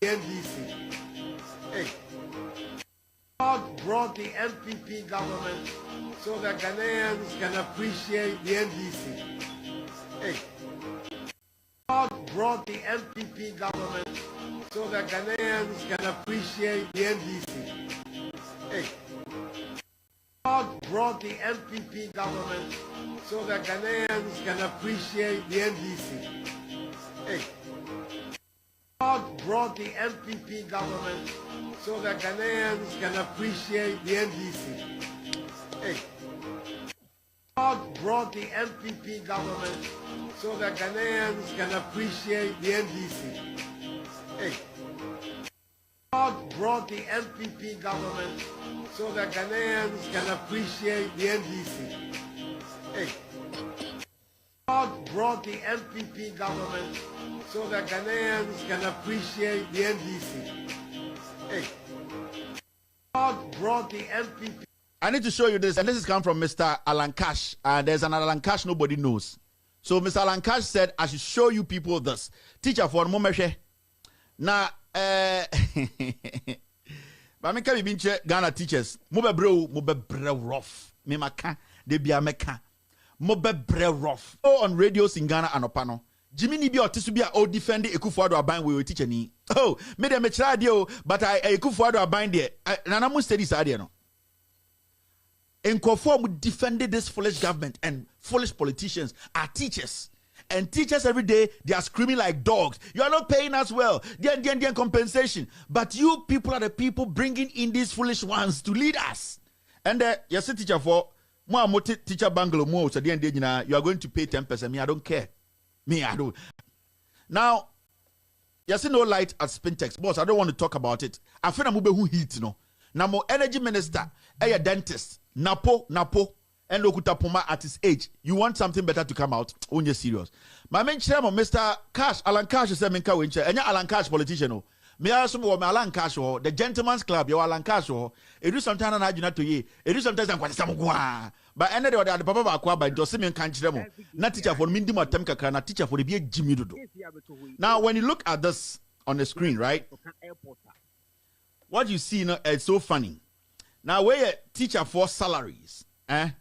NDC. Hey, God brought the MPP government so that Ghanaians can appreciate the NDC. Hey, God brought the MPP government so that Ghanaians can appreciate the NDC. Hey, God brought the MPP government so that Ghanaians can appreciate the NDC. Hey, God brought the MPP government so that Ghanaians can appreciate the NDC. Hey, God brought the MPP government so that Ghanaians can appreciate the NDC. Hey, God brought the MPP government so that Ghanaians can appreciate the NDC. Hey, God brought the MPP government so that Ghanaians can appreciate the NDC. Hey, God brought the MPP. I need to show you this, and this is come from Mr. Alan Cash. There's an Alan Cash nobody knows. So Mr. Alan Cash said, I should show you people this. Teacher for Momeshe. Now, but me can be Ghana teachers. Mobe bre rough. Me maka, de bia meka. Mobe bre rough. On radios in Ghana and Opano. Jimmy Nibi or Tisubia o defend the Ekufuado abine we teacher ni. Oh, me de me dio, but I Ekufuado abine there. Nanamu studies idea no. Nkwafo defended this foolish government and foolish politicians are teachers. And teachers every day, they are screaming like dogs. You are not paying us well. They compensation. But you people are the people bringing in these foolish ones to lead us. And yes, teacher for more teacher Bangalo more. So you are going to pay 10%. Me, I don't care. Me, I don't. Now, yes, no light at Spintex. Boss, I don't want to talk about it. I feel I'm who heat, no. Now, more energy minister, a dentist, Napo, and Okutapoma at his age. You want something better to come out? When you're serious. My main chairman, Mr. Cash, Alan Cash is a Minka Wincher, and you're Alan Cash politician. Me also me Alan Cash, the gentleman's club, you're Alan Cash. It do sometimes I do not to ye. It do sometimes I'm quite some. But end of the Papa Aqua by Dosiman Kanchemo. Not teacher for Mindima Temka, not teacher for the BA Jimmy Dudu. Now, when you look at this on the screen, right? What you see now is so funny. Now, we're a teacher for salaries, and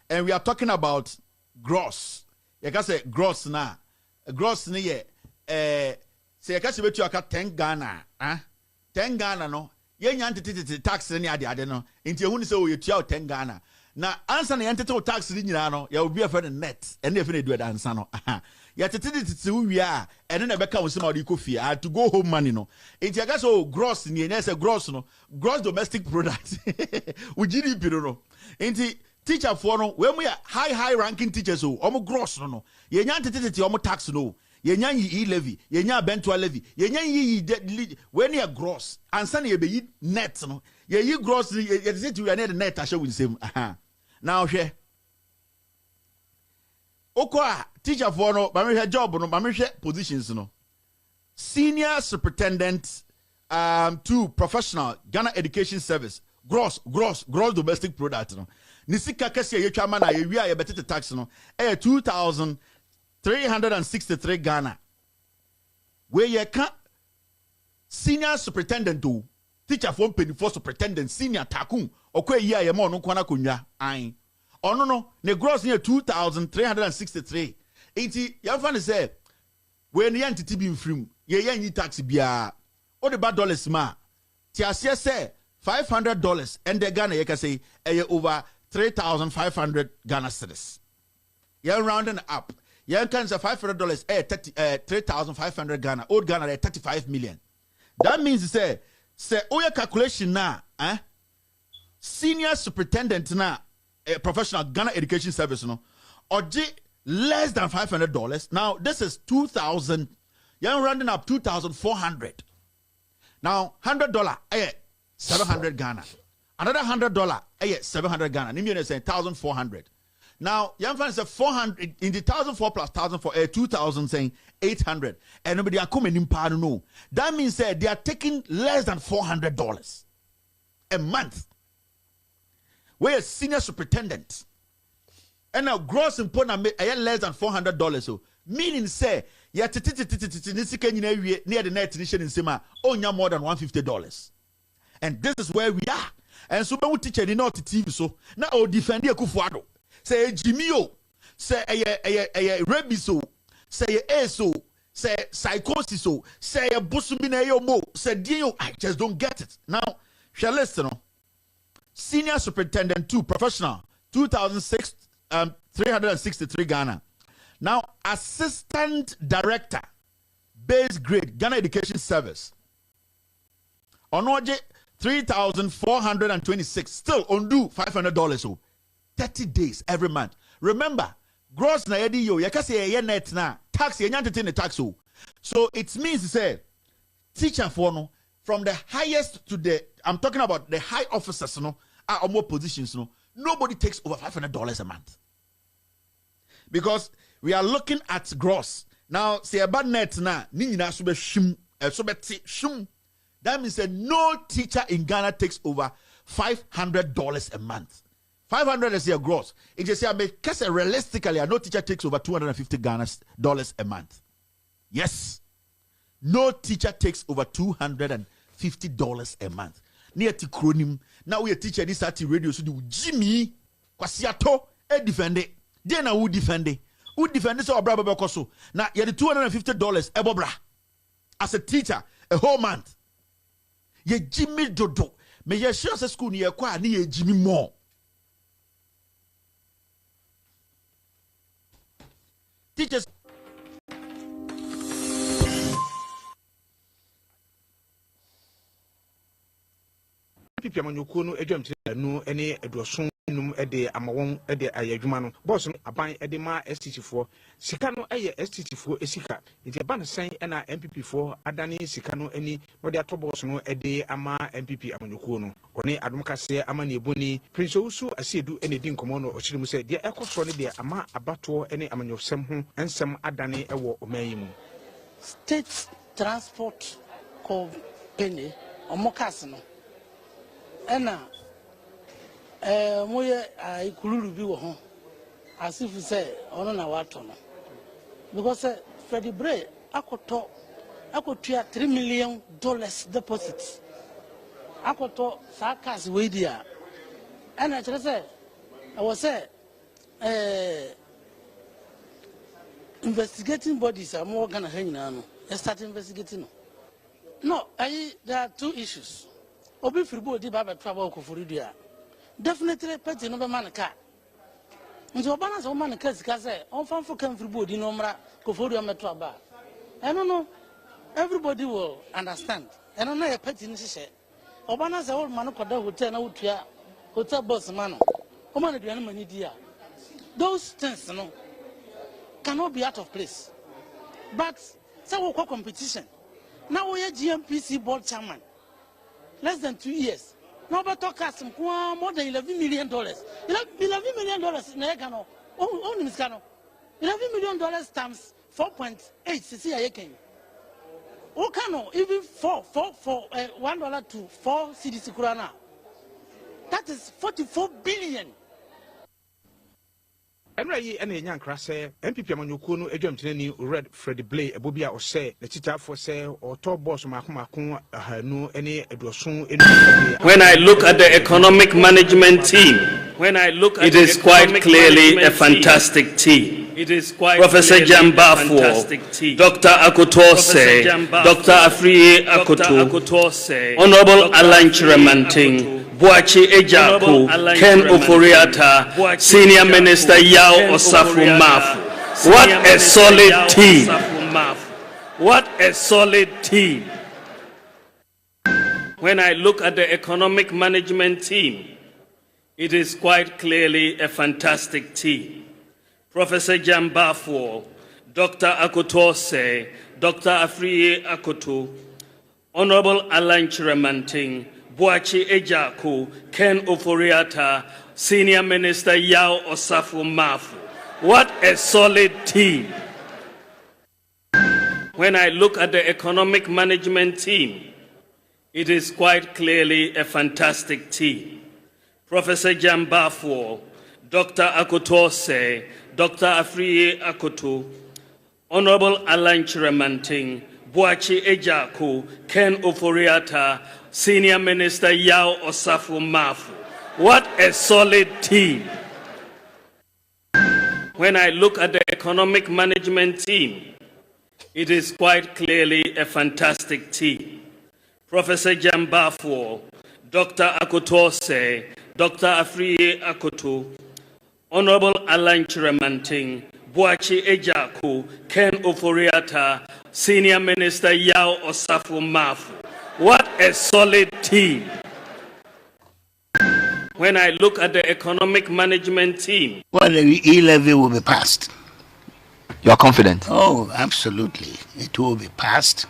we are talking about gross. You can say gross now. Gross ni say you can say bet you 10 Ghana, 10 Ghana no. You yanti tax ni ade no. Inti you say you tia 10 Ghana. Now answer na yanti tax ni nyina no. You will be a friend net. And if you do that answer no. Ya tete we are and then beka wo sema odi kofi to go home money no enti aga so gross ni enya say gross no gross domestic product we GDP no enti teacher for no we mu high ranking teachers so omo gross no ye nya tete omo tax no ye nya yi levy ye nya bentoa levy ye nya yi we near gross ansa na ye be net no ye yi gross ye say to we need net ashe we same now hwe Okwa teacher for no, mami job no, mami positions no. Senior superintendent to professional Ghana Education Service. Gross domestic product no. Nisika kesi ye chama na ye wia ye betete tax no. 2,363 Ghana. Where ye can senior superintendent to teacher for penny for superintendent senior takun okwe ye mo no kwana kunwa ain. Oh no, the gross near 2,363. 80, your fan say, when the entity being free, ye any tax bia. All the bad dollars ma. Tiasia say $500 and the Ghana you can say over 3,500 Ghana cedis. You're rounding up. You can say $500 3,500 Ghana. Old Ghana 35 million. That means say your calculation now, senior superintendent now. A professional Ghana Education Service, no, or less than $500. Now this is 2,000. You're rounding up 2,400. Now $100, 700 Ghana. Another $100, 700 Ghana. Nimi say 1,400. Now young fans say 400 in the 1,004 plus 1,004, 2,000 saying 800. And nobody are coming in pardon no. That means that they are taking less than $400 a month. We're a senior superintendent. And now gross important less than $400. So Meaning say, ya nisika nyina wie near the net edition in Sema, onya more than $150. And this is where we are. And so we teacher ni not TV so na o defend Akufo-Addo. Say Jimmy o, say Rebiso, say Eso, say psychosis o, say Busumi na yo mo, say Dio. I just don't get it. Now, shall listen. Senior Superintendent 2, professional, 2006, 363 Ghana. Now, Assistant Director, base grade, Ghana Education Service. Onoje, 3,426. Still, undo $500. So, 30 days every month. Remember, gross na yedi yo, yakase ye net na, tax, ye nyantete ne tax. So, it means to say, teacher for no, from the highest to the, I'm talking about the high officers, are more positions, nobody takes over $500 a month. Because we are looking at gross. Now, say about net na, that means that no teacher in Ghana takes over $500 a month. 500 is your gross. It just say, realistically, no teacher takes over $250 a month. Yes. No teacher takes over $250 a month. Near to Kronim. Now we a teacher this at radio so do Jimmy Kwasiato defend it. Then who defend it? Who defend it so brother Bekoso. Now you the $250 ebobra as a teacher a whole month. Ye Jimmy Dodo. Me ye sure say school near kwa ni ye Jimmy more. Teachers Pipi amanyoko no adwam tire no ene aduoson num ede amawon ede ayadwuma no boss no aban ede ma STT fo sika no eye STT fo esika enti aba no sen na MPP fo adane sika no ani no de ato boss no ede ama MPP amanyoko no one adom kase ama ne eboni prince Owusu asiedu ene di nkomo no ochire mu se de ekoso ne de ama abato ene amanyosem ho ensem adane ewo omanyi mu state transport company omokas no ena moye ikuluru bi wo ho asifu say ono na wato no because Freddie Bray akotua $3 million deposit akoto sakas we dia ena chere say I was say investigating bodies are more Ghana hanyina no start investigating no there are two issues. Obi fribo di baba trouble ko furidia definitely party no be man ka nti obana so man ka sika say on fanfo kan fribo di no mra ko furidia meto aba no everybody will understand no na party ni hye obana say all man ko da hotel na wotua hotel boss man o man aduane mani dia those things no cannot be out of place but say we call competition now we are GMPC board chairman less than 2 years. Now, but talk us more than $11 million. $11 million na ekano. Only miskano. $11 million times 4.8. See, I can. Okano even for $1 to 4 CDC Kurana. That is 44 billion. Emra yi ene nyankra se MPP amanyoko no adwam tenani Red Freddie Bray ebobia o se na tita for se o to boss makomako ahanu ene aduoson enu. When I look at the economic management team, it is quite clearly a fantastic team. Professor Jambafo, Dr. Akutose, Dr. Afriye Akoto, Honorable Alan Chiramanting, Boachi Ejaku, Ken Oforiata, Senior Minister Yao Osafu Mafu. What a solid team! What a solid team! When I look at the economic management team, it is quite clearly a fantastic team. Professor Jambafo, Dr. Akutose, Dr. Afriye Akoto, Honorable Alan Chiramanting, Boachi Ejaku, Ken Oforiata, Senior Minister Yao Osafu Mafu. What a solid team. When I look at the economic management team, it is quite clearly a fantastic team. Professor Jambafo, Dr. Akutose, Dr. Afriye Akoto, Honorable Alan Chiramanting, Boachi Ejaku, Ken Oforiata, Senior Minister Yao Osafo Mafu. What a solid team. When I look at the economic management team, it is quite clearly a fantastic team. Professor Jambafo, Dr. Akotose, Dr. Afriye Akoto, Honorable Alan Chiramanting, Boachi Ejaku, Ken Oforiata, Senior Minister Yao Osafo Mafu. What a solid team. When I look at the economic management team. Well, the E-levy will be passed. You are confident? Oh, absolutely. It will be passed,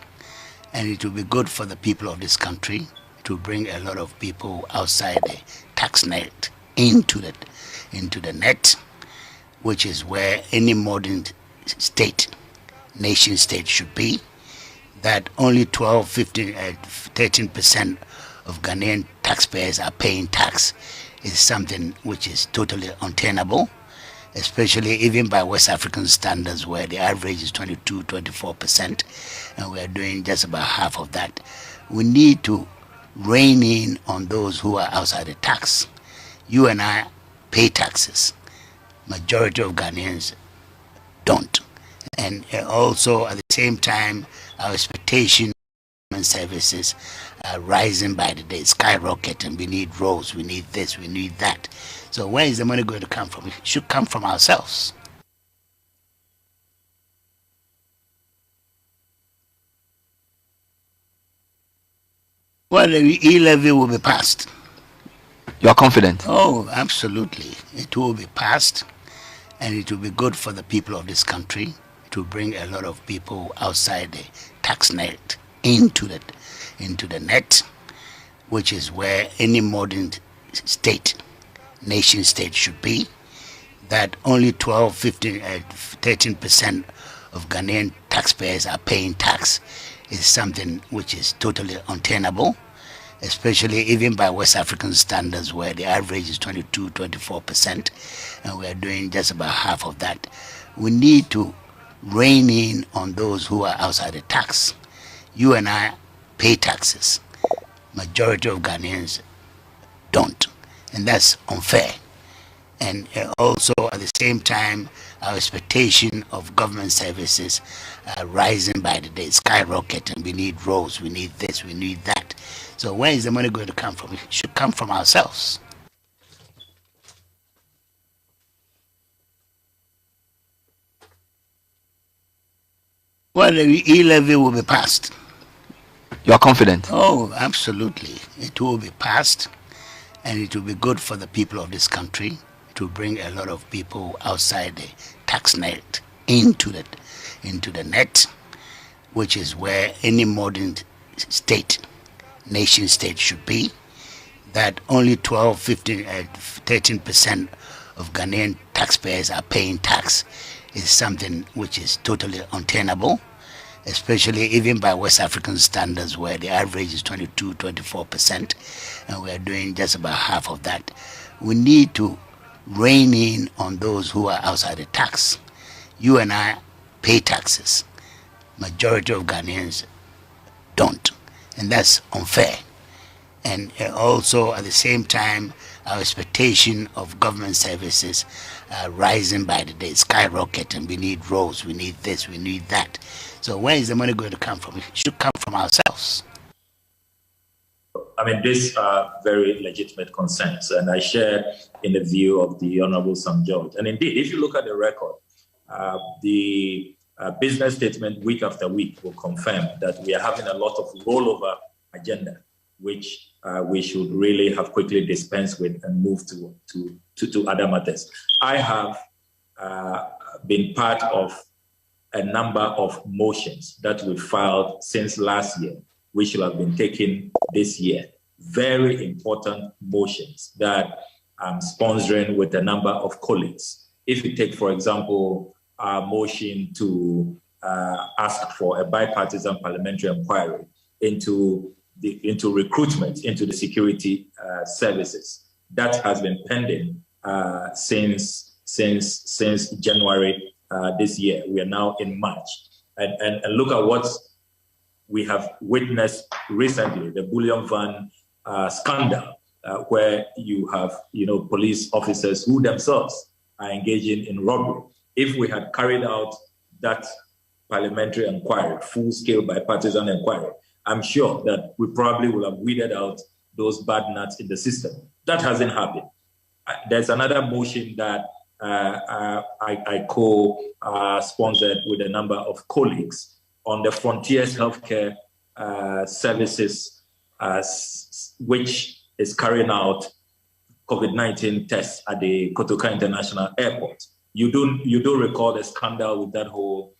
and it will be good for the people of this country. It will bring a lot of people outside the tax net into the net, which is where any modern state, nation state should be. That only 12, 15, 13% of Ghanaian taxpayers are paying tax is something which is totally untenable, especially even by West African standards, where the average is 22, 24%, and we are doing just about half of that. We need to rein in on those who are outside the tax. You and I pay taxes. Majority of Ghanaians don't. And also at the same time, our expectation and services are rising by the day, skyrocket, and we need roads, we need this, we need that. So where is the money going to come from? It should come from ourselves. Well, the E-levy will be passed. You are confident? Oh, absolutely. It will be passed, and it will be good for the people of this country. It will bring a lot of people outside the tax net into the net, which is where any modern state, nation state should be. That only 12, 15, 13% of Ghanaian taxpayers are paying tax is something which is totally untenable, especially even by West African standards, where the average is 22, 24%, and we are doing just about half of that. We need to rein in on those who are outside the tax. You and I pay taxes. Majority of Ghanaians don't, and that's unfair. And also at the same time, our expectation of government services are rising by the day, skyrocket, and we need roads, we need this, we need that. So where is the money going to come from? It should come from ourselves. Well, the E-levy will be passed. You are confident? Oh, absolutely. It will be passed, and it will be good for the people of this country. It will bring a lot of people outside the tax net into the net, which is where any modern state, nation state should be. That only 12, 15, 13% of Ghanaian taxpayers are paying tax is something which is totally untenable, especially even by West African standards, where the average is 22, 24%, and we are doing just about half of that. We need to rein in on those who are outside the tax. You and I pay taxes. Majority of Ghanaians don't, and that's unfair. And also at the same time, our expectation of government services are rising by the day, skyrocket, and we need roads, we need this, we need that. So where is the money going to come from? It should come from ourselves. I mean, these are very legitimate concerns, and I share in the view of the Honorable Sam George. And indeed, if you look at the record, the business statement week after week will confirm that we are having a lot of rollover agenda, which we should really have quickly dispensed with and move to other matters. I have been part of a number of motions that we filed since last year, which should have been taken this year. Very important motions that I'm sponsoring with a number of colleagues. If you take, for example, our motion to ask for a bipartisan parliamentary inquiry into recruitment into the security services, that has been pending since January this year. We are now in March. And look at what we have witnessed recently, the bullion van scandal, where you have, police officers who themselves are engaging in robbery. If we had carried out that parliamentary inquiry, full-scale bipartisan inquiry, I'm sure that we probably would have weeded out those bad nuts in the system. That hasn't happened. There's another motion that I co-sponsored with a number of colleagues on the Frontiers Healthcare Services, which is carrying out COVID-19 tests at the Kotoka International Airport. You do recall the scandal with that whole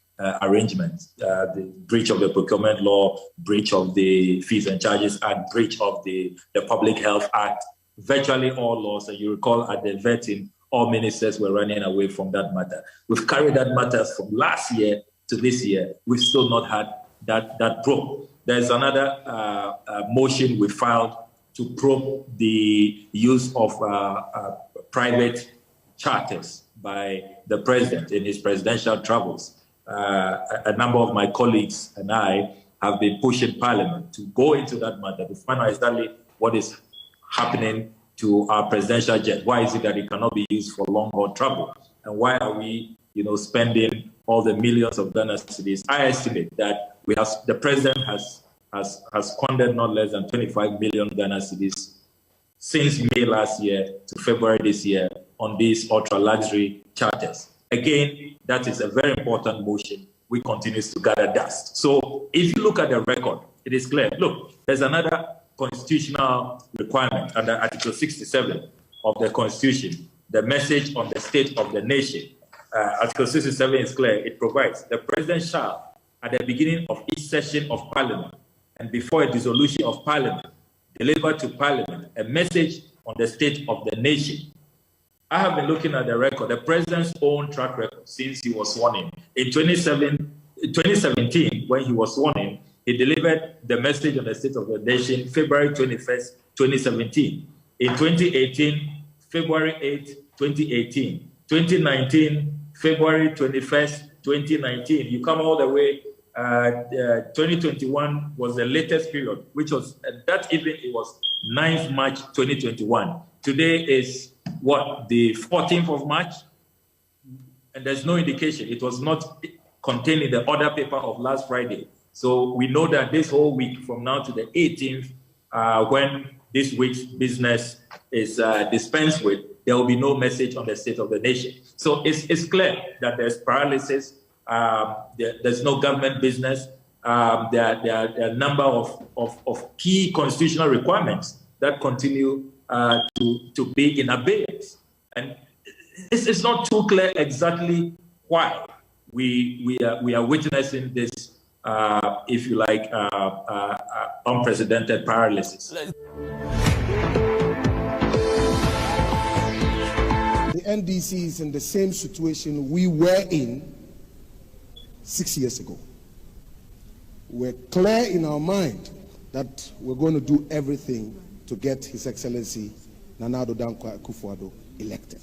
arrangement, the breach of the procurement law, breach of the Fees and Charges Act, breach of the Public Health Act, virtually all laws. And you recall at the vetting, all ministers were running away from that matter. We've carried that matter from last year to this year. We've still not had that probe. There's another motion we filed to probe the use of private charters by the president in his presidential travels. A number of my colleagues and I have been pushing Parliament to go into that matter to find out exactly what is happening to our presidential jet. Why is it that it cannot be used for long-haul travel? And why are we, spending all the millions of Ghana cedis? I estimate that the president has squandered not less than 25 million Ghana cedis since May last year to February this year on these ultra-luxury charters. Again, that is a very important motion. We continue to gather dust. So if you look at the record, it is clear. Look, there's another constitutional requirement under Article 67 of the Constitution, the message on the state of the nation. Article 67 is clear. It provides the president shall, at the beginning of each session of Parliament and before a dissolution of Parliament, deliver to Parliament a message on the state of the nation. I have been looking at the record, the president's own track record since he was sworn in. In 2017, when he was sworn in, he delivered the message on the state of the nation February 21st, 2017. In 2018, February 8th, 2018. 2019, February 21st, 2019. You come all the way, 2021 was the latest period, which was, that evening it was 9th March 2021. Today is what, the 14th of March? And there's no indication. It was not contained in the order paper of last Friday. So we know that this whole week from now to the 18th, when this week's business is dispensed with, there will be no message on the state of the nation. So it's clear that there's paralysis. There's no government business. There are a number of key constitutional requirements that continue to be in abeyance. And it's not too clear exactly why we are witnessing this, if you like, unprecedented paralysis. The NDC is in the same situation we were in 6 years ago. We're clear in our mind that we're going to do everything to get His Excellency Nana Addo Dankwa Akufo-Addo elected.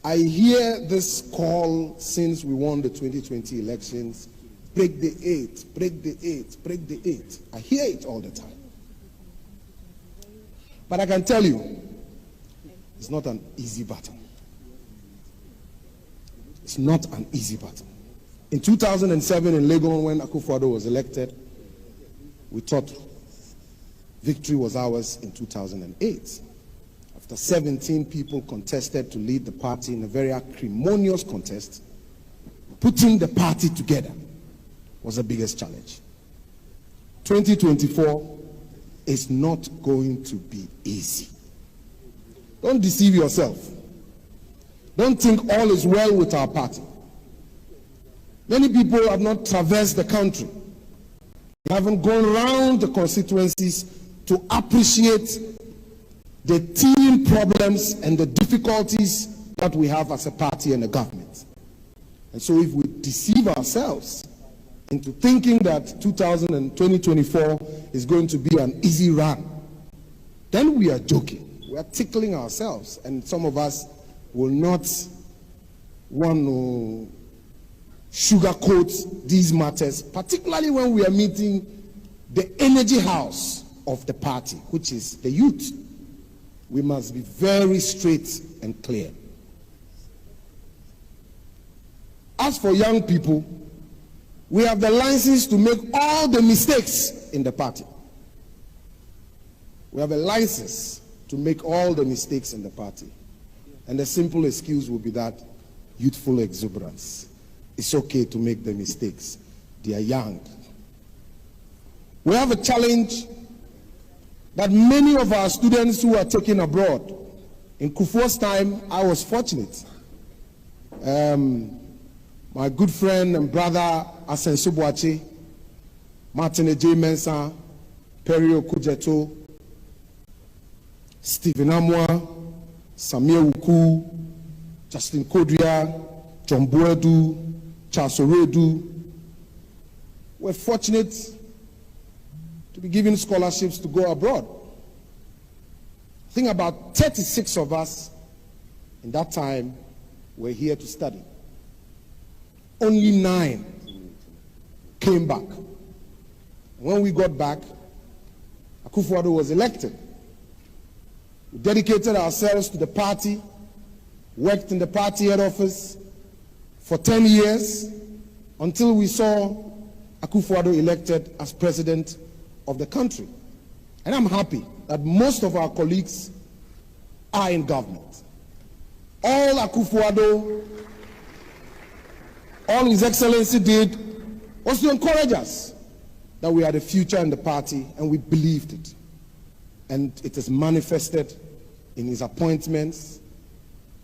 I hear this call since we won the 2020 elections, break the 8, break the 8, break the 8. I hear it all the time. But I can tell you, it's not an easy battle. It's not an easy battle. In 2007 in Legon, when Akufo-Addo was elected, we thought victory was ours in 2008. After 17 people contested to lead the party in a very acrimonious contest, putting the party together was the biggest challenge. 2024 is not going to be easy. Don't deceive yourself. Don't think all is well with our party. Many people have not traversed the country. They haven't gone around the constituencies to appreciate the team problems and the difficulties that we have as a party and a government. And so if we deceive ourselves into thinking that 2024 is going to be an easy run, then we are joking. We are tickling ourselves, and some of us will not want to sugarcoat these matters, particularly when we are meeting the energy house of the party, which is the youth. We must be very straight and clear. As for young people, we have the license to make all the mistakes in the party. We have a license to make all the mistakes in the party. And the simple excuse will be that youthful exuberance. It's okay to make the mistakes. They are young. We have a challenge that many of our students who are taken abroad. In Kufuor's time, I was fortunate. My good friend and brother Asenso Boache, Martin J. Mensah, Perry Okujeto, Stephen Amwa, Samir Uku, Justin Kodria, John Boedu, Charles Oredu. We're fortunate to be given scholarships to go abroad. I think about 36 of us in that time were here to study. Only 9 came back. When we got back, Akufo-Addo was elected. We dedicated ourselves to the party, worked in the party head office for 10 years until we saw Akufo-Addo elected as president of the country. And I'm happy that most of our colleagues are in government. All Akufo-Addo, all His Excellency did was to encourage us that we had a future in the party, and we believed it. And it is manifested in his appointments.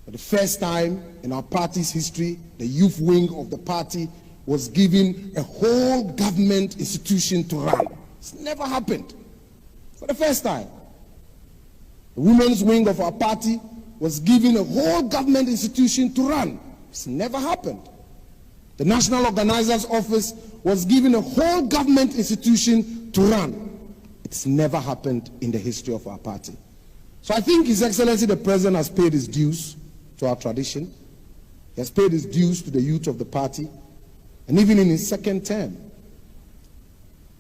For the first time in our party's history, the youth wing of the party was given a whole government institution to run. It's never happened. For the first time. The women's wing of our party was given a whole government institution to run. It's never happened. The National Organizers Office was given a whole government institution to run. It's never happened in the history of our party. So I think His Excellency the President has paid his dues to our tradition. He has paid his dues to the youth of the party. And even in his second term,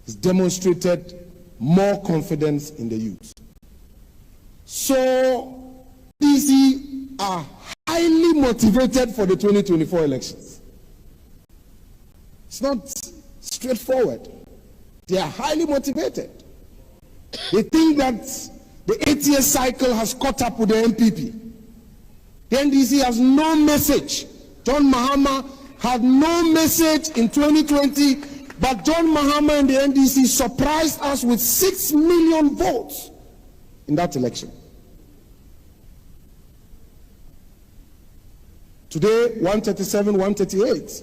he's demonstrated more confidence in the youth. So, DC are highly motivated for the 2024 elections. It's not straightforward. They are highly motivated. They think that the 8-year cycle has caught up with the MPP. The NDC has no message. John Mahama had no message in 2020, but John Mahama and the NDC surprised us with 6 million votes in that election. Today, 137, 138.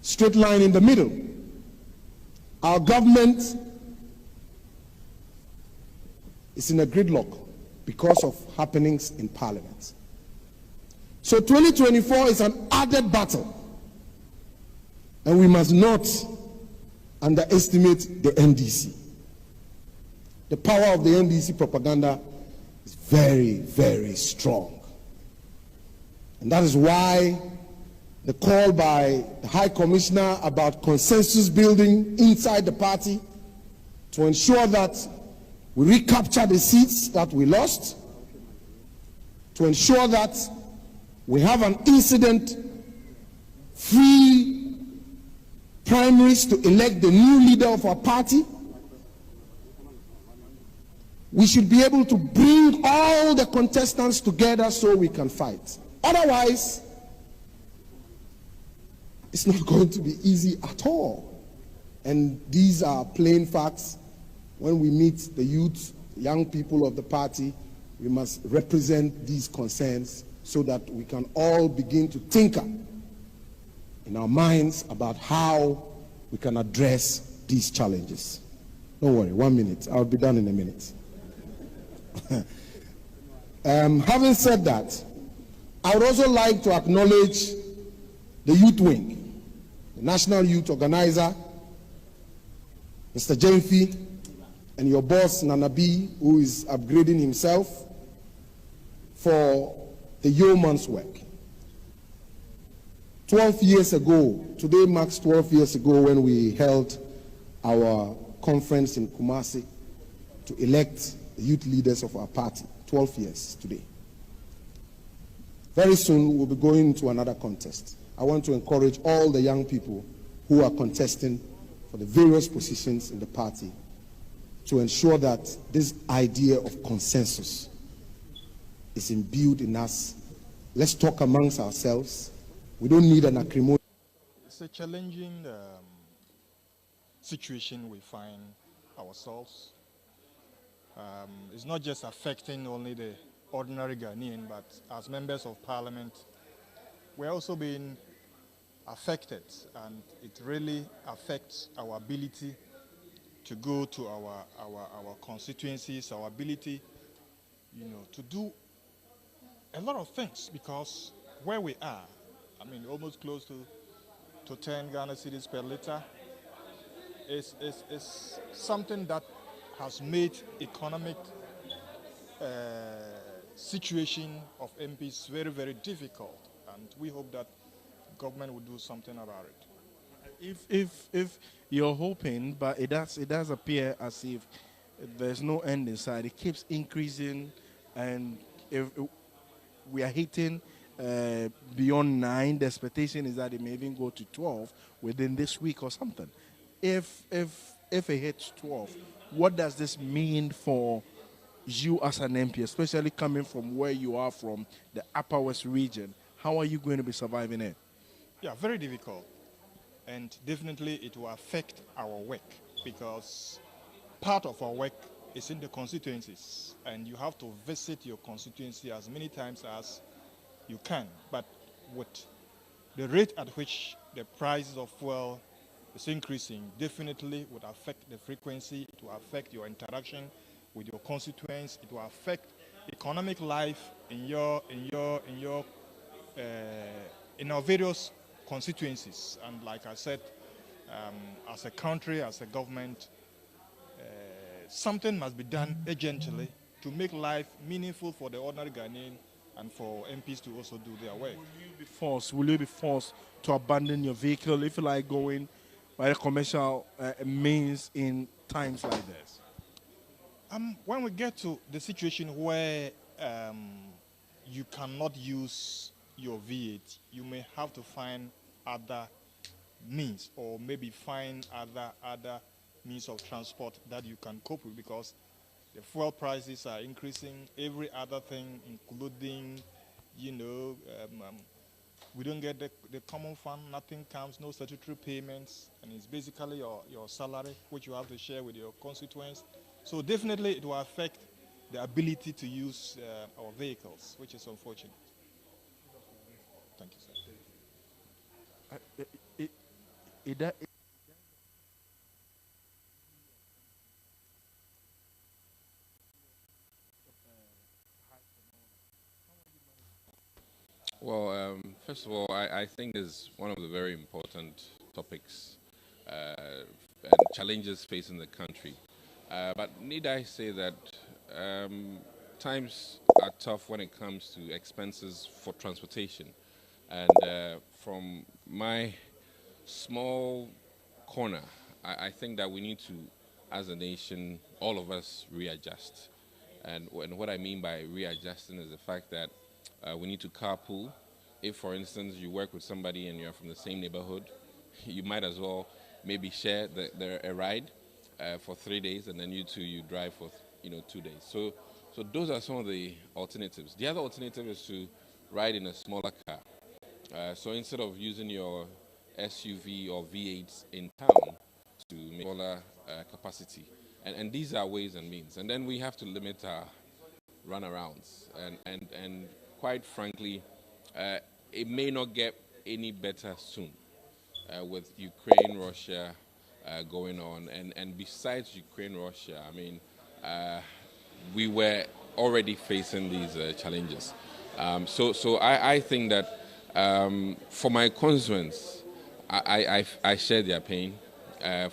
Straight line in the middle. Our government is in a gridlock because of happenings in Parliament. So 2024 is an added battle, and we must not underestimate the NDC. The power of the NDC propaganda is very, very strong. And that is why the call by the High Commissioner about consensus building inside the party to ensure that we recapture the seats that we lost, to ensure that we have an incident-free primaries to elect the new leader of our party. We should be able to bring all the contestants together so we can fight. Otherwise, it's not going to be easy at all. And these are plain facts. When we meet the youth, the young people of the party, we must represent these concerns so that we can all begin to tinker in our minds about how we can address these challenges. Don't worry, 1 minute. I'll be done in a minute. Having said that, I would also like to acknowledge the youth wing, the National Youth Organizer, Mr. Jemfi, and your boss, Nanabi, who is upgrading himself for the yeoman's work. 12 years ago, today marks 12 years ago when we held our conference in Kumasi to elect the youth leaders of our party. 12 years today. Very soon we'll be going to another contest. I want to encourage all the young people who are contesting for the various positions in the party to ensure that this idea of consensus is imbued in us. Let's talk amongst ourselves. We don't need an acrimonious. It's a challenging situation we find ourselves. It's not just affecting only the ordinary Ghanaian, but as members of parliament, we're also being affected, and it really affects our ability to go to our constituencies, our ability, to do a lot of things, because where we are, I mean, almost close to 10 Ghana cedis per liter, is something that has made economic situation of MPs very, very difficult, and we hope that government will do something about it. If you're hoping, but it does appear as if there's no end in sight. It keeps increasing, and if we are hitting beyond 9, the expectation is that it may even go to 12 within this week or something. If it hits 12, what does this mean for you as an MP, especially coming from where you are from, the Upper West region? How are you going to be surviving it? Yeah, very difficult. And definitely it will affect our work, because part of our work is in the constituencies, and you have to visit your constituency as many times as you can. But with the rate at which the prices of fuel is increasing, definitely would affect the frequency, it will affect your interaction with your constituents, it will affect economic life in our various constituencies. And like I said, as a country, as a government, something must be done urgently to make life meaningful for the ordinary Ghanaian and for MPs to also do their work. Will you be forced to abandon your vehicle if you like going by the commercial means in times like this? When we get to the situation where you cannot use your V8, you may have to find other means, or maybe find other means of transport that you can cope with, because the fuel prices are increasing, every other thing, including, we don't get the common fund, nothing comes, no statutory payments, and it's basically your salary, which you have to share with your constituents. So definitely it will affect the ability to use our vehicles, which is unfortunate. Thank you, sir. Well, first of all, I think is one of the very important topics and challenges facing the country. But need I say that times are tough when it comes to expenses for transportation. And from my small corner, I think that we need to, as a nation, all of us readjust. And what I mean by readjusting is the fact that we need to carpool. If, for instance, you work with somebody and you're from the same neighborhood, you might as well maybe share a ride for 3 days, and then you drive for 2 days. So those are some of the alternatives. The other alternative is to ride in a smaller car. So instead of using your SUV or V8s in town, to make smaller capacity, and these are ways and means. And then we have to limit our runarounds, and quite frankly, it may not get any better soon with Ukraine, Russia going on, and besides Ukraine, Russia, I mean, we were already facing these challenges. So I think that for my constituents, I share their pain.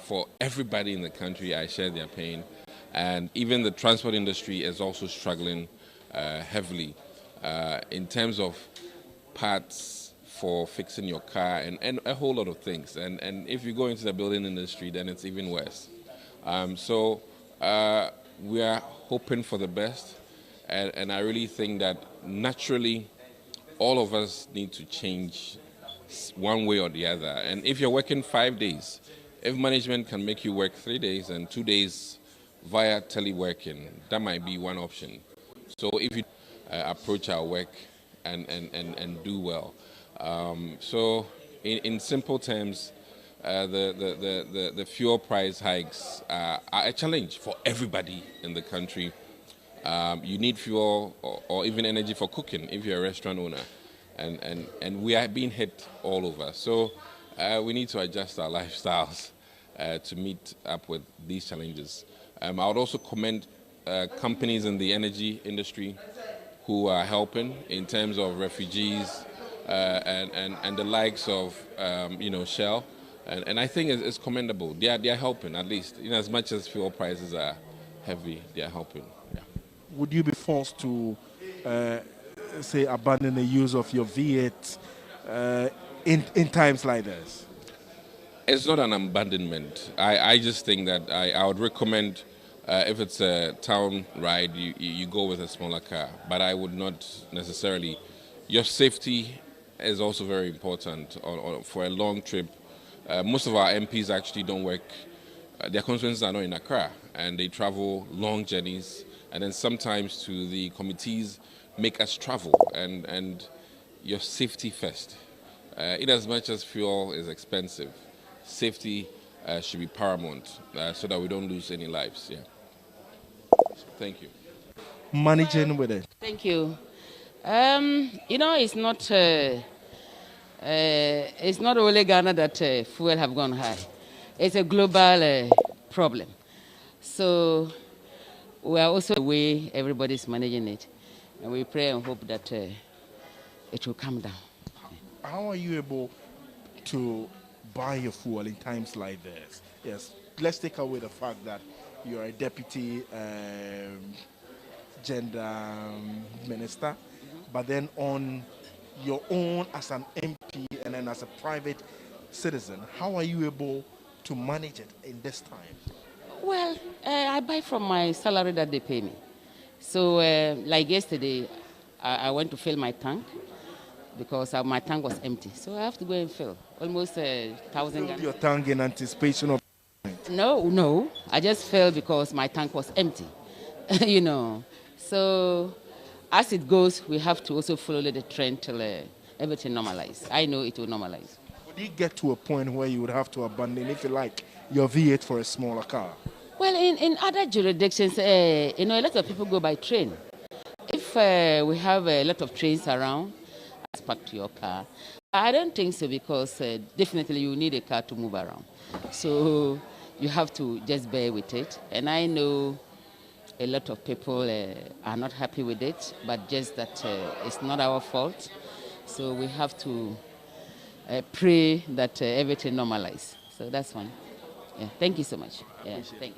For everybody in the country, I share their pain. And even the transport industry is also struggling heavily in terms of parts, for fixing your car and a whole lot of things. And if you go into the building industry, then it's even worse. So we are hoping for the best. And I really think that naturally, all of us need to change one way or the other. And if you're working 5 days, if management can make you work 3 days and 2 days via teleworking, that might be one option. So if you approach our work and do well. So in simple terms, the fuel price hikes are a challenge for everybody in the country. You need fuel or even energy for cooking if you're a restaurant owner. And we are being hit all over. So we need to adjust our lifestyles to meet up with these challenges. I would also commend companies in the energy industry who are helping in terms of refugees and the likes of Shell. And I think it's commendable. They are helping, at least. As much as fuel prices are heavy, they are helping. Yeah. Would you be forced to say abandon the use of your V8 in times like this? It's not an abandonment. I just think that I would recommend if it's a town ride, you go with a smaller car. But I would not necessarily. Your safety is also very important for a long trip. Most of our MPs actually don't work. Their constituencies are not in Accra, and they travel long journeys. And then sometimes to the committees make us travel, and your safety first. In as much as fuel is expensive, safety should be paramount so that we don't lose any lives. Yeah. Thank you. Managing with it. Thank you. It's not only Ghana that fuel have gone high. It's a global problem. So we are also the way everybody's managing it. And we pray and hope that it will come down. How are you able to buy your fuel in times like this? Yes, let's take away the fact that you are a deputy gender minister, but then on your own as an MP and then as a private citizen, how are you able to manage it in this time? Well, I buy from my salary that they pay me. So, like yesterday, I went to fill my tank because my tank was empty. So I have to go and fill almost 1,000. Fill your tank in anticipation of. No, I just filled because my tank was empty. So as it goes, we have to also follow the trend till everything normalizes. I know it will normalize. Would you get to a point where you would have to abandon, if you like, your V8 for a smaller car? Well, in other jurisdictions, a lot of people go by train. If we have a lot of trains around, pack to your car. I don't think so, because definitely you need a car to move around. So you have to just bear with it. And I know a lot of people are not happy with it, but just that it's not our fault. So we have to pray that everything normalizes. So that's one. Yeah, thank you so much. Yeah, thank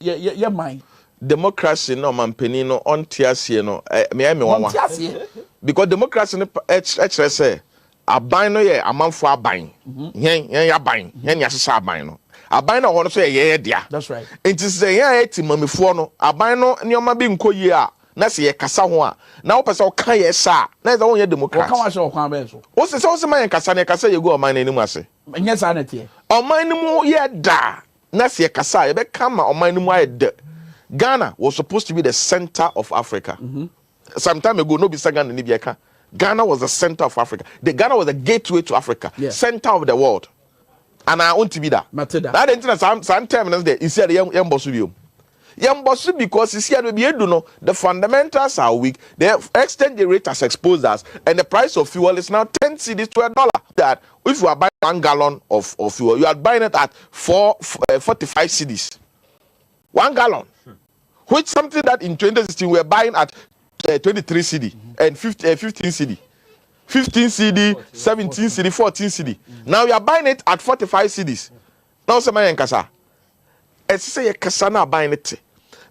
you. Yeah, mine. Democracy no mampeni no on tiasie no me wawa. Because democracy no actually say aban no ye amanfo aban. Yen aban, yen yasesa aban no. Aban no hono so ye dia. That's right. Enti say yen eti mamefo no aban no nioma bi nkoyi a na se ye kasa ho a na wo pese wo kan ye sa na ze won ye democracy. Wo kan wa se wo kan be so. Wo se man kasa ne kasa ye go oman na nimu ase. Enye sa na tie. Oman nimu ye da na se ye kasa ye be kama oman nimu aye da. Ghana was supposed to be the center of Africa. Some time ago, no be Ghana ni biaka. Ghana was the center of Africa. Ghana was the gateway to Africa, center of the world. And I want to be that. That didn't some terminals there. You see the young bosu because you see the fundamentals are weak. The exchange rate has exposed us, and the price of fuel is now 10 cedis to $1. That if you are buying 1 gallon of fuel, you are buying it at 45 cedis. 1 gallon. Which something that in 2016 we were buying at 23 CD and 15 CD. 15 CD, 17 CD, 14 CD. Now we are buying it at 45 CDs. Now say my kasa. It's say kasa na buying it.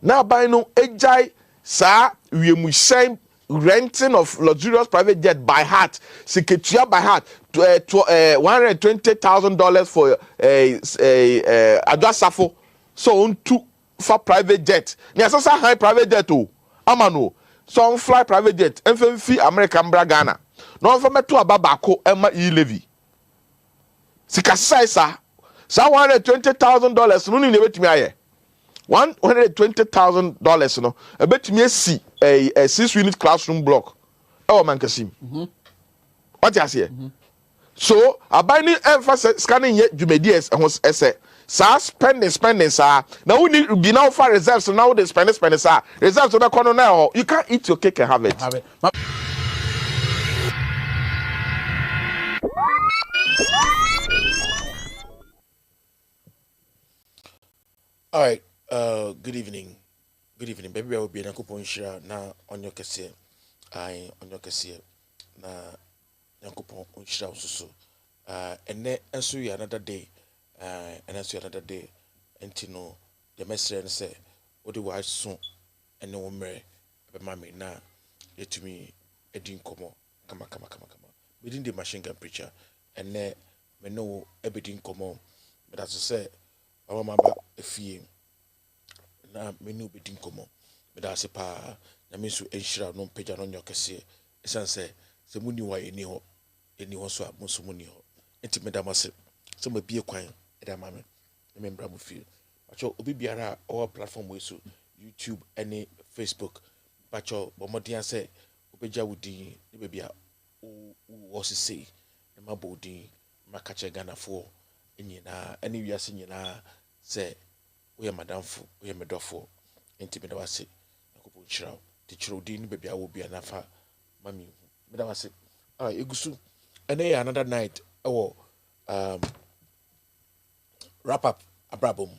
Now buying no ejai sa we mu shame renting of luxurious private jet by heart, Siketua by heart, $120,000 for Adwasafo, so on two for private jet. There's also high private jet too. Amano, so on fly private jet, and fee American Bragana. No for me to Ababako Emma E. Levy. Sikasa, so $120,000, no need to me. $120,000, no. I bet me see a 6-unit classroom block. Oh, man, Kasim. What you say? So, I buy any emphasis scanning yet, you may DS and was essay. Sir, spending, sir. Now we need to be now for reserves, so now they spend, sir. Reserves on the corner now. You can't eat your cake and have it. All right. Good evening. Good evening. Baby, I will be in a coupon share now on your cassette. I on your cassette. Na coupon share also. And then answer you another day. And answer another day. And to know the message and say, what do I soon? And no mere, but mammy now. Let to me a din come. Within the machine gun preacher. And then me know everything come on. But as I said, I want a fee. Na menu be din komo me da se pa na me so enhira no pagya no nyo kese esan se muni wa eni ho so a mo so muni ho enti me da mase se mo bie kwan e da ma me me mbra mo feel acho obi biara our platform we so YouTube any Facebook bacho bo modern se obegya wudi ne be bia wo se sei na mabodi makache Ghana fo enyina any wiase nyina se we are madam fu we are medofo enti me da wase nakopo nchiraw ti chiro din baby awo bia nafa mami me da wase egusu ene another night wrap up abrabom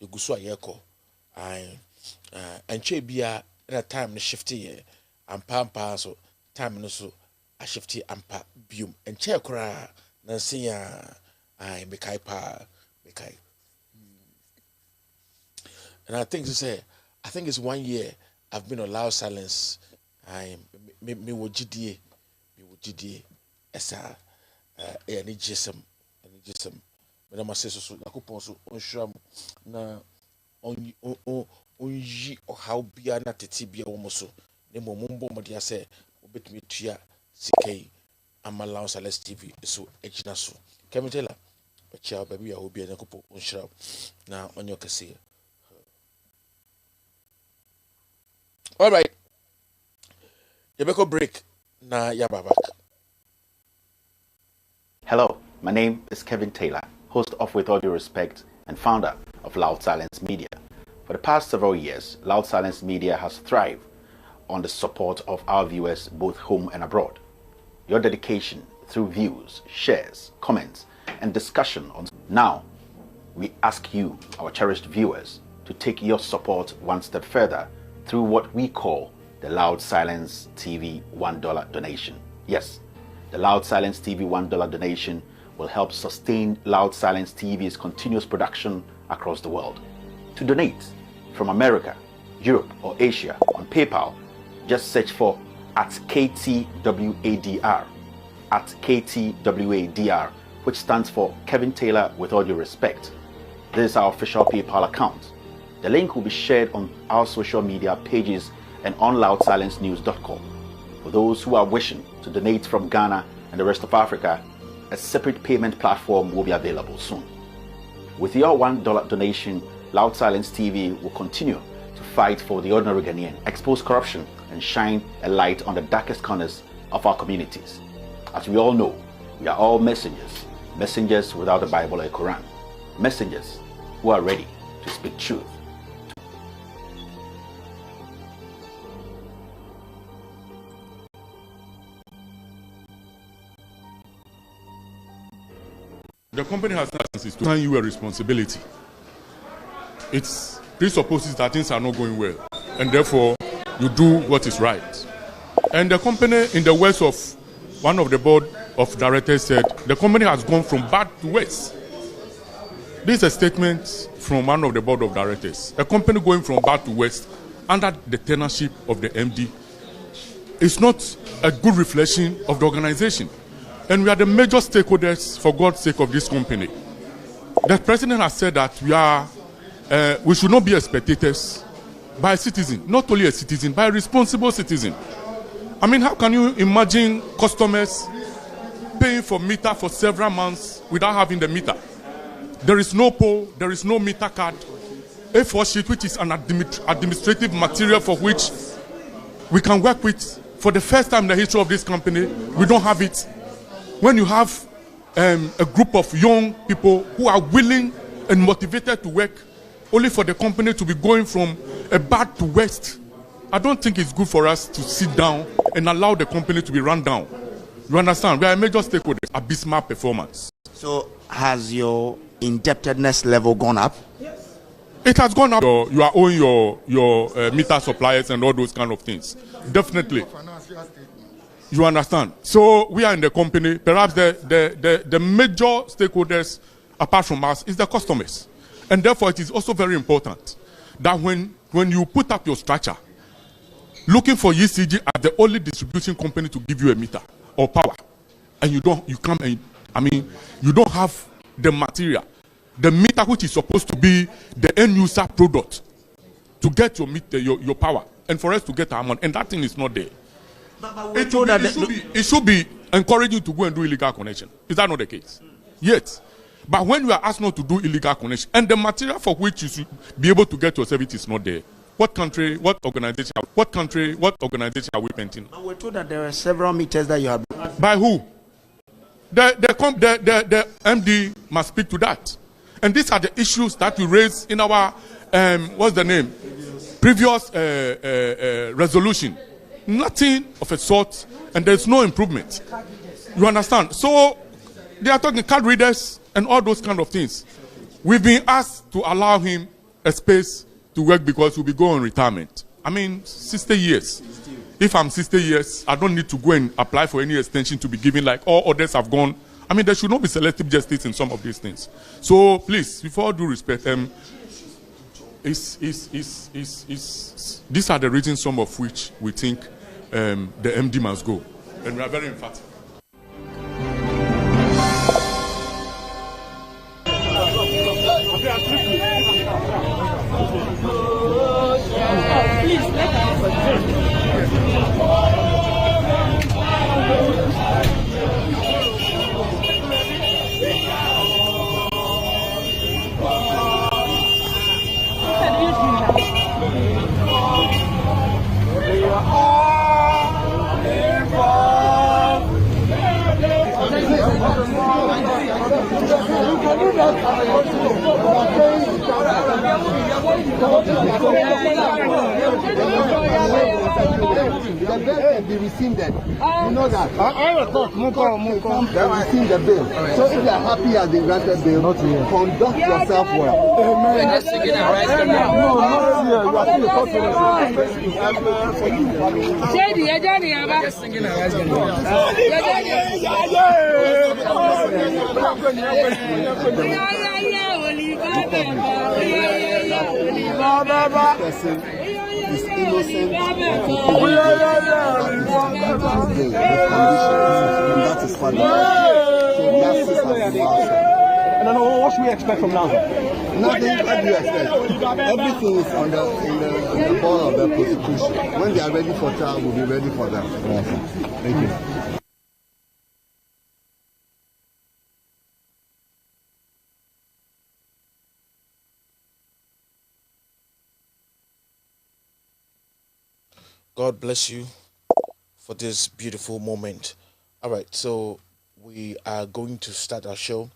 egusu ayeko enche bia na time no shift ye ampa so time no so a shift ampa bium enche kora na nsia mekai pa mekai. And I think it's 1 year I've been on loud silence. Me wo GDA esa any gsm me na mase so yakopon so onhram na onyi how bia na tete bia wo so ne mombo mode ase obetumi tua sikai ama loud silence TV so ejina so kemitela chia baby ya obi yakopon onhram na onyo kase. All right. Yabeko break na yababak. Hello, my name is Kevin Taylor, host of With All Due Respect and founder of Loud Silence Media. For the past several years, Loud Silence Media has thrived on the support of our viewers both home and abroad. Your dedication through views, shares, comments, and discussion on. Now, we ask you, our cherished viewers, to take your support one step further through what we call the Loud Silence TV $1 donation. Yes, the Loud Silence TV $1 donation will help sustain Loud Silence TV's continuous production across the world. To donate from America, Europe, or Asia on PayPal, just search for @KTWADR, @KTWADR, which stands for Kevin Taylor With All Due Respect. This is our official PayPal account. The link will be shared on our social media pages and on loudsilencenews.com. For those who are wishing to donate from Ghana and the rest of Africa, a separate payment platform will be available soon. With your $1 donation, Loud Silence TV will continue to fight for the ordinary Ghanaian, expose corruption, and shine a light on the darkest corners of our communities. As we all know, we are all messengers, messengers without a Bible or a Quran, messengers who are ready to speak truth. The company has licenses to assign you a responsibility. It presupposes that things are not going well, and therefore you do what is right. And the company, in the words of one of the board of directors, said the company has gone from bad to worse. This is a statement from one of the board of directors. A company going from bad to worse under the tenureship of the MD it's not a good reflection of the organization. And we are the major stakeholders, for God's sake, of this company. The president has said that we should not be spectators, by a citizen, not only a citizen, by a responsible citizen. I mean, how can you imagine customers paying for meter for several months without having the meter? There is no pole, there is no meter card. A4 sheet, which is an administrative material for which we can work with. For the first time in the history of this company, we don't have it. When you have a group of young people who are willing and motivated to work, only for the company to be going from a bad to worst, I don't think it's good for us to sit down and allow the company to be run down. You understand? We are a major stakeholder. Abysmal performance. So has your indebtedness level gone up? Yes. It has gone up. You are owing your meter suppliers and all those kind of things. Definitely. You understand? So we are in the company. Perhaps the major stakeholders, apart from us, is the customers. And therefore, it is also very important that when you put up your structure, looking for ECG as the only distribution company to give you a meter or power, and you don't have the material, the meter which is supposed to be the end user product to get your meter, your power, and for us to get our money, and that thing is not there. It should be encouraging you to go and do illegal connection. Is that not the case? Yet. But when you are asked not to do illegal connection, and the material for which you should be able to get your service is not there, what country, what organization are we painting? But we're told that there are several meters that you have. By who? The MD must speak to that. And these are the issues that we raised in our, previous resolution. Nothing of a sort, and there's no improvement. You understand? So they are talking card readers and all those kind of things. We've been asked to allow him a space to work because we'll be going on retirement. I mean, 60 years. If I'm 60 years, I don't need to go and apply for any extension to be given like all others have gone. I mean, there should not be selective justice in some of these things. So please, with all due respect, these are the reasons, some of which we think the MD must go. And we are very emphatic. The bill can be rescinded. You know that. They rescind the bill. So if you are happy as the granted bill, conduct yourself well. Amen. Is innocent of the and that is funny. So justice has been outside. And what should we expect from now? Nothing. What do you expect? Everything is in the ball of the prosecution. When they are ready for trial, we'll be ready for them. Thank you. God bless you for this beautiful moment. All right, so we are going to start our show,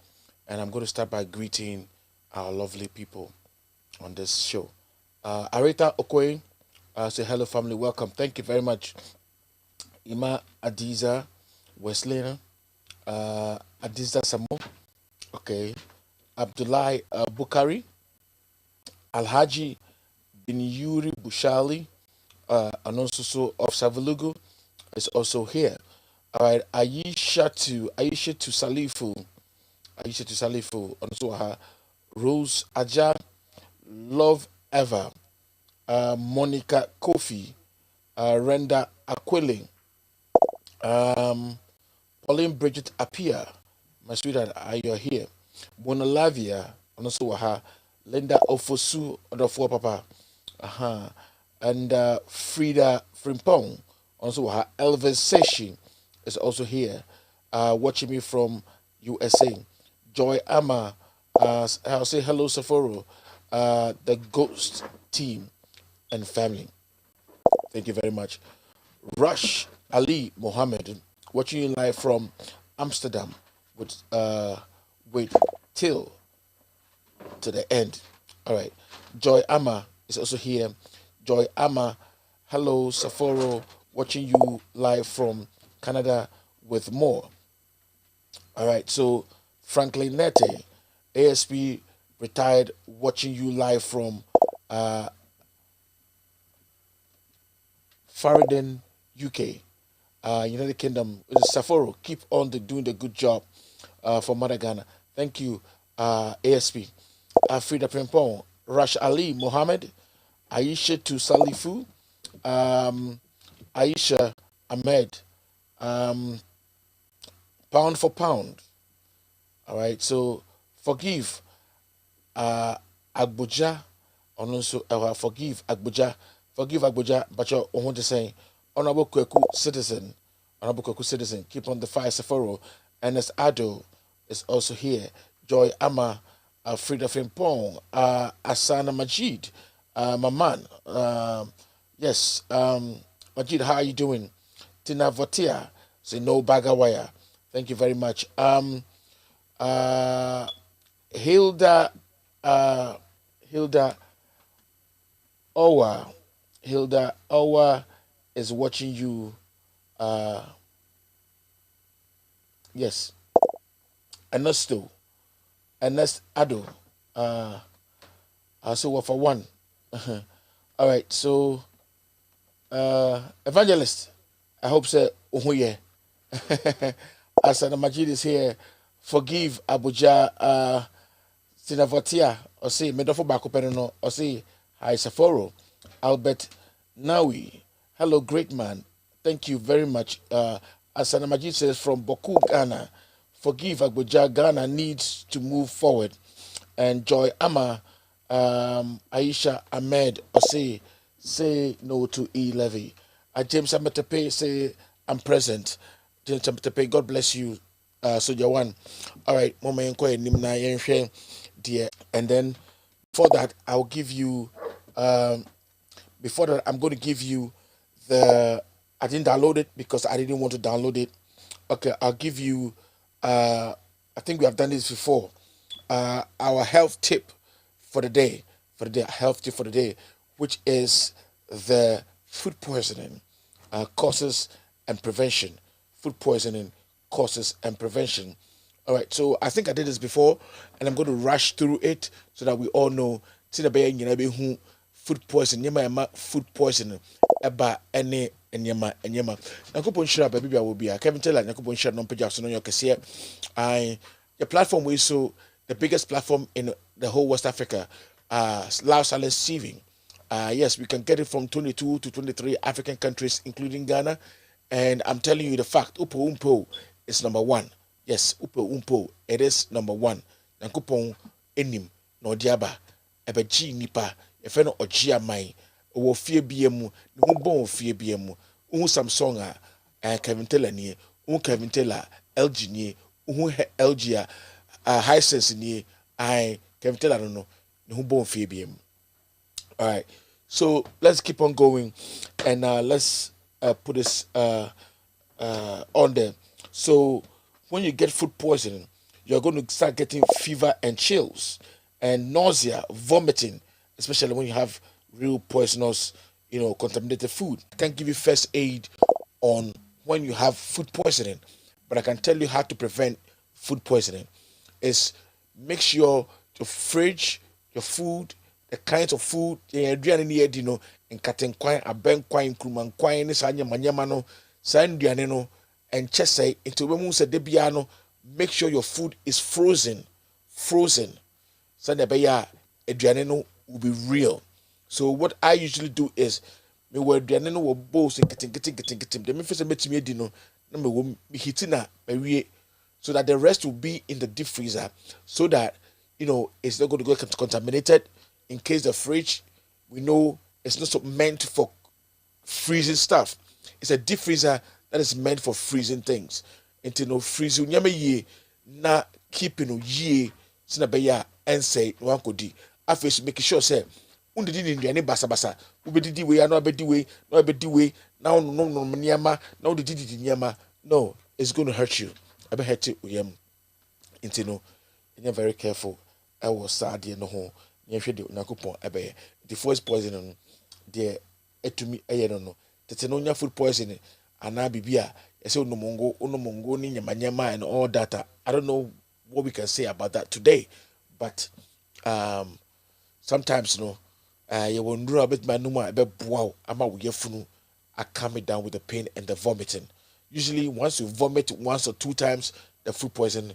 and I'm going to start by greeting our lovely people on this show. Areta Okoye, say hello family, welcome. Thank you very much. Ima Adiza Weslena, Adiza Samo, okay. Abdullahi Bukari, Alhaji Bin Yuri Bushali, and also of Savalugu is also here. All right, Aisha to Salifu, and also her Rose Aja, Love Ever, Monica Kofi, Renda Aquile, Pauline Bridget Apia, my sweetheart, you're here. Bonalavia, and also Linda Ofosu, other four papa. And Frida Frimpong, also Elvis Seshi is also here, watching me from USA. Joy Ama, I'll say hello, Saforo, the Ghost team and family. Thank you very much. Rush Ali Mohammed, watching you live from Amsterdam with till to the end. All right. Joy Ama is also here. Joy Ama, hello, Saforo, watching you live from Canada with more. All right. So, Franklin Nete, ASP retired, watching you live from Farringdon, UK. United Kingdom. Saforo, keep on doing the good job for Mother Ghana. Thank you, ASP. Frida Pimpon, Rush Ali Mohammed, Aisha to Salifu, Aisha Ahmed, pound for pound. All right, so forgive Agbuja, and also forgive Agbuja, but you want to say honorable Kweku citizen, keep on the fire, Safaro. Ernest Ado is also here. Joy Ama, Frida Frimpong, Asana Majid, my man. Yes, Majid, how are you doing? Tina Votia, say no bagawaya. Thank you very much. Hilda Owa is watching you. Yes. Ernest Ado. I'll say what for one. All right, so Evangelist, I hope so. Asana Majid is here. Forgive Abuja Sinavotia or say Medofo Bakopeno or say Hi Saforo. Albert Nawi. Hello, great man. Thank you very much. Asana Majid says from Boku, Ghana. Forgive Abuja, Ghana needs to move forward. And Joy Ama, Aisha Ahmed or say no to E-Levy. James Ametepe say I'm present. James Ametepe, God bless you. Soldier one. All right, and then before that, I'll give you. Before that, I'm going to give you the. I didn't download it because I didn't want to download it. Okay, I'll give you. I think we have done this before. Our health tip for the day, health tip for the day, which is the food poisoning causes and prevention. Food poisoning causes and prevention. All right, so I think I did this before, and I'm going to rush through it so that we all know. Food poisoning, food poisoning, eba any enyama. Nakupon share baby will be a Kevin Taylor. Nakupon share non pajas on your cassia. The platform we so the biggest platform in the whole West Africa. Loud silence receiving. Yes, we can get it from 22 to 23 African countries, including Ghana. And I'm telling you the fact, Upo Umpo is number one. Yes, Upo Umpo, it is number one. Nankupon enim no diaba ebeji nipa efe no ogia man wo fie biemu ne ho bon fie biemu Samsung Kevin Taylor ni Kevin Taylor LG ni LG Hisense ni Kevin Taylor no ne ho bon fie biemu. All right, so let's keep on going and let's put this on there. So when you get food poisoning, you're going to start getting fever and chills and nausea, vomiting, especially when you have real poisonous, contaminated food. I can't give you first aid on when you have food poisoning, but I can tell you how to prevent food poisoning. Is make sure your fridge, your food, the kinds of food, in cutting quine, a bank quine, kruman quine, sanya manyamano, sandianino, and chese into Wemusa debiano. Make sure your food is frozen. Sanabaya Adrianino will be real. So what I usually do is me where Adrianino will boast and getting the Memphis and Metimedino. me hitina me so that the rest will be in the deep freezer, so that it's not going to get contaminated. In case the fridge, we know it's not meant for freezing stuff. It's a deep freezer that is meant for freezing things. Into freezing nyame ye na keeping ye sina beya and say one could di. I face making sure say undidi ni nduane basa basa ubedidi we no abedi we no abedi we now no nyama now the didi nyama. No, it's going to hurt you. I be hurt you uyam. Into you're very careful. I was sad no ho. The first poison there to me no tetenonya food poisoning and now bibia say no mongo ni nyama and all that. I don't know what we can say about that today, but sometimes you wonder a bit my numa wow ama we funu I calm it down with the pain and the vomiting. Usually once you vomit once or two times, the food poison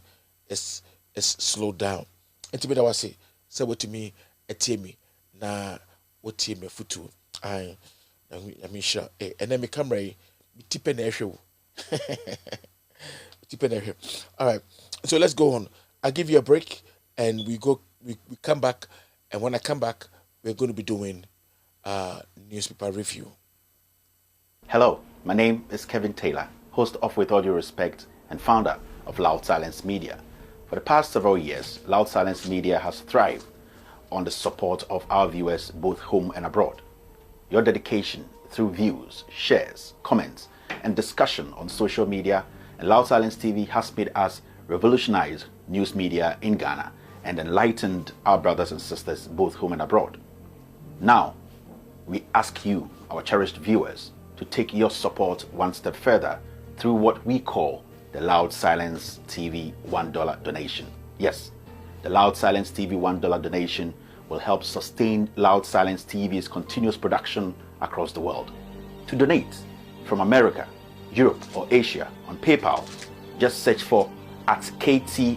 is slowed down. And to me that was say what to me me na what me futu I mean sure and then me camera me tipe na ehwe tipe na ehwe. All right, so let's go on. I'll give you a break and we come back, and when I come back we're going to be doing newspaper review. Hello, my name is Kevin Taylor, host of With All Due Respect and founder of Loud Silence Media. For the past several years, Loud Silence Media has thrived on the support of our viewers both home and abroad. Your dedication through views, shares, comments, and discussion on social media and Loud Silence TV has made us revolutionize news media in Ghana and enlightened our brothers and sisters both home and abroad. Now, we ask you, our cherished viewers, to take your support one step further through what we call the Loud Silence TV $1 donation. Yes, the Loud Silence TV $1 donation will help sustain Loud Silence TV's continuous production across the world. To donate from America, Europe, or Asia on PayPal, just search for @KTWADR,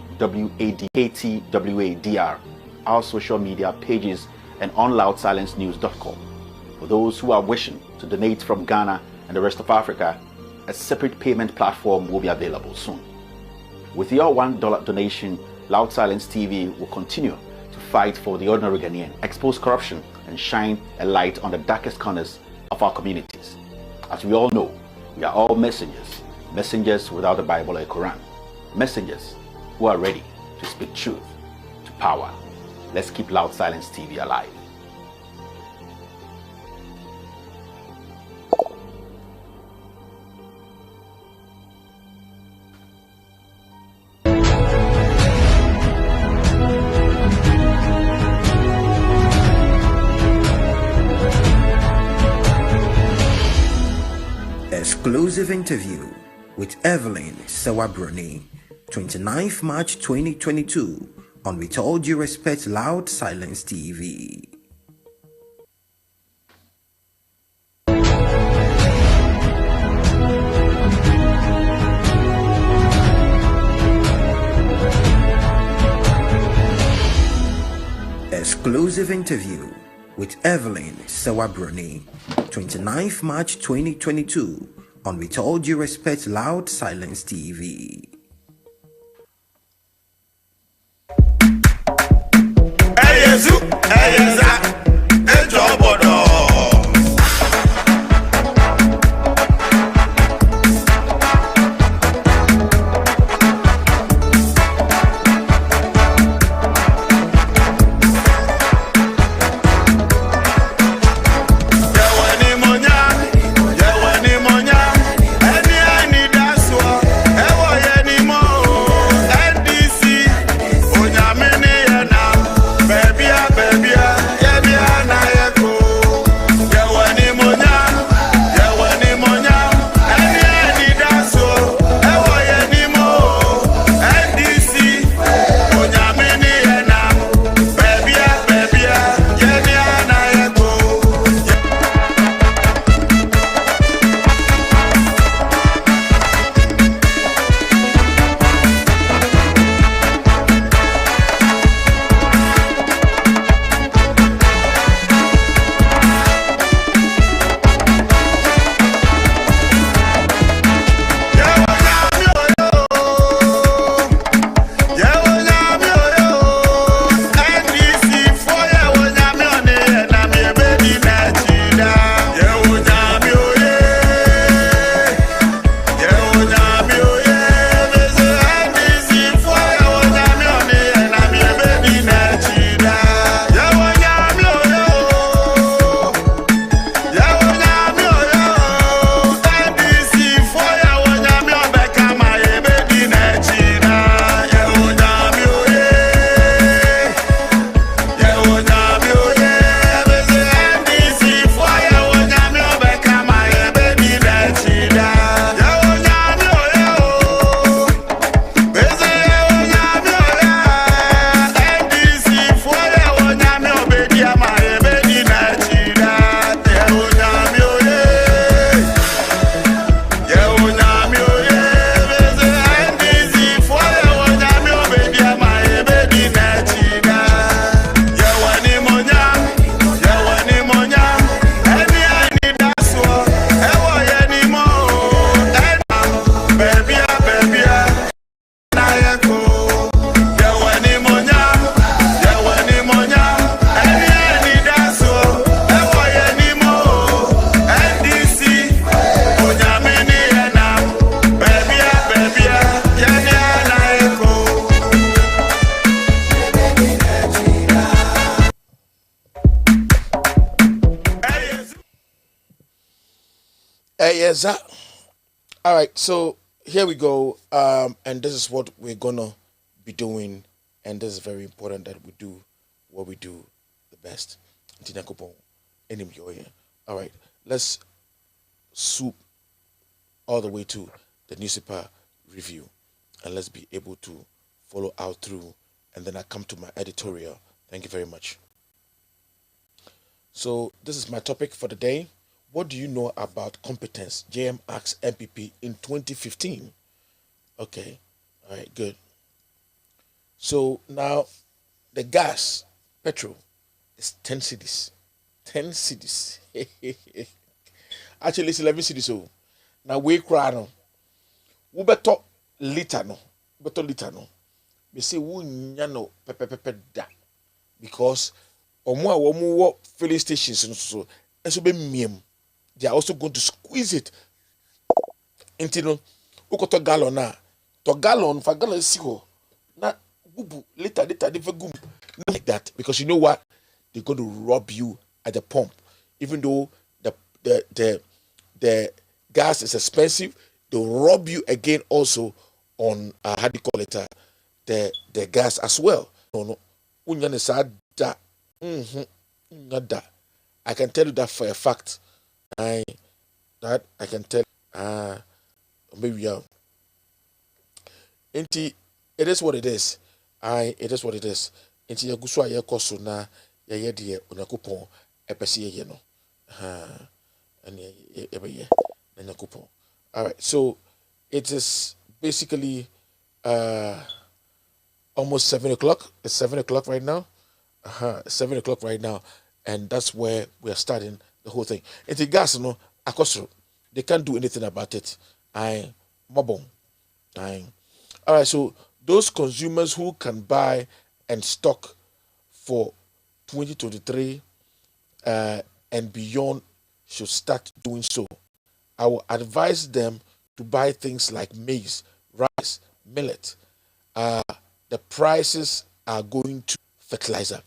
our social media pages, and on loudsilencenews.com. For those who are wishing to donate from Ghana and the rest of Africa, a separate payment platform will be available soon. With your $1 donation, Loud Silence TV will continue to fight for the ordinary Ghanaian, expose corruption, and shine a light on the darkest corners of our communities. As we all know, we are all messengers without a Bible or a Quran, messengers who are ready to speak truth to power. Let's keep Loud Silence TV alive. Exclusive interview with Evelyn Sawabroni, 29th March 2022 on With All Due Respect Loud Silence TV. Exclusive interview with Evelyn Sawabroni, 29th March 2022 on With All Due Respect Loud Silence TV. Baby, yes, sir. All right, so here we go. And this is what we're gonna be doing, and this is very important that we do what we do the best. All right, let's swoop all the way to the newspaper review, and let's be able to follow out through, and then I come to my editorial. Thank you very much. So this is my topic for the day. What do you know about competence? JM asks MPP in 2015. Okay, all right, good. So now the gas, petrol, is 10 cedis. 10 cedis. Actually, it's 11 cedis. So now we cry no. We better liter no. Better liter no. We say we nyano pepe da because omo filling stations so be miem. They are also going to squeeze it into no ukoto gallon na to gallon for gallon siho na bubu liter they gum like that because you know what, they're going to rob you at the pump even though the gas is expensive. They'll rob you again also on how do you call it the gas as well. No unyane sa da I can tell you that for a fact. I can tell. Maybe it is what it is. It is what it is. Inti ya guswa ya koso na ya yedi onakupon epesi ye no. And ye na nakupon. All right. So it is basically almost 7 o'clock. It's 7 o'clock right now. 7 o'clock right now, and that's where we are starting the whole thing. It's the gas, no, akosro. They can't do anything about it. Mobong. All right, so those consumers who can buy and stock for 2023 and beyond should start doing so. I will advise them to buy things like maize, rice, millet. The prices are going to fertilizer.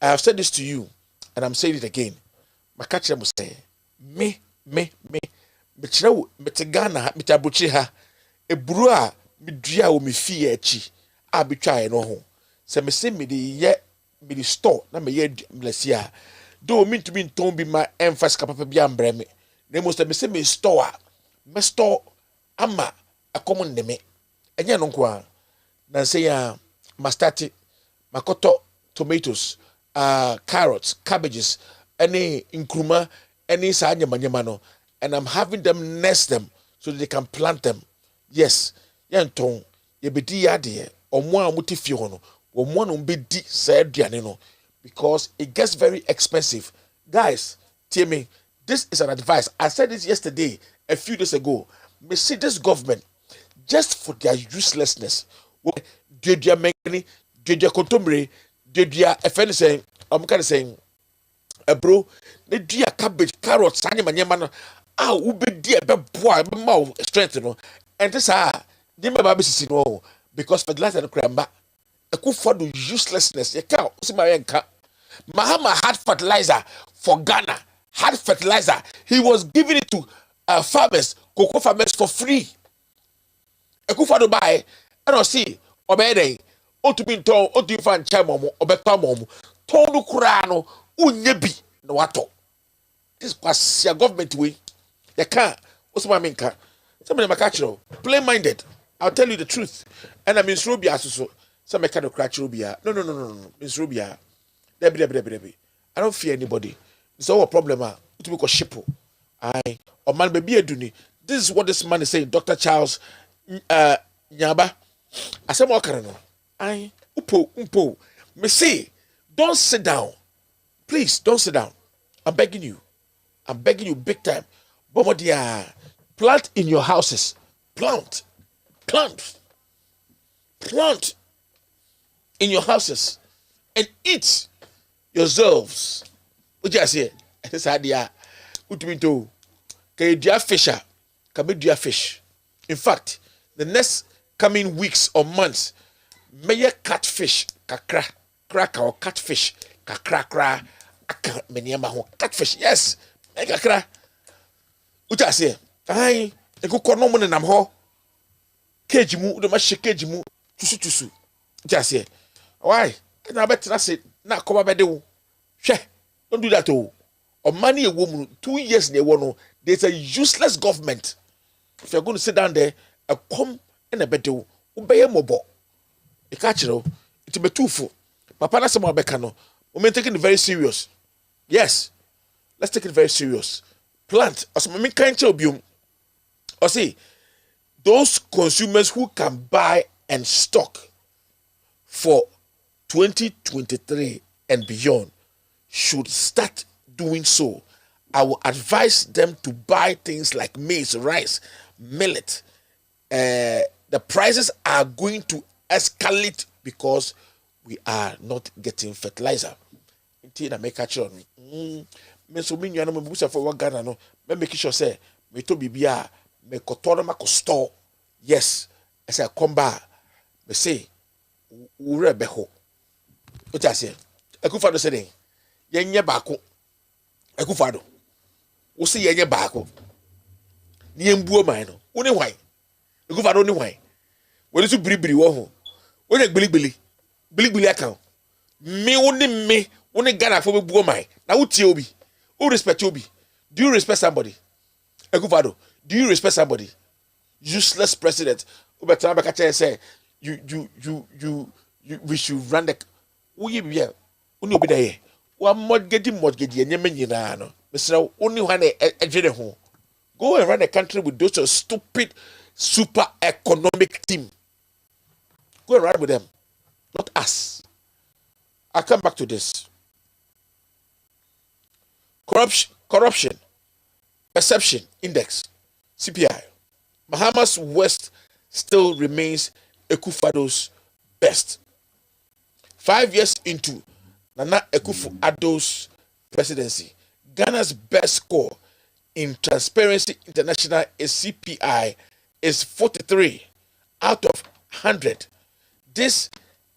I have said this to you, and I'm saying it again. Makacha must say, me, Michiro, Mitigana, Mitabuchiha, a brewer, Midria, or me fear chi, I be trying no home. Say me say me the yet me the store, na me yet blessia. Do mean to be don't be my emphasis capable beyond breme. They must me say me store, me store, ama, a common name. And ya no kwa, na say mastati, makoto, tomatoes, carrots, cabbages, any nkruma, any sanyamanyamano, and I'm having them nest them so that they can plant them. Yes, yanton, yebedi yade, or more mutifiono, or one umbedi said dianino, because it gets very expensive. Guys, tell me, this is an advice. I said this yesterday, a few days ago. Me see this government, just for their uselessness, did their many, did their contumely, did their offense saying, I'm kind of saying, bro, the dear cabbage, carrots, sanyamanyamano, ube dear, boy, mouth strength, you know, and this Dimba baby no because fertilizer no kramba. A good for the uselessness. You can't see my enka. Mahama had fertilizer for Ghana. Had fertilizer. He was giving it to farmers, cocoa farmers for free. A good for to buy. And I see obey. O to be told, o to find chamomo, obetamomo. Tonu kurano, unyebi no wato. This was your government way. You can't. What's my main car? Somebody catch you. Plain minded. I'll tell you the truth. And I mean Rubia so some kind of crack Rubia. No. Miss Rubia. Debbie. I don't fear anybody. It's all a problem. To be called shippo. Or man baby duni. This is what this man is saying, Dr. Charles Nyaba. I said more carano. Umpo. Me say, don't sit down. Please don't sit down. I'm begging you big time. Bomodia, plant in your houses. Plant in your houses and eat yourselves. What you say? This idea. Utuminto. Can you dear fisher? Can be dear fish? In fact, the next coming weeks or months, may catfish, kakra, crack or catfish, kakra, catfish. Yes, kakra. What you say? Ai, ego kono mo nenam ho. Cage mu, de ma she cage mu. Tusu. Just here. Why? Na betra say na koma bede wo. Hwe. Don't do that oh. Or money a woman 2 years they want there's a useless government. If you're going to sit down there, a come and a bedo, obey a mobile. A catcher, it's be too full. Papa, that's some becano. We taking it very serious. Yes, let's take it very serious. Plant, as my kind of or see, those consumers who can buy and stock for 2023 and beyond should start doing so. I will advise them to buy things like maize, rice, millet. The prices are going to escalate because we are not getting fertilizer. Indeed, I make a sure. Me so me nyana me busa for what Ghana no. Me make sure say me to bibia me kotono ma ko store. Yes, I say come back. Me say ure beho. What I say? Akufado say den. Yenye baako. Akufado. Wo say yenye baako. Ni embuo man no. Wo ne hwan? Akufado ne hwan? Wo ne so biribiri wo ho. Wo ne gbili account. Me wo ne Ghana for buo man. Na wo tie obi. Who respect obi? Do you respect somebody? Akufado, do you respect somebody? Useless president. Ubetana beka say we should run the wo ye bia. Uni obi da ye. Wa mortgage enyeme nyina no. Mr. Uni hwan edwene ho. Go and run the country with those stupid super economic team. Go and run with them, not us. I'll come back to this. Corruption perception index CPI. Bahamas West still remains Ekufado's best. 5 years into Nana Akufo-Addo's presidency, Ghana's best score in Transparency International is CPI is 43 out of 100. This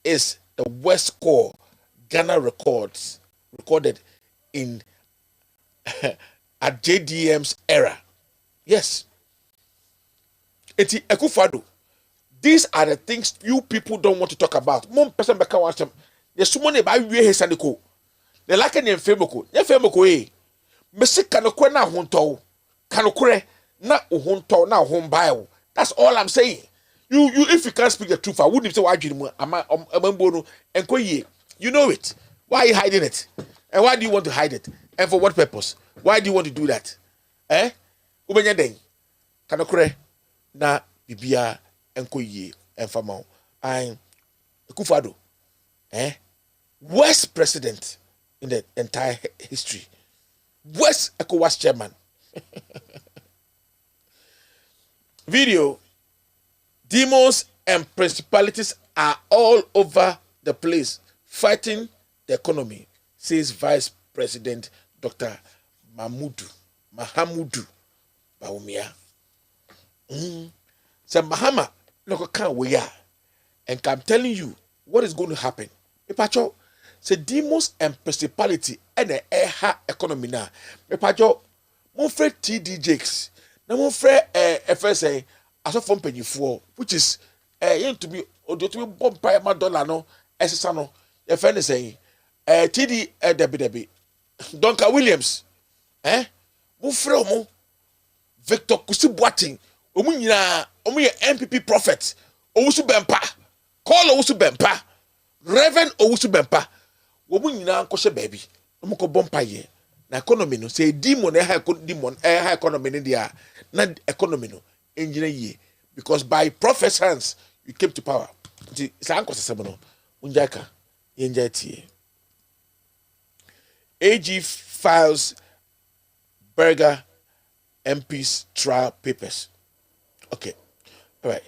is the worst score Ghana recorded in at JDM's era. Yes. Eti Akufo-Addo. These are the things you people don't want to talk about. Mom person beka want them. There's someone ba wie he saniko. The like any femoko. Ye femoko eh. Mesi kanokwe na honto. Kanokwe na honto na honbae. That's all I'm saying. You if you can't speak the truth, I wouldn't say why you amambono enko ye. You know it. Why are you hiding it? And why do you want to hide it? And for what purpose? Why do you want to do that? Eh? Ubenya den. Kanokwe na bibia enko ye enfama. I'm Akufo-Addo. Worst president in the entire history. Worst ECOWAS chairman. Video. Demons and principalities are all over the place fighting the economy, says Vice President Dr. Mahamudu Bawumia. So Mahama, look can't we are. And I'm telling you what is going to happen. Mepacho, say demons and principality and the air economy now. Mepacho, mon frère TDJs, na mon frère FSA, aso from pennyfo, which is to be or to be bombed by $1 no, SSano, your friend is saying, TD Debbie, Donka Williams, mon frère mo, Victor Kusibuating, Omunya, MPP prophet, Owusu Bempa, call Owusu Bempa. Reverend Owusu Bempa, woman nyina nkɔhye baby. No mko bompa ye. Na economy no say demon high economy in dia. Na economy no engineer ye because by prophet's hands you came to power. Nti sa ankɔsesem no unjaka yenja tie. AG files Berger MP's trial papers. Okay. All right.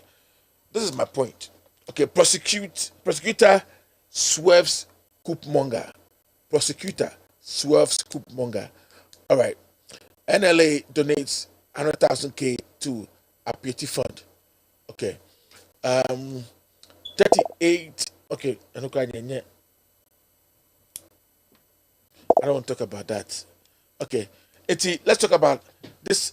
This is my point. Okay, prosecutor swerves coupmonger. Prosecutor swerves coupmonger. All right. NLA donates 100,000 to a piety fund. Okay. 38. Okay. I don't want to talk about that. Okay. Let's talk about this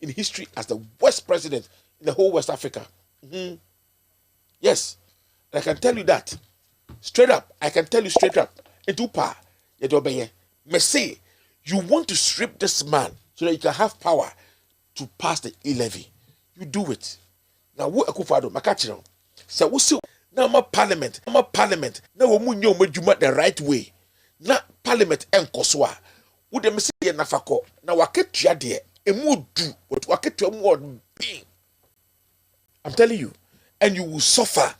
in history as the worst president in the whole West Africa. Yes, and I can tell you that straight up. I can tell you straight up. Etupa, Messi, you want to strip this man so that you can have power to pass the e-levy. You do it. Now, what Akufo-Addo, Makachiro, so we see now my parliament. Now we munyo mejuma the right way. Now parliament enkoswa. Would them say nafako? Now waketia de emu do what waketia mu being. I'm telling you, and you will suffer.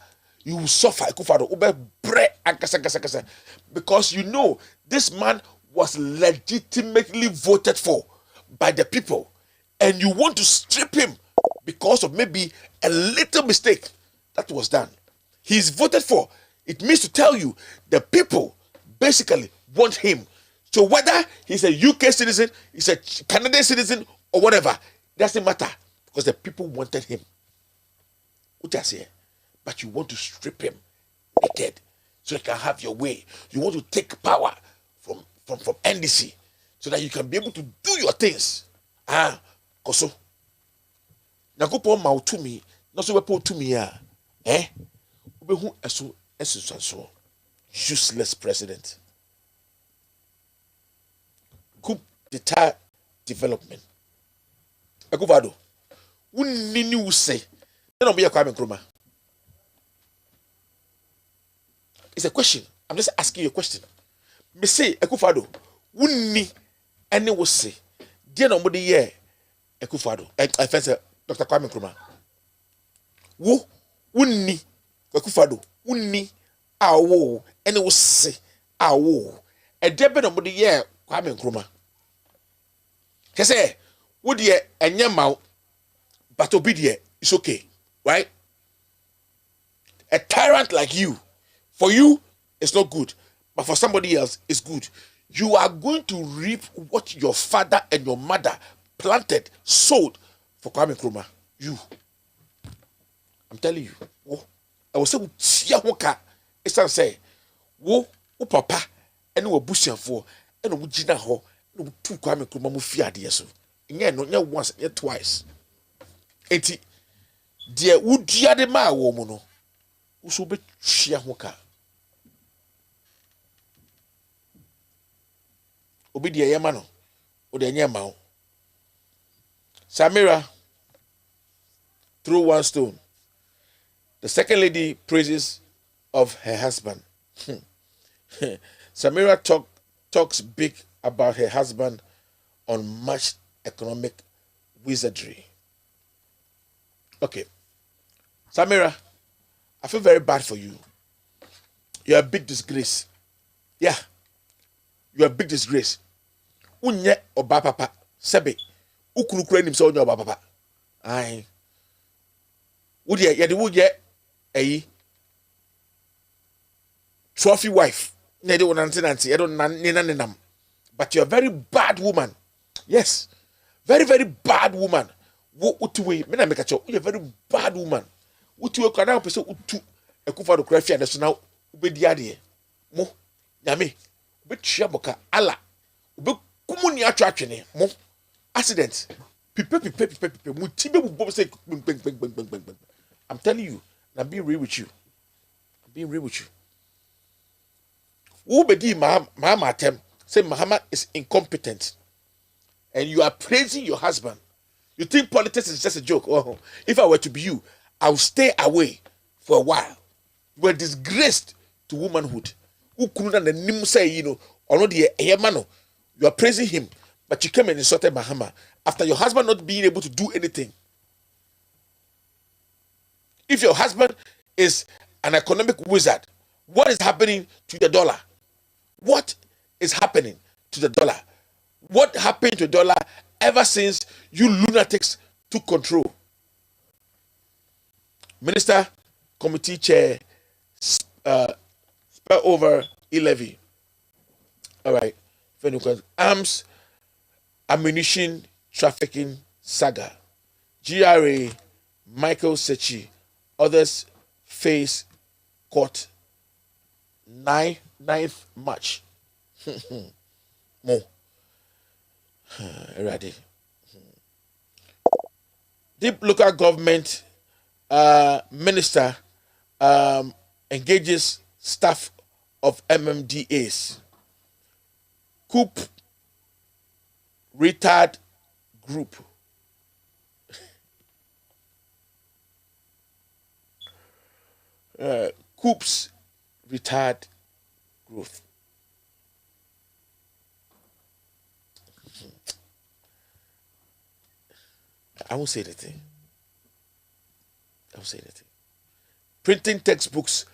You will suffer. Akufo-Addo ube bre akasa because you know this man was legitimately voted for by the people, and you want to strip him because of maybe a little mistake that was done. He's voted for. It means to tell you the people basically want him. So whether he's a UK citizen, he's a Canadian citizen, or whatever, doesn't matter because the people wanted him. What I say? But you want to strip him naked so you can have your way. You want to take power from NDC so that you can be able to do your things. Koso. Nagopo ma to me, not so wepo to me Ubehu eso useless president. Coup d'etat development. Akufo-Addo, unini use. No be Kwame Nkrumah. It's a question. I'm just asking you a question. Me say Akufo-Addo, unni any will say. Dear nobody here, Akufo-Addo. I fancy Dr. Kwame Nkrumah. Wo unni Akufo-Addo, unni awo any will say awo. A debe nobody here, Kwame Nkrumah. He say, would ye and your mouth, but obedient is okay, right? A tyrant like you, for you, it's not good, but for somebody else, it's good. You are going to reap what your father and your mother planted, sowed for Kwame Nkrumah. You. I'm telling you. Oh, I was saying, it's not say, wo papa, and no bushing for, and no jina ho, no two Kwame Nkrumah mu fear dear so. No once, yet twice. Eti, dear, would dear the ma woman, who should be Shiahoka. Obi dear Yamano, or the Yamao. Samira threw one stone. The second lady praises of her husband. Samira talks big about her husband on much economic wizardry. Okay. Samira, I feel very bad for you. You're a big disgrace. Yeah. You're a big disgrace. Unye oba papa. Sebe. Ukunukure nimse onye oba papa. Aye. Would ye trophy wife. But you're a very bad woman. Yes. Very, very bad woman. You're a very bad woman. Utu kana pese utu Akufo-Addo krafia na so na ubedi ade mo nyame betua boka ala ubekumu ni atwatwene mo accident pipe mutibe bubo say bang. I'm telling you, I'm being real with you. Ubedi Mahama Atem say Mahama is incompetent, and you are praising your husband. You think politics is just a joke? Oh, if I were to be you, I will stay away for a while. You were disgraced to womanhood. You are praising him, but you came and insulted Mahama after your husband not being able to do anything. If your husband is an economic wizard, what is happening to the dollar? What is happening to the dollar? what happened to dollar ever since you lunatics took control? Minister, committee chair, spell over e-levy. All right. Arms, ammunition, trafficking, saga. GRA, Michael Sechi, others face court 9th March. More. Ready. Deep local government minister engages staff of MMDAs. Coup retard group. Coup's retard growth. I won't say anything. I won't say anything. Printing textbooks,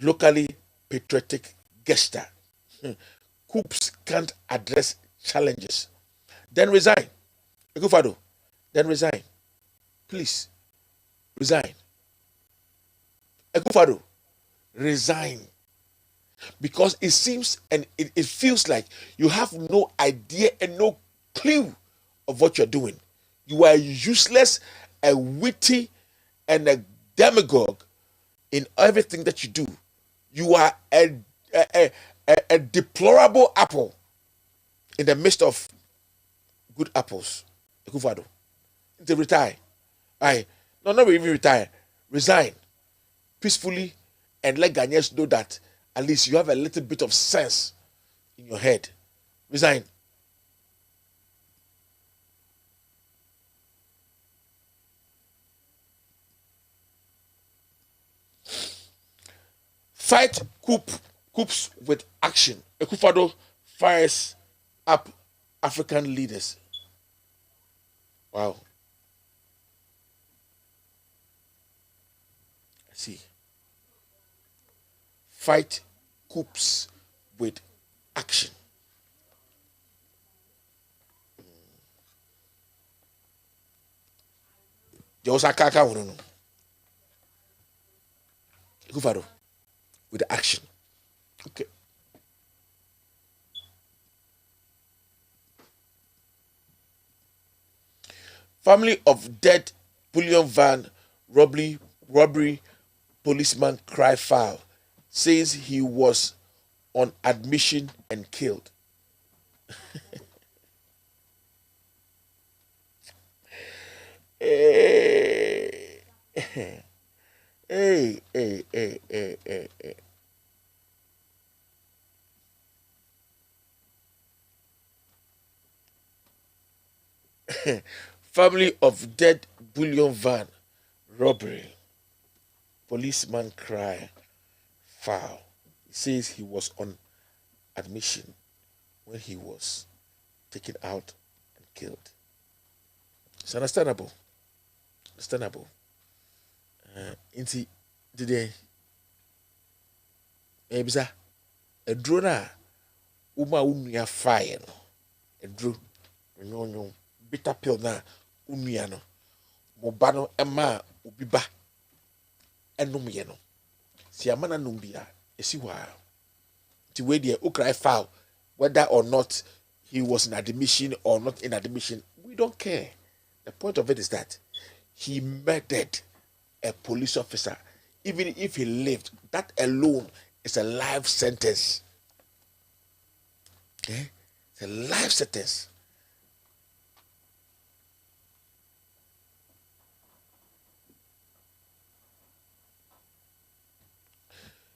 locally patriotic gesture. Coups can't address challenges. Then resign. Ekufado, then resign. Please, resign. Ekufado, resign. Because it seems and it feels like you have no idea and no clue of what you're doing. You are useless, a witty, and a demagogue in everything that you do. You are a deplorable apple in the midst of good apples. Ekufado, to retire. No, not even retire. Resign peacefully and let Ghanaians know that at least you have a little bit of sense in your head. Resign. Fight coups with action. Ekufado fires up African leaders. Wow. I see. Fight coups with action. Josa Kaka Wono. Ekufado with action. Okay. Family of dead bullion van robbery policeman cry foul, says he was on admission and killed. Hey. Family of dead bullion van robbery. Policeman cry foul. He says he was on admission when he was taken out and killed. It's understandable. Understandable. Inti today, ebisa a drone uma unuya fire a drone no bitter pill na unuya no mobano ema ubiba enum ye no si amana num bia esi wa ti we dey o cry foul whether or not he was in admission or not in admission, we don't care. The point of it is that he murdered a police officer. Even if he lived, that alone is a life sentence. Okay? It's a life sentence.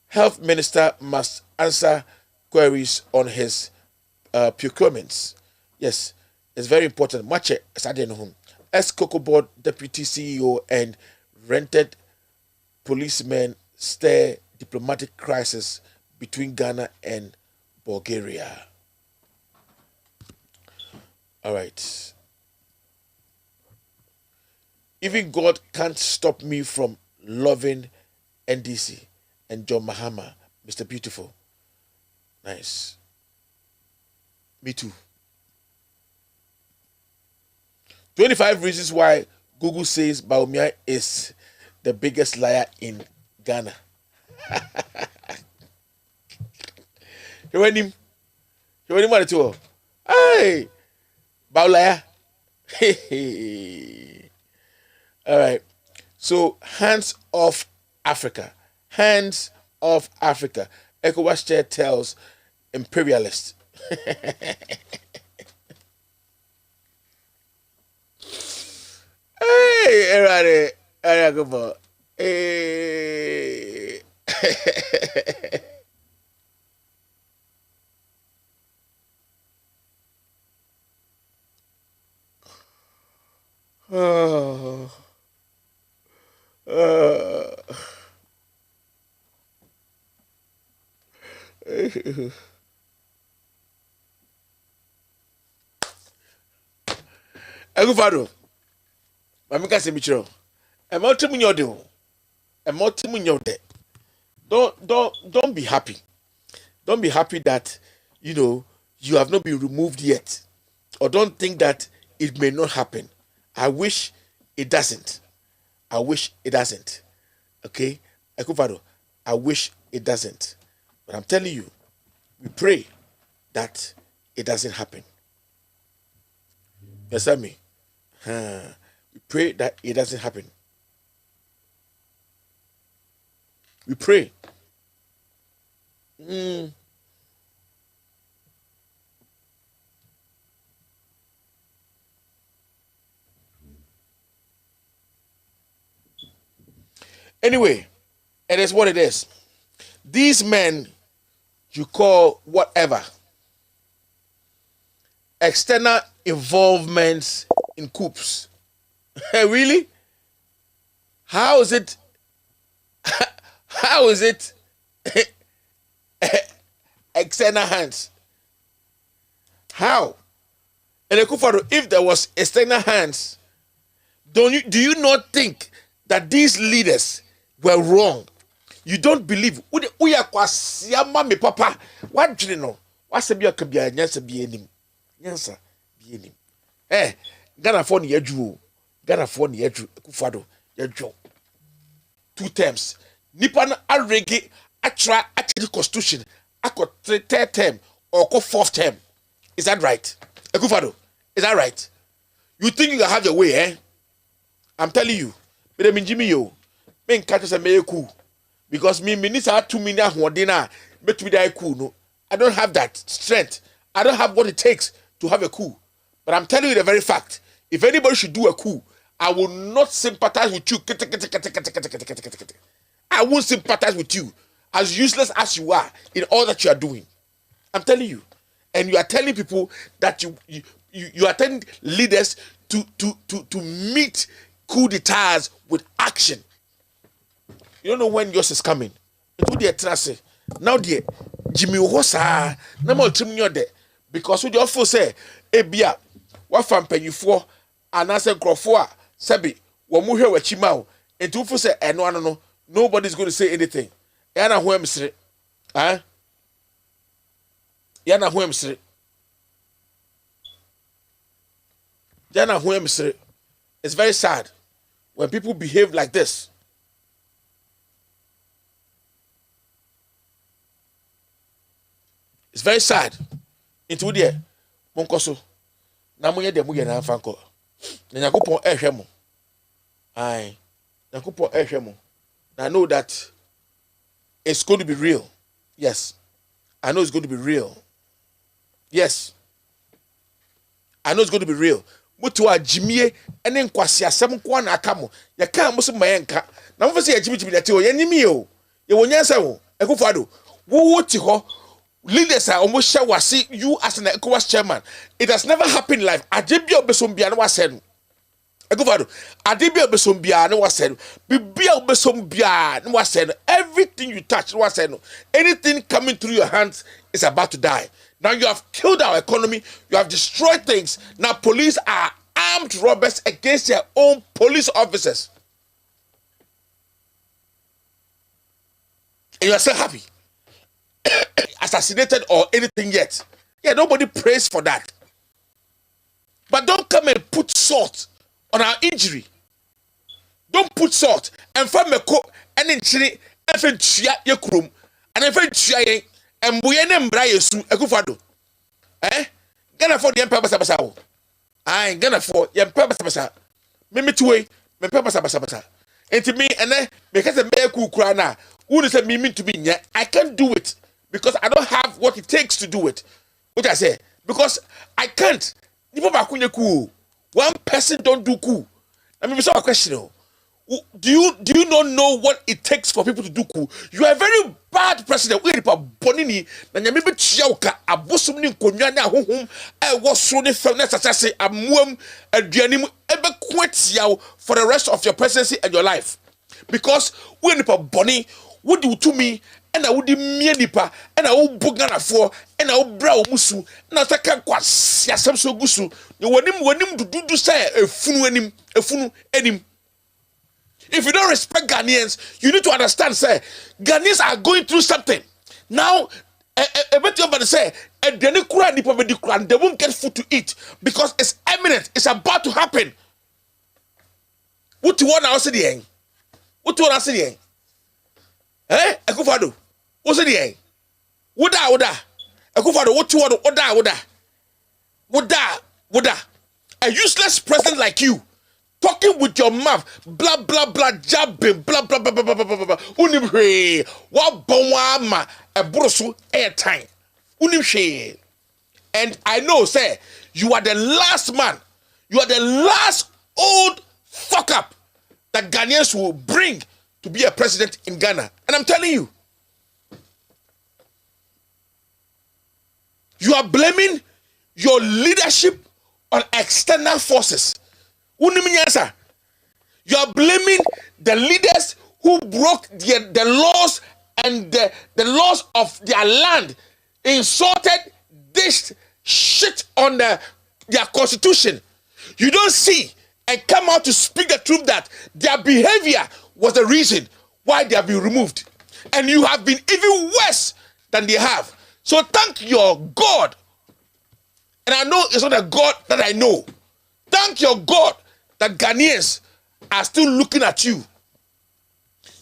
Health Minister must answer queries on his procurements. Yes, it's very important. Mache Sadenhum, ex-Cocoa Board Deputy CEO and rented policemen stir diplomatic crisis between Ghana and Bulgaria. All right. Even God can't stop me from loving NDC and John Mahama, Mr. Beautiful. Nice. Me too. 25 reasons why Google says Baumia is the biggest liar in Ghana. You want to? Hey, Baulaya. All right. So, hands off Africa. Hands off Africa. ECOWAS chair tells imperialists. Hey, everybody. Hey. Oh. Agufado. Mamika Semichiro. Don't be happy. Don't be happy that you have not been removed yet. Or don't think that it may not happen. I wish it doesn't. I wish it doesn't. Okay? Akufado, I wish it doesn't. But I'm telling you, we pray that it doesn't happen. You understand me? We pray that it doesn't happen. We pray. Anyway, it is what it is. These men you call whatever, external involvements in coups. Really? How is it? How is it? External hands. How? And if there was external hands, do you not think that these leaders were wrong? You don't believe. We are kwasiama me papa. What do you know? What's a bia kabia nyansa bi enim. Nyansa bi enim. Ghana for ni edu. Ghana for ni edu. Akufado edu. 2 terms. Nipa na arege atra the constitution. Ako 3rd term or 4th term. Is that right? Akufado, is that right? You think you can have your way, eh? I'm telling you. But me Jimmy yo. Me catch us a me cool. Because me minister 2 million hodina bet me die cool. No, I don't have that strength. I don't have what it takes to have a coup. But I'm telling you the very fact. If anybody should do a coup, I will not sympathize with you. I won't sympathize with you, as useless as you are in all that you are doing. I'm telling you. And you are telling people that you are telling leaders to meet coup d'etats with action. You don't know when yours is coming. It will be a trace. Now the Jimmy Hosa, no more there. Because with your fool say, Ebia, what fan penny for, and answer Crawford, Sabi, what move here with Chimao, and two for say, and no, nobody's going to say anything. Yana who am straight. Yana who am straight. Yana who am straight. It's very sad when people behave like this. It's very sad. Into the Monkoso. Namuye de Muya and Fanko. Nanyakupo Eshemo. Aye. Nakupo Eshemo. I know that it's going to be real. Yes. I know it's going to be real. Yes. I know it's going to be real. Mutua Jimmy and then Kwasia 7 Kwana Akamo. Ya can't Muslim Mayanka. Now, for say Jimmy that you enemy. You won't answer. A good father. Wo leaders are almost sure was see you as an ECOWAS chairman. It has never happened in life. Adebia Besombia was said. A good father. Adebia Besombia was said. Bibia Besombia was said. Everything you touch was said. Anything coming through your hands is about to die. Now you have killed our economy. You have destroyed things. Now police are armed robbers against their own police officers. And you are still happy. Assassinated or anything yet. Yeah, nobody prays for that. But don't come and put salt on our injury. Don't put salt. And from me ko and in chini efen tua ye krum and efen tua ye and buye ne mbra yesu Akufo-Addo. Gana for the empire basa. I gonna for your purpose basa. Mimi tuwe me purpose basa. And to me and because the mayor cool crana who say me mean to be I can't do it because I don't have what it takes to do it. What I say because I can't. One person don't do cool. I mean, a question. Do you not know what it takes for people to do cool? You are a very bad president. We are bonini. Na nyame be chiauka abosom ni nkonwa na honhom e wo so ne fam na sasase amuam aduanim ebe kwetiaw for the rest of your presidency and your life. Because we are boni, wo di utumi and I would mie nipa and I would bugana for and I would brow musu na taka kwasi asem so gusu. You wanim do say a funu enim. If you don't respect Ghanaians, you need to understand, say, Ghanaians are going through something. Now, a bit over to say, they won't get food to eat because it's imminent, it's about to happen. What do you want to say? What do you want to say? Akufo-Addo, what's it? Woda. Akufo-Addo, what do you want to Woda. A useless president like you. Talking with your mouth, blah blah blah, jabbing, blah blah blah blah blah blah blah. Unimhe, what bonwama a brosu airtime. Unimhe, and I know, say you are the last man, you are the last old fuck up that Ghanaians will bring to be a president in Ghana, and I'm telling you, you are blaming your leadership on external forces. You are blaming the leaders who broke the laws and the laws of their land, insulted, dished shit on their constitution. You don't see and come out to speak the truth that their behavior was the reason why they have been removed. And you have been even worse than they have. So thank your God. And I know it's not a God that I know. Thank your God that Ghanaians are still looking at you.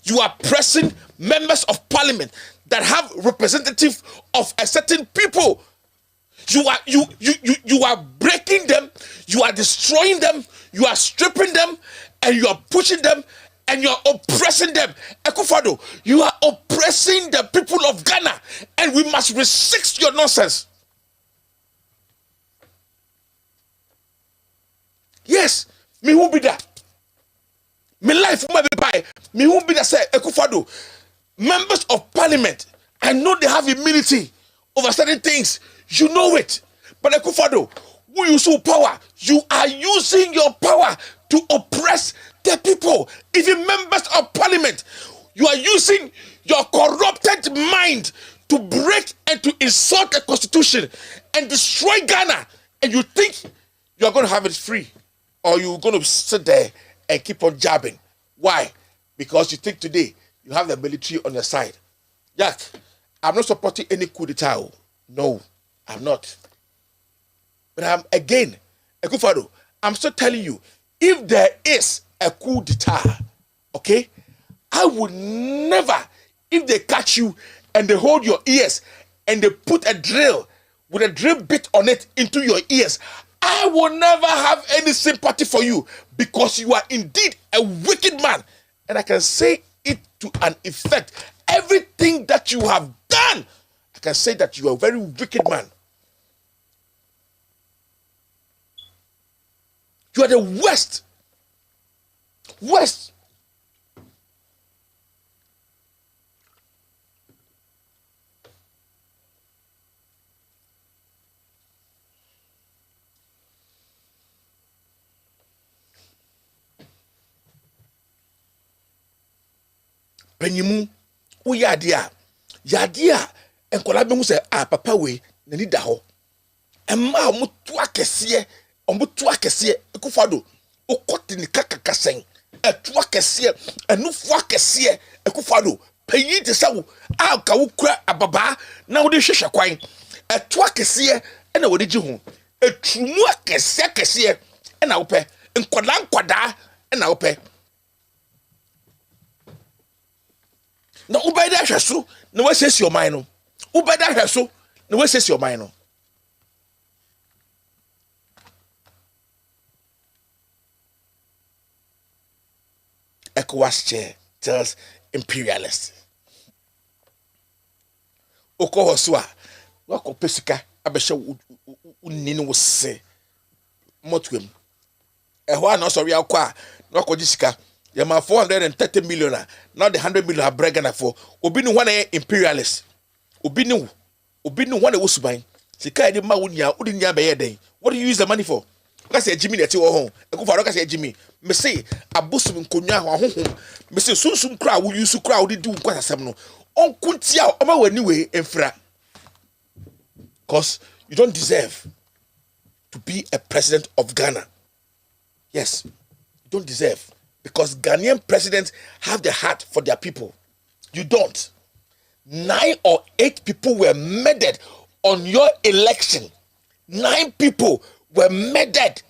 You are pressing members of parliament that have representative of a certain people. You are breaking them, you are destroying them, you are stripping them, and you are pushing them, and you are oppressing them. Akufo-Addo, you are oppressing the people of Ghana, and we must resist your nonsense. Yes. Me who be that? Me life will be by. Me who be that say Akufo-Addo. Members of parliament, I know they have immunity over certain things. You know it. But Akufo-Addo, who use your power, you are using your power to oppress the people. Even members of parliament, you are using your corrupted mind to break and to insult the constitution and destroy Ghana. And you think you are going to have it free. Or you're going to sit there and keep on jabbing. Why? Because you think today you have the military on your side. Jack, I'm not supporting any coup d'etat. No, I'm not. But again, Akufo-Addo, I'm still telling you, if there is a coup d'etat, okay, I would never, if they catch you and they hold your ears and they put a drill with a drill bit on it into your ears, I will never have any sympathy for you because you are indeed a wicked man. And I can say it to an effect. Everything that you have done, I can say that you are a very wicked man. You are the worst. Worst. Penyimu wo yadia enkola be hu se papa we nani da ho emma omutu akese Akufo-Addo okoti ni kakakasen etu akese enufu akese Akufo-Addo penyi te sawo ka wo kura ababa na wo de hwehwe kwan etu akese na wo de gi ho etrumu kese na wopɛ nkwadaa na wopɛ na wobɛda hwɛ so na wasesi ɔman no wobɛda hwɛ so na wasesi ɔman no ECOWAS chair tells imperialists oko hosua wako pesika abehye unini wo se motuem ehwa na so ria kwa na wako gisika ya ma 430 million now the 100 million are bregan for obi ni wana imperialist obi ni wana wo suban sika e de ma wonia odi nya be ye den what do you use the money for ka say Jimmy neti wo ho ekufaro ka say Jimmy me say abosum nkonwa ho ahohom me say sunsum kra wo use kra wo di nkwasasem no onkuntia o ma wani we enfra because you don't deserve to be a president of Ghana. Yes, you don't deserve because Ghanaian presidents have the heart for their people. You don't. 9 or 8 people were murdered on your election. 9 people were murdered.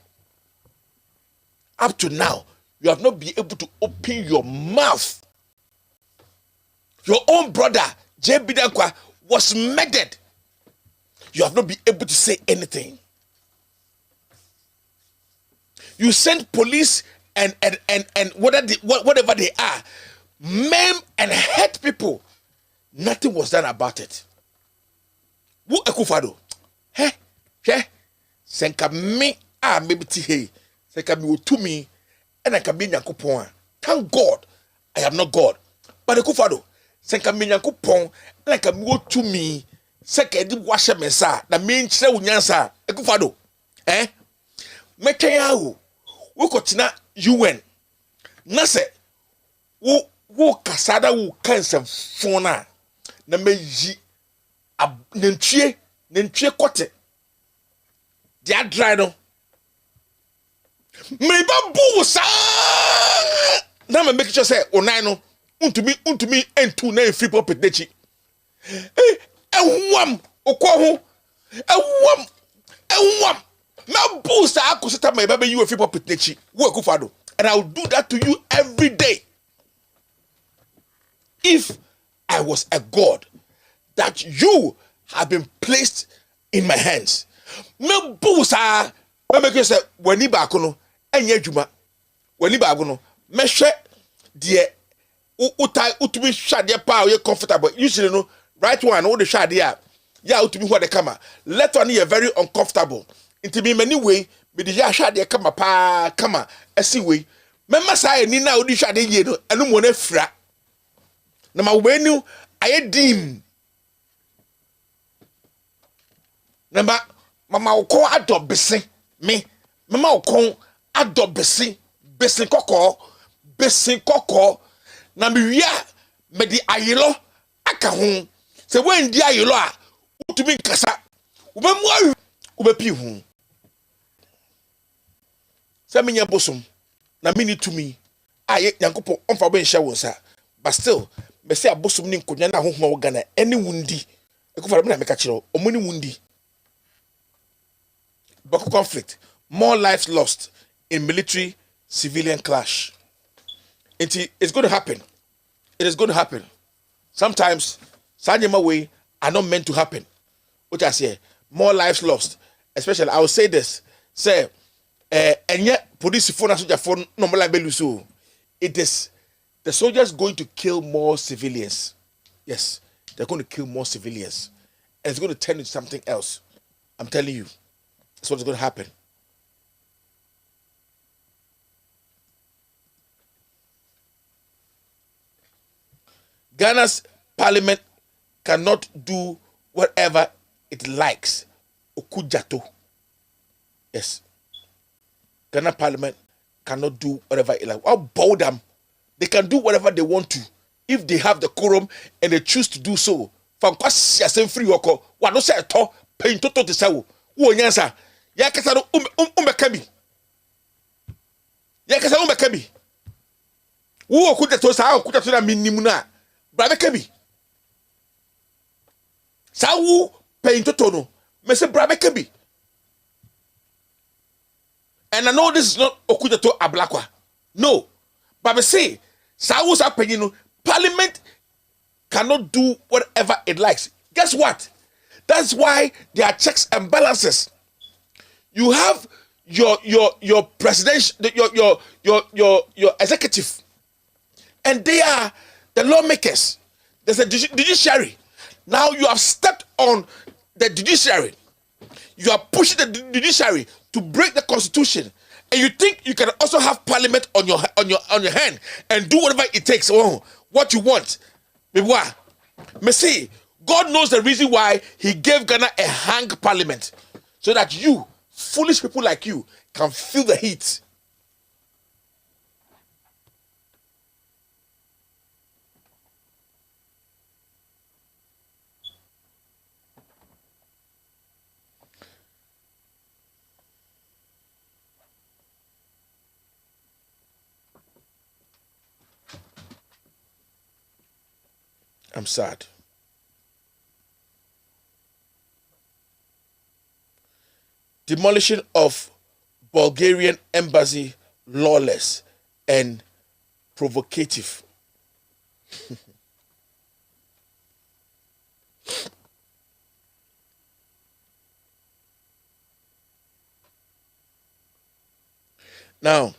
Up to now, you have not been able to open your mouth. Your own brother, J. Bidankwa, was murdered. You have not been able to say anything. You send police and whatever they are, maim and hurt people. Nothing was done about it. Who ekufado? He? Senka me maybe ti senka mi utumi and I can be Nyankopon. Thank God I am not God. But ekufado senka me Nyankopon and I can go to me senka di washe mesa na me nkyere unyansa ekufado. Mekenya wo kotina UN na se wo kasada wo kansa fona na meyi nentwie kote dia dry no me ba bu sa na me make sure say onan no untumi entu na free puppet dechi ewam okwo ho ewam na bu sa akosita me ba be you free puppet dechi wo akufado and I will do that to you every day if I was a god that you have been placed in my hands. Me busa, me make you say wani ba kono enye adwuma. Wani ba kono me hwe de utumi hwade pa o comfortable. Usually no right one o de hwade a ya utumi ho de kama. Let one you very uncomfortable. Into me many way me de ya hwade kama pa kama esi way. Me masa ni na o de hwade ye no enu mo na fra. Na ma we ni aye dim. Namba mama ukon adobese me mama ukon adobese besin koko na me wia me di ayelo aka ho se wen di ayelo a utumi nkasa ubemu ubepi ho se menya bosom na me ni tumi aye Nyankopon onfa be nhye wo nsa but still me say abosom ni nkonya na hohoma wo Ghana eni wundi ekufara me na me ka kire omuni wundi Boko conflict, more lives lost in military-civilian clash. It's going to happen. It is going to happen. Sometimes, Sanyama way are not meant to happen. Which I say, more lives lost. Especially, I will say this. Say, and yet, police phone soldier phone no more like Beluso. It is the soldiers going to kill more civilians. Yes, they're going to kill more civilians. And it's going to turn into something else. I'm telling you. That's what's going to happen. Ghana's parliament cannot do whatever it likes. Okujato. Yes. Ghana parliament cannot do whatever it likes. I'll bow them. They can do whatever they want to if they have the quorum and they choose to do so. From kwasi free wako. Wa no say to pain to say wo nyansa. Ya kasa no umekabi. Ya kasa umekabi. Wo okuta to sa okuta to na minimu na. Bra bekabi. Sa wo pain to no. Me se bra bekabi. And I know this is not Okujato Ablakwa. No. But I say, Saus Apenino, Parliament cannot do whatever it likes. Guess what? That's why there are checks and balances. You have your president, your executive, and they are the lawmakers. There's a judiciary. Now you have stepped on the judiciary. You are pushing the judiciary to break the constitution, and you think you can also have parliament on your hand and do whatever it takes. Oh, what you want, me see. God knows the reason why He gave Ghana a hang parliament, so that you, foolish people like you, can feel the heat. I'm sad. Demolition of Bulgarian embassy, lawless and provocative. Now,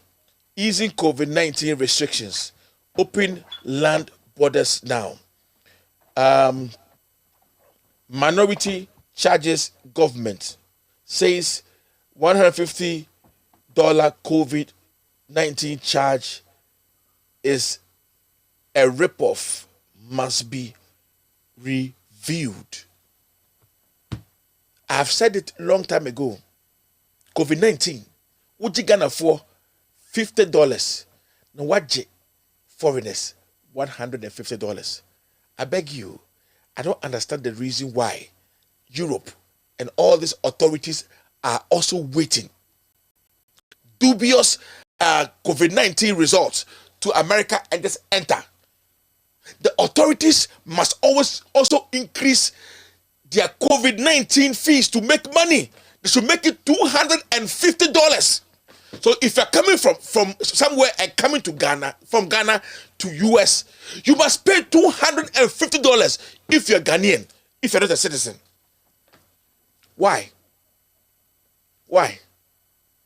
easing COVID-19 restrictions, open land borders now. Minority charges government, says $150 COVID-19 charge is a ripoff, must be reviewed. I've said it a long time ago. COVID-19, what you gonna for $50? Now what foreigners $150? I beg you, I don't understand the reason why Europe and all these authorities are also waiting. Dubious COVID-19 results to America and just enter. The authorities must always also increase their COVID-19 fees to make money. They should make it $250. So if you're coming from somewhere and coming to Ghana, from Ghana to US, you must pay $250 if you're Ghanaian, if you're not a citizen. Why? Why?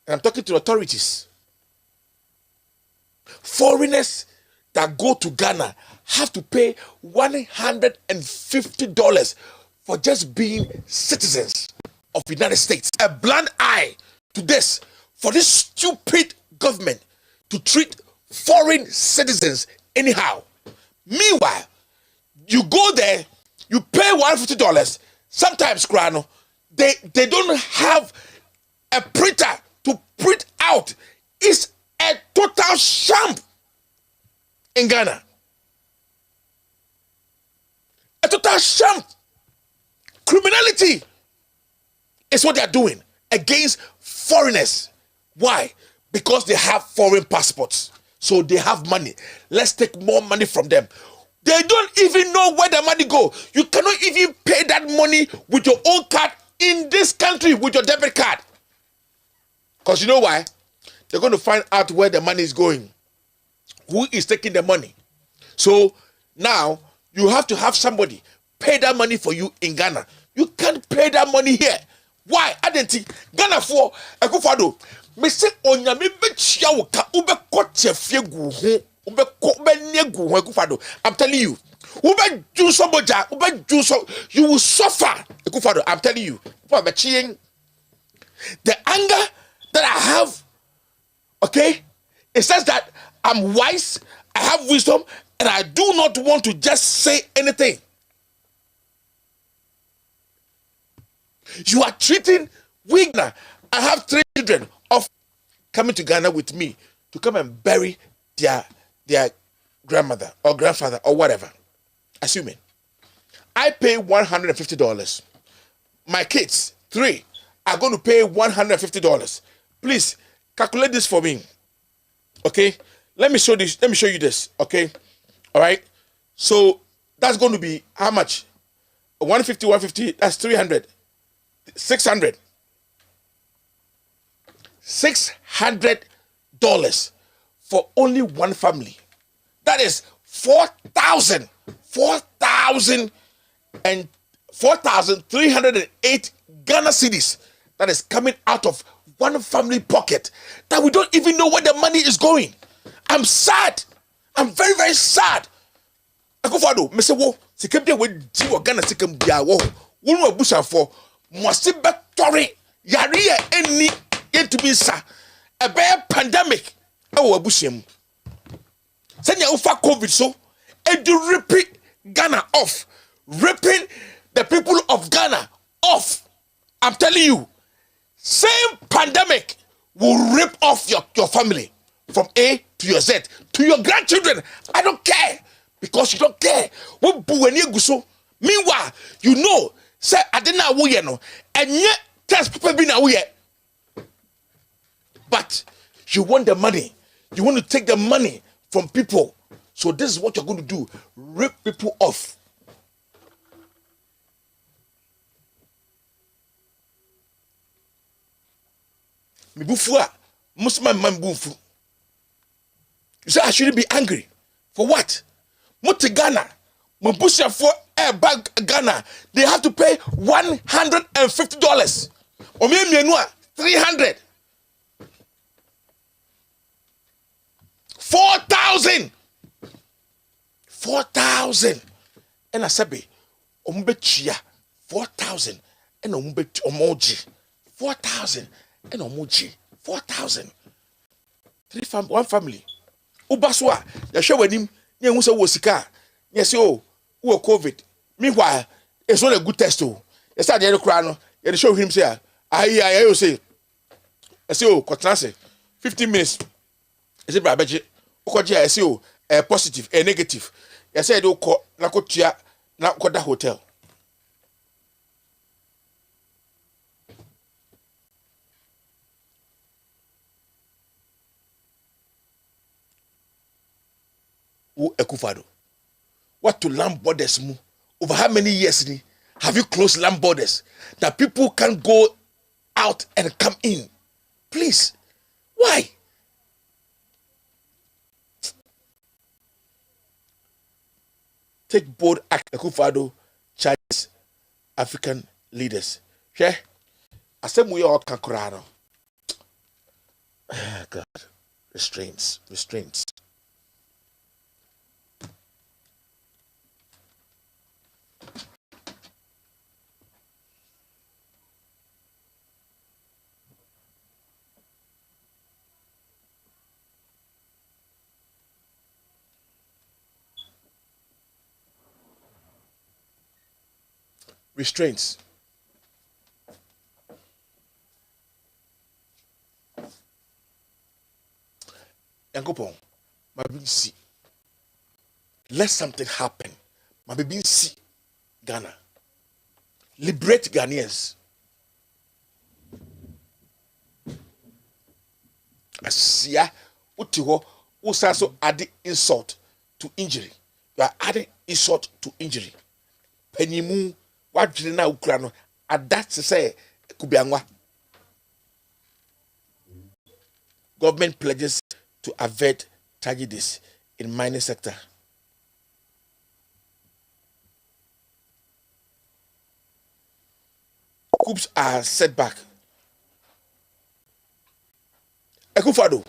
And I'm talking to authorities. Foreigners that go to Ghana have to pay $150 for just being citizens of the United States. A blind eye to this, for this stupid government to treat foreign citizens anyhow. Meanwhile, you go there, you pay $150. Sometimes, Grano, they don't have a printer to print out. It's a total sham in Ghana. A total sham. Criminality is what they are doing against foreigners. Why? Because they have foreign passports. So they have money. Let's take more money from them. They don't even know where the money go. You cannot even pay that money with your own card in this country with your debit card. Because you know why? They're going to find out where the money is going. Who is taking the money? So now you have to have somebody pay that money for you in Ghana. You can't pay that money here. Why? Adenti Ghana for Ekufado. Me say onyame bechia wo ka ube koche fie gu ho ube ne gu ho Ekufado. I'm telling you. Ube do soboja, ube do so you will suffer Ekufado. I'm telling you. The anger that I have, okay, it says that I'm wise, I have wisdom, and I do not want to just say anything. You are treating Ghana. I have 3 children of coming to Ghana with me to come and bury their grandmother or grandfather or whatever. Assuming I pay $150. My kids, 3, are going to pay $150. Please calculate this for me. Okay? Let me show this. Let me show you this. Okay? All right? So that's going to be how much? 150, that's 300. 600. $600 for only one family. That is 4,308 Ghana cedis that is coming out of one family pocket that we don't even know where the money is going. I'm sad. I'm very, very sad. Akufado, me say wo sikem de we di wo Ghana sikem bia wo. Wo no abusa for must be tori yare e eni yentumi sa. A bad pandemic e wo abusam. Senya ufa COVID so e do rip Ghana off. Ripping the people of Ghana off. I'm telling you, same pandemic will rip off your family from A to your Z to your grandchildren. I don't care because you don't care. Meanwhile, you know, say I didn't know and yet test people be now yet. But you want the money. You want to take the money from people. So this is what you're going to do: rip people off. You say I shouldn't be angry. For what? Muti Ghana. Mabusha for air bag Ghana. They have to pay $150. Or maybe $300. 4,000. 4,000. And I said, Ombechia 4,000 and Omoji 4,000 and Omoji 4,000. One family. Ubaswa, ya show him, ye who say sika. Yes, oh, who COVID. Meanwhile, it's not a good test. Oh, yes, I didn't cry. No, you show him say, I say, I say, oh, Kotnase, 15 minutes. Is it Babaji? Okoji, I say, oh, positive, a negative. Yes, I do call Nakotia, Nakoda Hotel. Ekufado. What to land borders mu? Over how many years have you closed land borders that people can't go out and come in? Please. Why? Take bold act, Ekufado, Chinese African leaders. Yeah? I said we all can cry. God. Restraints. Restraints. Yankopon, my baby see. Let something happen. My baby see Ghana. Liberate Ghanaians. Asia, utiho, usaso adding insult to injury. You are adding insult to injury. Penimu. What did now Ukraine? And that's to say, Kubiangwa. Government pledges to avert tragedies in mining sector. Coups are set back. Ekufado,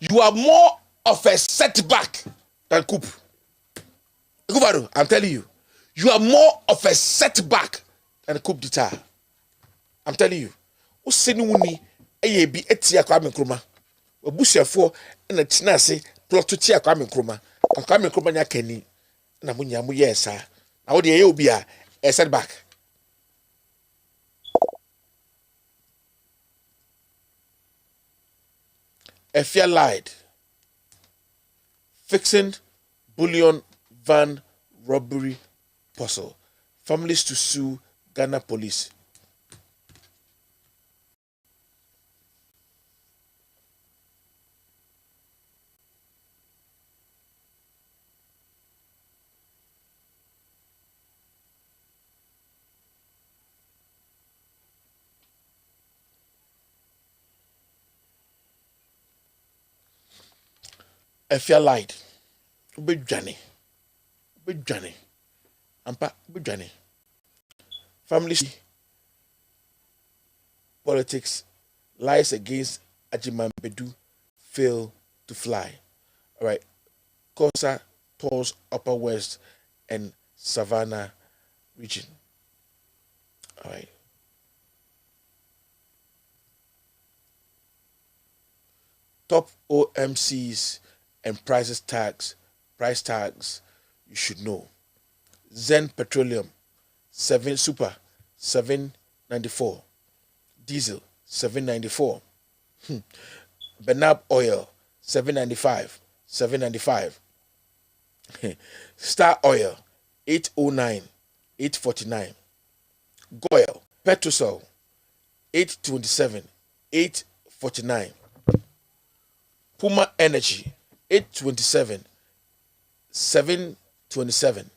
you are more of a setback than coup. Ekufado, I'm telling you. You are more of a setback than a coup d'etat. I'm telling you. Useni wuni eyebi etia kwa Nkrumah. Obusiafo na tinase plot tia kwa Nkrumah. Kwa Nkrumah nya kani na munya mu yesa. Na wo de ye obi a setback. Efia lied. Fixing bullion van robbery puzzle. Families to sue Ghana police. Efia lied. Be Johnny. Ampa be Johnny. Family politics lies against Ajimambedu fail to fly. All right. Kosa tours Upper West and Savannah region. All right. Top OMCs and price tags, you should know. Zen Petroleum, 7 Super, 794. Diesel, 794. Benab Oil, 795. 795. Star Oil, 809. 849. Goil, Petrosol, 827. 849. Puma Energy, 827. 727.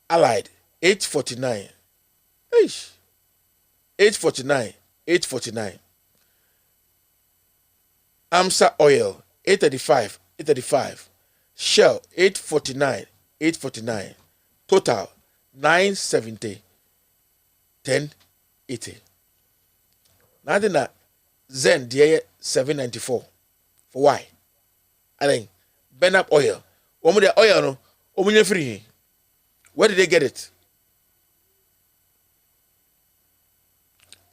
Allied, 849. 849. 849. Amsa Oil, 835. 835. Shell, 849. 849. Total, 970. 1080. Now na Zen dear 794. For why? I think Benap Oil. Omu de oil no, omu free. Where did they get it?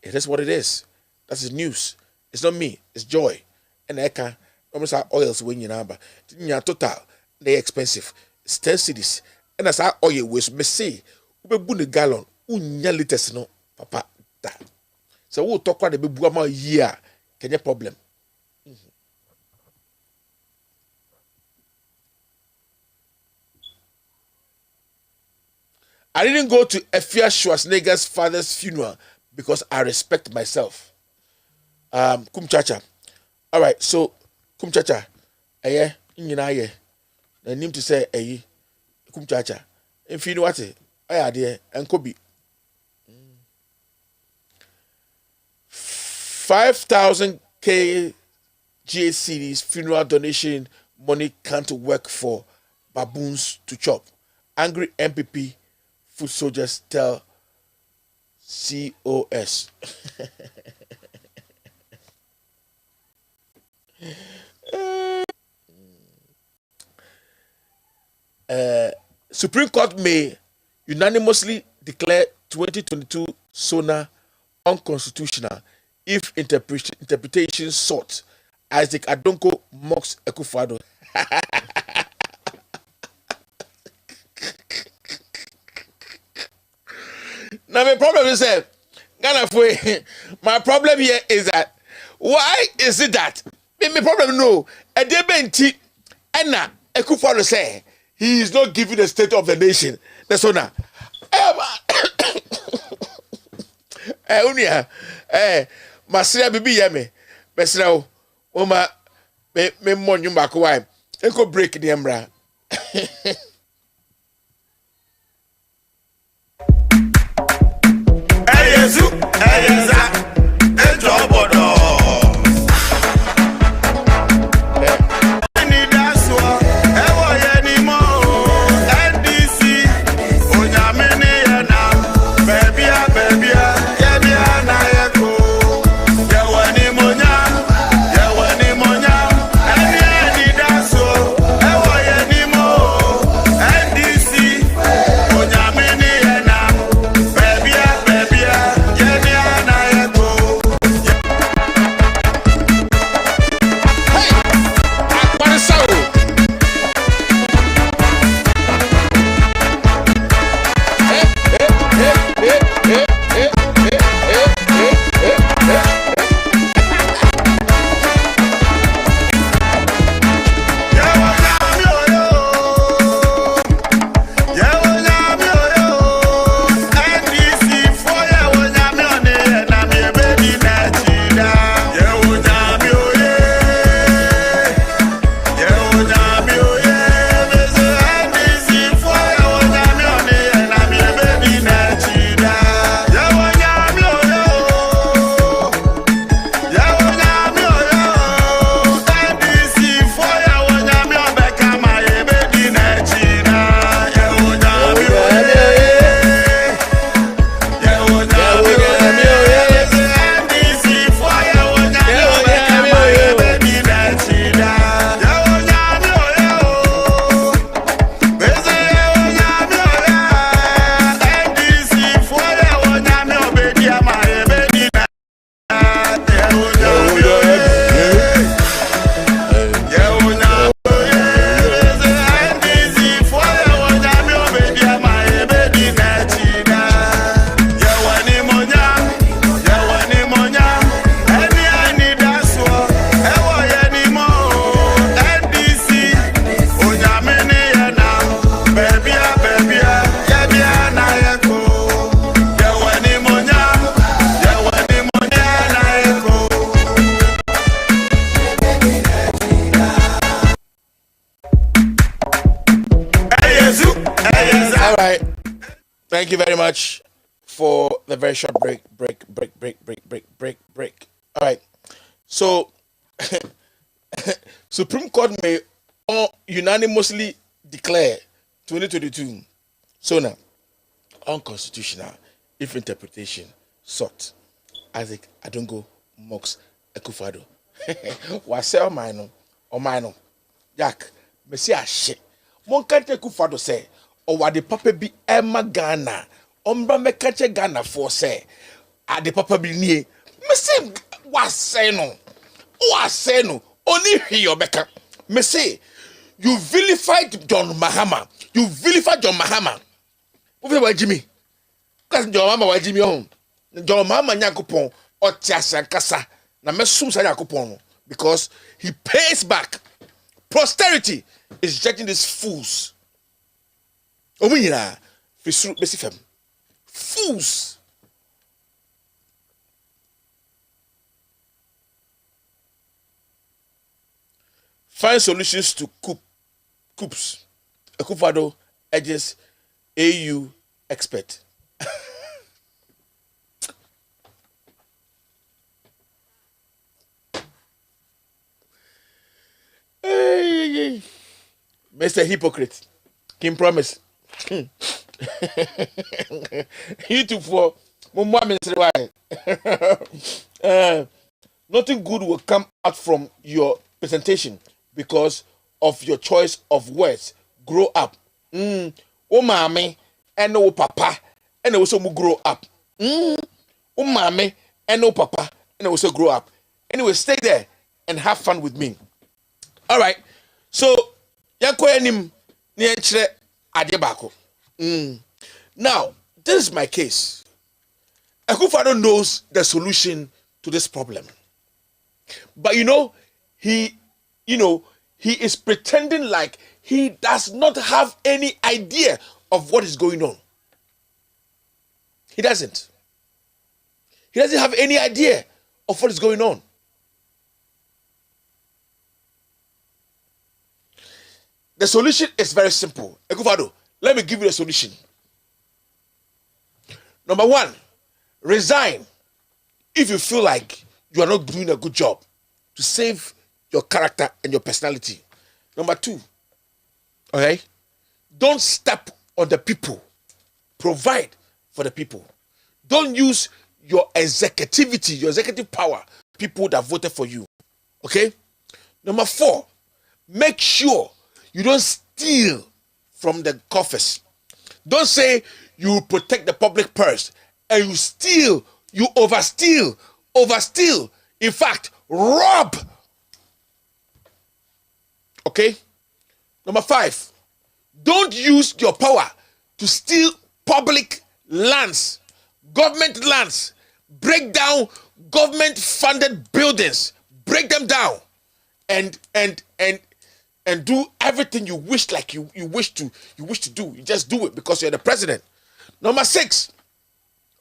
It is what it is. That's the news. It's not me. It's Joy. And I can almost have oils when you number. Total, they expensive. It's 10 cities. And as our oil was me say, we be a gallon, unya liters no, papa that. So we'll talk about the baby a year. Can you problem? I didn't go to Efia Schwarzenegger's father's funeral because I respect myself. Kumchacha. All right, so Kumchacha, nyina na nim to say Kumchacha. If you know what I there and Kobe 5,000 GHCDs funeral donation money can't work for baboons to chop. Angry MPP foot soldiers tell COS. Supreme Court may unanimously declare 2022 SONA unconstitutional if interpretation sought. Isaac Adonko mocks Ekufado. Now my problem is that my problem here is that why is it that my problem no a debenti Enna Ekufado say he is not giving the state of the nation. That's all now. Masira bibi yeme. Besra o ma me monyu back why. Enko break the embra. Eyezu, eyeza, ejobodo. Yeah. Thank you very much for the very short break. All right. So, Supreme Court may unanimously declare 2022 so now unconstitutional if interpretation sought. Isaac Adongo Mox Ekufado. Wasel mino or mino. Jack, Messi ashe. Mon can't Ekufado say, or what the papa be Emma Ghana. Ombra me catch Ghana for say. At the papa be near. Messi was say no. Was say no. Only here, Becca. Messi, you vilified John Mahama. You vilified John Mahama. What Jimmy? Because John Mahama was Jimmy home. John Mahama Nyakupon. Otiasa na mesum sa yakopon because he pays back. Posterity is judging these fools. Omunyira fisuru besifem. Fools. Find solutions to coups. Akufado edges AU expert. Hey, Mr. Hypocrite, Kim promise. You too for nothing good will come out from your presentation because of your choice of words. Grow up. Oh mommy and no papa and also grow up. Oh mommy and no papa and also grow up. Anyway, stay there and have fun with me. All right, so yankoyanim nienchre adebako. Now, this is my case. Akufado knows the solution to this problem, but he is pretending like he does not have any idea of what is going on. He doesn't. He doesn't have any idea of what is going on. The solution is very simple. Ekufado, let me give you a solution. Number one, resign if you feel like you are not doing a good job to save your character and your personality. Number two, okay, don't step on the people. Provide for the people. Don't use your executivity, your executive power, people that voted for you. Okay? Number four, make sure you don't steal from the coffers. Don't say you protect the public purse and you steal, you oversteal. In fact, rob. Okay? Number five, don't use your power to steal public lands, government lands, break down government funded buildings, break them down and do everything you wish like you wish to do. You just do it because you're the president. Number six,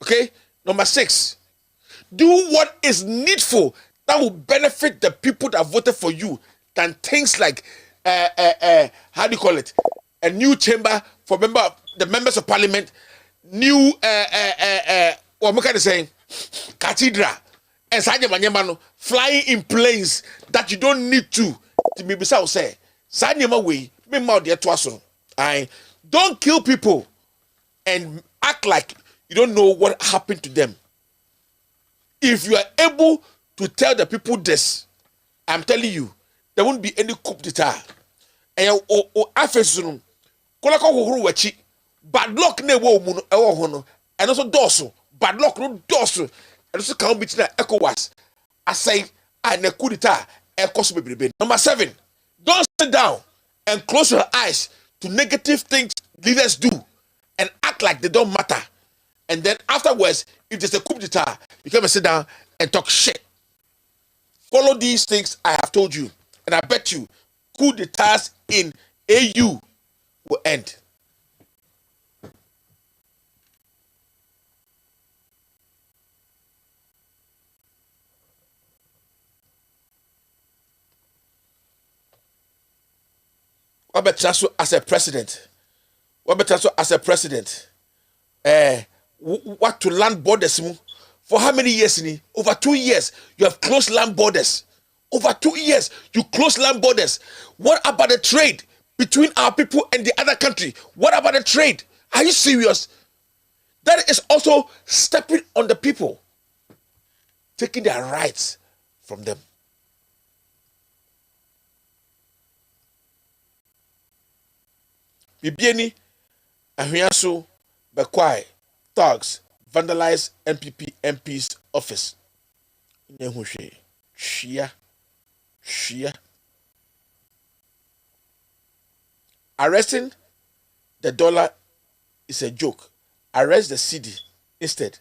okay? Number six, do what is needful that will benefit the people that voted for you than things like how do you call it? A new chamber for the members of parliament, new what am I saying? Cathedral, and flying in planes that you don't need to be beside say. Don't kill people and act like you don't know what happened to them. If you are able to tell the people this, I'm telling you, there won't be any coup d'etat. And bad luck ne wo mu no and also doso bad luck no doso and also can be na ECOWAS asay and a coup d'etat ekoso bebrebe. Number 7, don't sit down and close your eyes to negative things leaders do and act like they don't matter. And then afterwards, if there's a coup d'etat, you come and sit down and talk shit. Follow these things I have told you, and I bet you coup d'etats in AU will end. What better as a president? What better as a president? what to land borders for how many years? Over 2 years, you have closed land borders. Over 2 years, you close land borders. What about the trade between our people and the other country? What about the trade? Are you serious? That is also stepping on the people, taking their rights from them. Bibieni, Ahuyasu, Bekwai, thugs, vandalize NPP MP's office. Shia. Arresting the dollar is a joke. Arrest the cedi instead.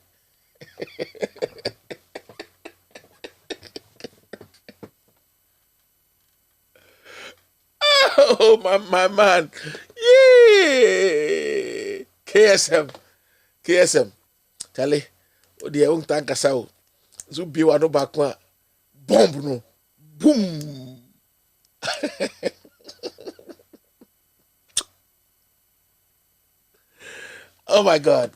Oh, my man. Yeah. KSM. Charlie. Oh, the young tanker sao. Zubi wa no bakwa. Bomb no. Boom. Oh my God.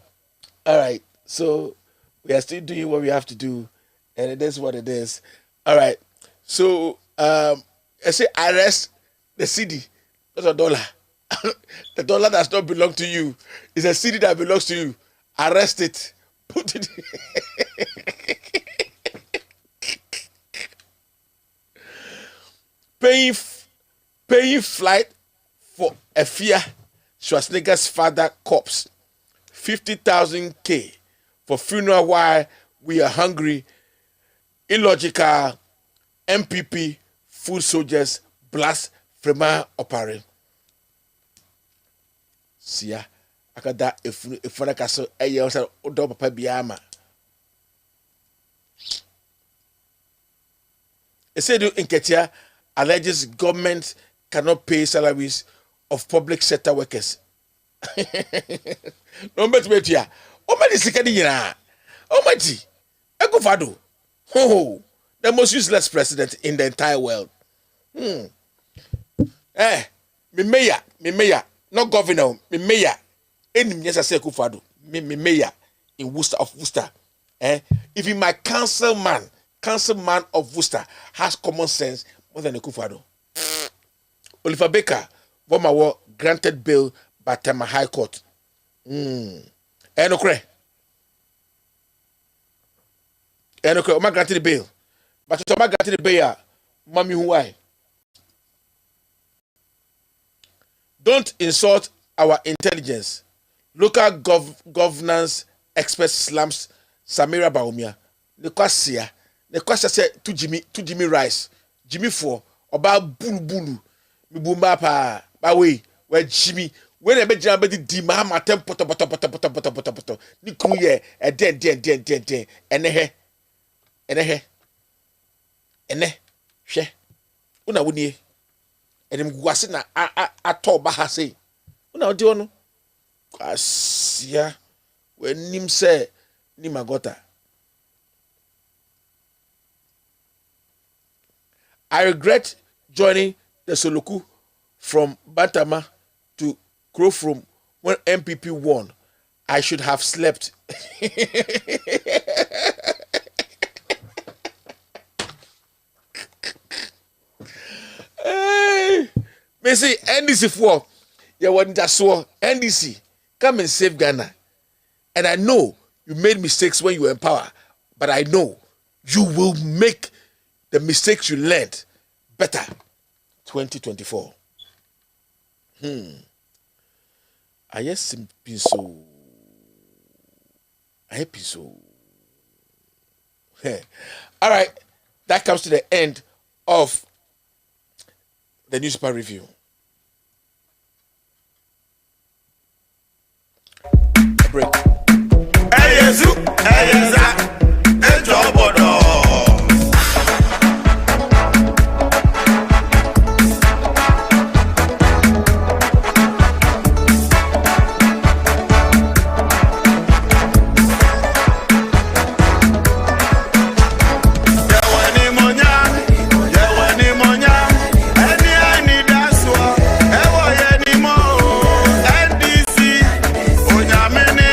All right. So we are still doing what we have to do, and it is what it is. All right. So I say arrest the cedi. That's a dollar. The dollar does not belong to you. It's a cedi that belongs to you. Arrest it. Put it. Paying flight for a fear Schwarzenegger's father corpse. 50,000 K for funeral while we are hungry. Illogical. MPP food soldiers blast Frema Opare. Sia akada efuna kaso eye osa odo papa biama. Esedu Nketia alleges government cannot pay salaries of public sector workers. No betia. O many sikadi nyina. O mati. Ekufado. Ho. The most useless president in the entire world. Me mayor, not governor, me mayor. Any yes I say Ekufado. Me mayor in Worcester of Worcester. Even my councilman of Worcester has common sense more than Ekufado. Oliver Baker, Vomawo granted bail by Tema High Court. Enokre, Oma granted the bail. But Oma granted the bail, Mami why? Don't insult our intelligence. Local governance expert slams Samira Baumia. The question said to Jimmy Rice. Jimmy 4 about bulu. Mi bumba pa ba way where Jimmy when I be jamba di mama tem poto ni kunu ye e den ene hwe una woni enim guase na ato ba ha sei una odi ono asia wenim se ni magota. I regret joining the Soloku from Bantama to Krofrom when MPP won. I should have slept. Hey, me say NDC for you want that so NDC come and save Ghana. And I know you made mistakes when you were in power, but I know you will make the mistakes you learned better. 2024. I yes been so. I happy so. All right, that comes to the end of the newspaper review. A break. NDC, Onyamini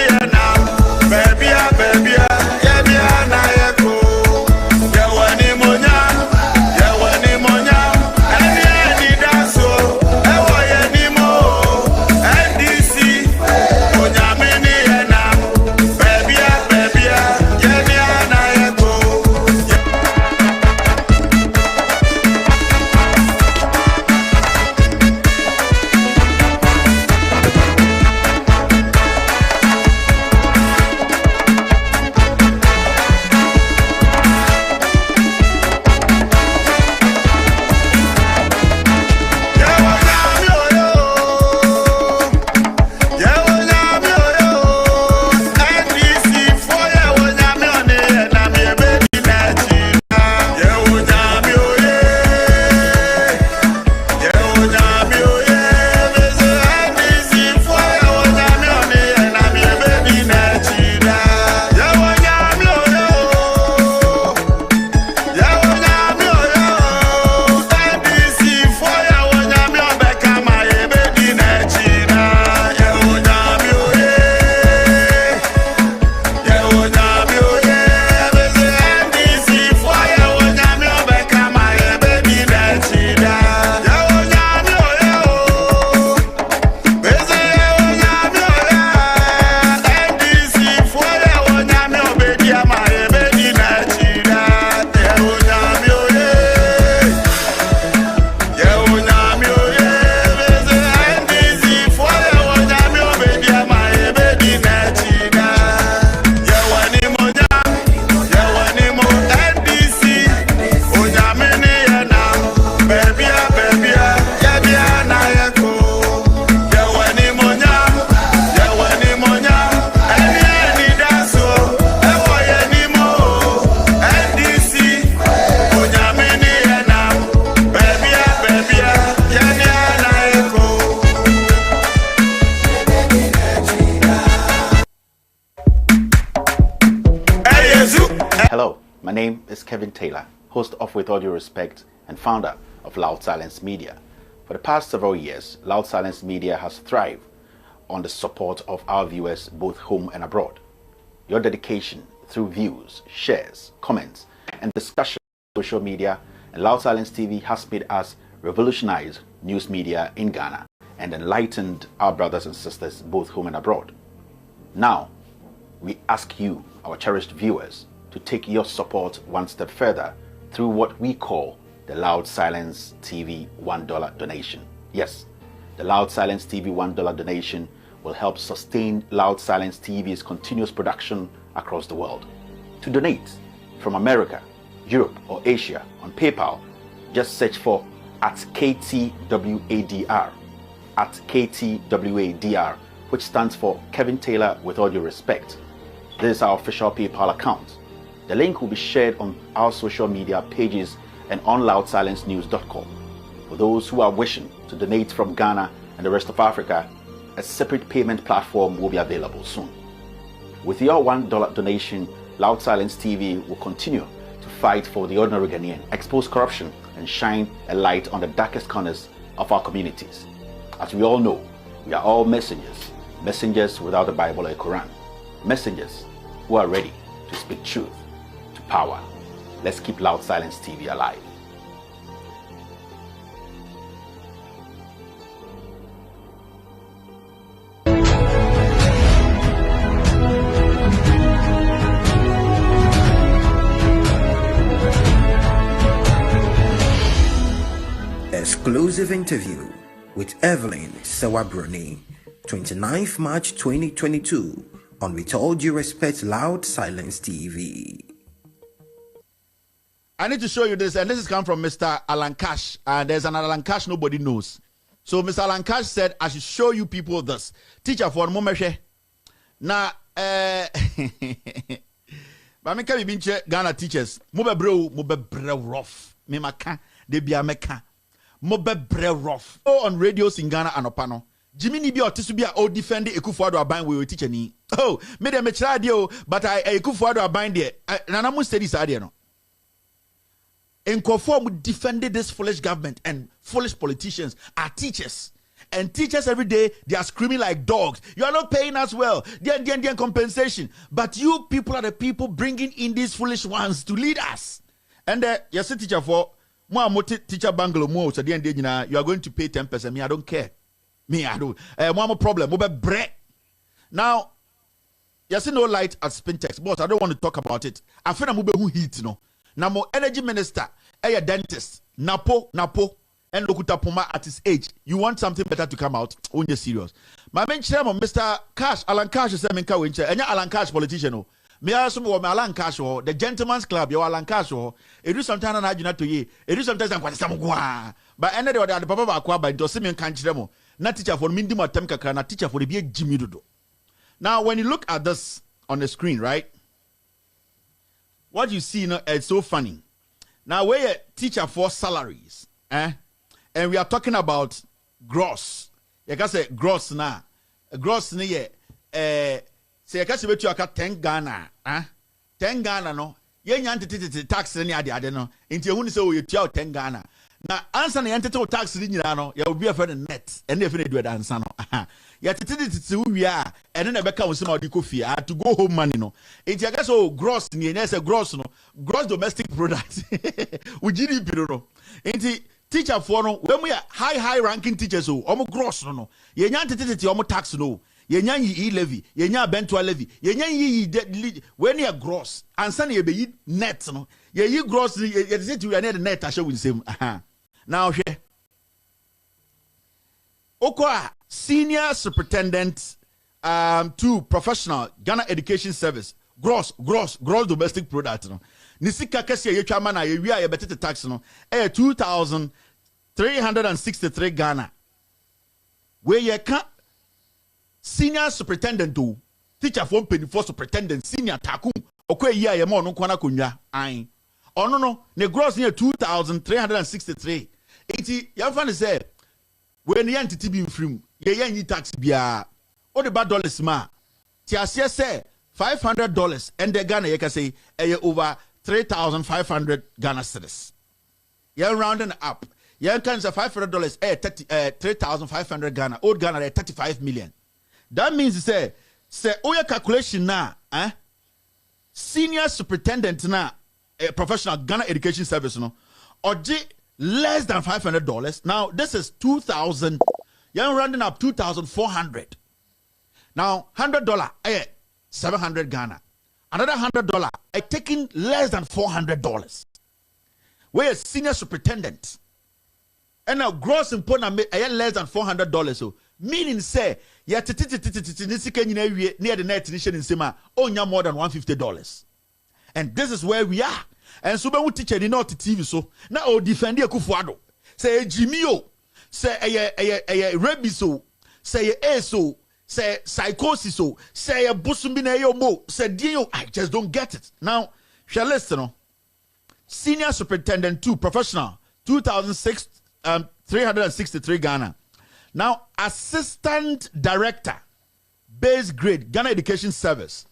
Hello, my name is Kevin Taylor, host of With All Due Respect and founder of Loud Silence Media. For the past several years, Loud Silence Media has thrived on the support of our viewers both home and abroad. Your dedication through views, shares, comments, and discussion on social media and Loud Silence TV has made us revolutionize news media in Ghana and enlightened our brothers and sisters both home and abroad. Now, we ask you, our cherished viewers, to take your support one step further through what we call the Loud Silence TV $1 donation. Yes, the Loud Silence TV $1 donation will help sustain Loud Silence TV's continuous production across the world. To donate from America, Europe, or Asia on PayPal, just search for @KTWADR, @KTWADR, which stands for Kevin Taylor With All Due Respect. This is our official PayPal account. The link will be shared on our social media pages and on loudsilencenews.com. For those who are wishing to donate from Ghana and the rest of Africa, a separate payment platform will be available soon. With your $1 donation, Loud Silence TV will continue to fight for the ordinary Ghanaian, expose corruption, and shine a light on the darkest corners of our communities. As we all know, we are all messengers, messengers without a Bible or a Quran, messengers who are ready to speak truth to power. Let's keep Loud Silence TV alive. Exclusive interview with Evelyn Sewabroni, 29th March 2022 on With All Due Respect Loud Silence TV. I need to show you this, and this is come from Mr. Alan Cash, and there's an Alan Cash nobody knows. So Mr. Alan Cash said, I should show you people this. Teacher for a moment. Now, but me can be Ghana teachers. Mobe bre rough. Me maka, de bia meka. Mobe bre rough. Oh, on radios in Ghana and Opano. Jimmy Nibi or Tisubia o defend Ekufuado abine we teacher ni. Oh, me de me dio, but I Ekufuado abine there. Nanamu steady sadia no. Nkofor defended this foolish government and foolish politicians are teachers. And teachers every day, they are screaming like dogs. You are not paying us well. They compensation. But you people are the people bringing in these foolish ones to lead us. And yes, teacher for more teacher bungalow more. So you are going to pay 10%. Me, I don't care. Me, I don't. One more problem. Now, yes, no light at Spintex, but I don't want to talk about it. I feel I'm who heat no. Now, more energy minister, a dentist, Napo, and Lokuta Puma at his age. You want something better to come out? On your serious. My main chairman, Mr. Cash, Alan Cash is a menka wincher, and Alan Cash politician. Me also me Alan Cash or the Gentleman's Club, your Alan Cash or it is sometimes an agent to ye. It is sometimes I'm quite some gua. But any other the Papa Aqua by Dosiman Canchemo, not teacher for Mindima Temka, not teacher for the big Jimmy Dodo. Now, when you look at this on the screen, right? What you see now is so funny. Now, we're a teacher for salaries, and we are talking about gross. You can say gross now. Gross ni say you can say you got 10 Ghana, 10 Ghana no. You ain't tax any other no. Into you say you 10 Ghana. Now, answer the entity tax in no. You will be a friend net, and if you do it answer no. You to we are, and then I become some of the coffee to go home money no. It's a guess gross ni a gross no. Gross domestic product. We GDP no. Into teacher for no. When we are high ranking teachers so, gross no. You ain't tax no. You ain't levy. You ain't bentua levy. You ain't when you are gross. And son you be net no. You gross. You say you are net. I show you same. Now here. Okwa Senior Superintendent to Professional Ghana Education Service gross domestic product no nisika kese ye twama na ye wi a ye betete tax no 2,363 Ghana we ye ka Senior Superintendent to teacher for penny superintendent senior takum okwa yi a ye ma no kwana konwa an ono no ne gross ne 2,363 enti ya fa ne say when the entity be free, ye tax bia. All the bad dollars ma. Ti asiye say $500 and the Ghana you can say over 3,500 Ghana cedis. You're rounding up. You can say $500 3,500 Ghana. Old Ghana 35 million. That means say your calculation now, senior superintendent now, a professional Ghana education service no, or less than $500. Now this is 2,000. You're rounding up 2,400. Now $100 700 Ghana. Another $100 taking less than $400. We're a senior superintendent. And now gross important less than $400. So meaning say near the net initial in Sema only more than $150. And this is where we are. And so when we teach any not TV so now defend the Kufuado. Say Jimmy say a Rebiso, say a say psychosis, say a busumbina yo mo, say dio. I just don't get it. Now, shall listen. Senior Superintendent 2, professional, 363 Ghana. Now, Assistant Director, base grade, Ghana Education Service.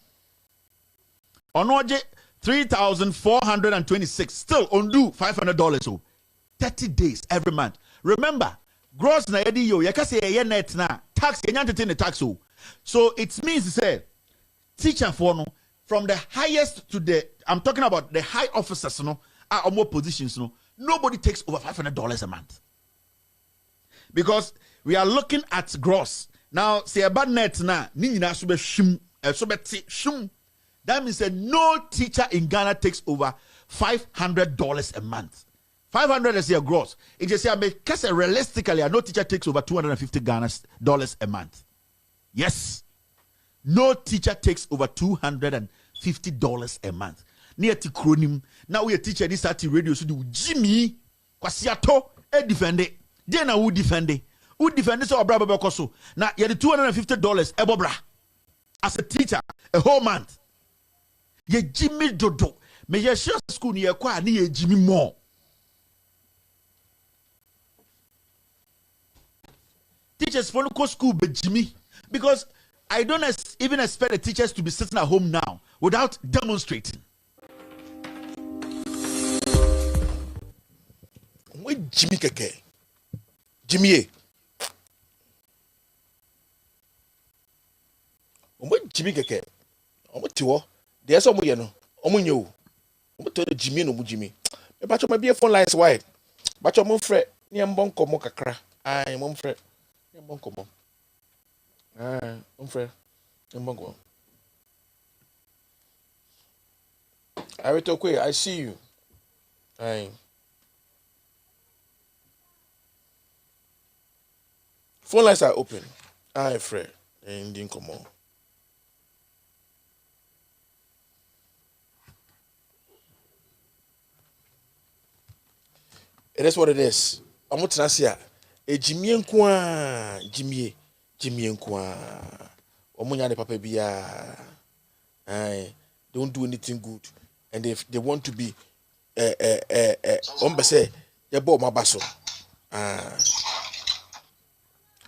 Onoje 3,426. Still undo $500. So 30 days every month. Remember, gross na edi yo yakase ye net na tax enyantetene the tax so it means to say teacher for no from the highest to the I'm talking about the high officers no are more positions no nobody takes over $500 a month because we are looking at gross now say about net na ni nyina so be shum so be shum that means that no teacher in Ghana takes over $500 a month. 500 is your gross. It just say, because realistically, no teacher takes over $250 a month. Yes. No teacher takes over $250 a month. Near to Kronim. Now we a teacher this at radio so do Jimmy Kwasiato defend it. Then I would defend it. Who defend this or brother Koso. Now you had $250 ebobra as a teacher a whole month. Ye Jimmy Dodo. Me ye sure school near kwa ni ye Jimmy more. Teachers for local school but Jimmy because I don't even expect the teachers to be sitting at home now without demonstrating. Wait, Jimmy Keke. Jimmy. Wait, Jimmy Keke. What you there's some way no. Omunyo. What to Jimmy no Jimmy. But you be a phone lines wide. But your mom fret. Ni mbon komo kakra. Ai mom fret. Mbon komo. Mom fret. Mbon komo. I will talk I see you. Ai. Phone lines are open. Ai fret. Ndin komo. It is what it is. I'm not saying a Jimmy and Kwa Jimmy and Kwa. Omunya papa biya. Don't do anything good. And if they want to be say they bought my basso.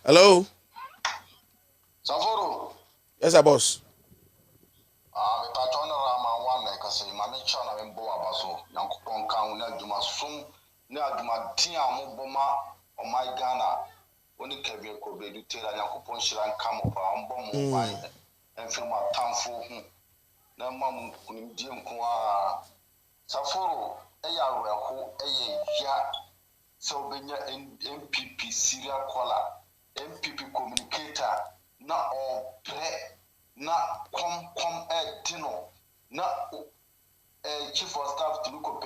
Hello? Savoro. Yes, boss. Me patron Rama one like I say, Mammy Chana and Boa Basso, Yankupon Kauna Duma Sum. Now, Tia Moboma or my Ghana, only Kevin Kobe, you tell a Yakupon Shiran come up and bomb and film a town for whom. No mum couldn't deal Kwa Saforo, who ya so be MPP serial caller, MPP communicator, not all play, not come dino, not chief of staff to look up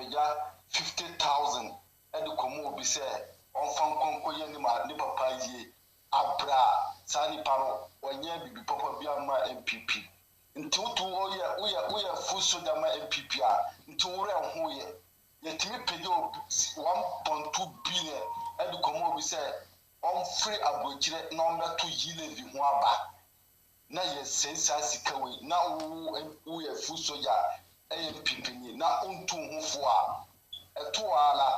50,000. And the Komo be said, on Fanko Yanima, Nipa Paye, Abra, Sani Paro, or Yabi, Papa Biama MPP. Into 2 years, we are full Sodama MPP, into who ye, yet me pay 1.2 billion, and the Komo be said, on free abojire number 2 yile vihuaba. Na ye sense asikawe, na we are full soja, MPP, na untu hufua. Etuala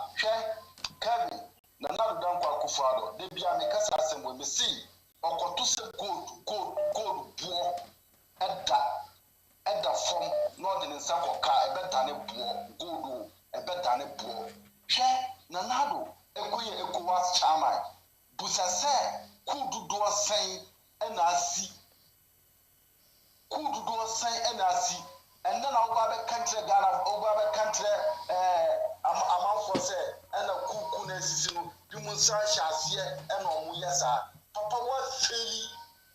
Kevin na nadu dan kwa Akufo-Addo de bia me kasa asem we see okoto se gold buo eda the Nsako car, a better poor, good, a better poor. Share Nanado, Equia Ecowas Chama, Busase, could do a saying, and I see. Could do a saying, and I see. And then I'll go country, Ghana, over country, amount for say, and a cook, season, you must say, and on Muyasa. Papa was fairly,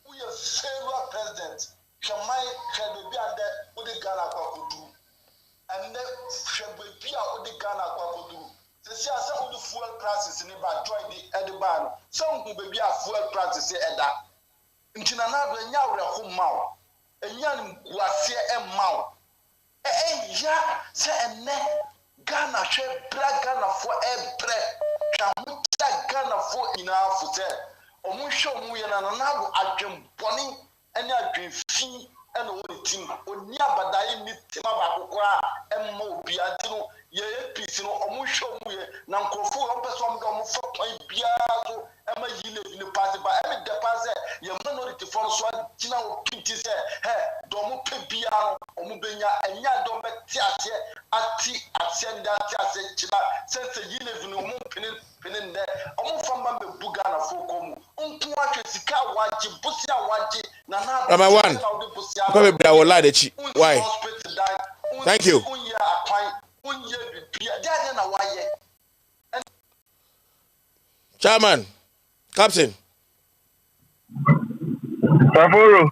we are failure president. Shamai shall be under what the Ghana Kwakudu. And then shall be out the Ghana Kwakudu. The some of the fuel prices in about join the Ediban. Some who be a fuel prices say that. In Chinana, when you are a home mouth, and young was here a mouth. Ya say a ne Ghana share black Ghana for a bread. Shamuta Ghana for enough for that. Omusho Muyana now I dream bonny and I dream fee and all the team. Or near Badai need Timabakwa and Mobiatino, ye piece no Omusho Muye, Nankofu, Person Gom for my Biazo, and my Yile in the party by every deposit. Your minority for Swan Tina Pinty say, hey, Domo Piano, Omubenya, and Yadome Tiatia, Ati, Ascenda Tiasia, since the Yile in the moon pinning there, almost from Bugana for Komu. Number one, probably I will lie the cheap. Why? Thank you. Chairman, Captain. Favoro.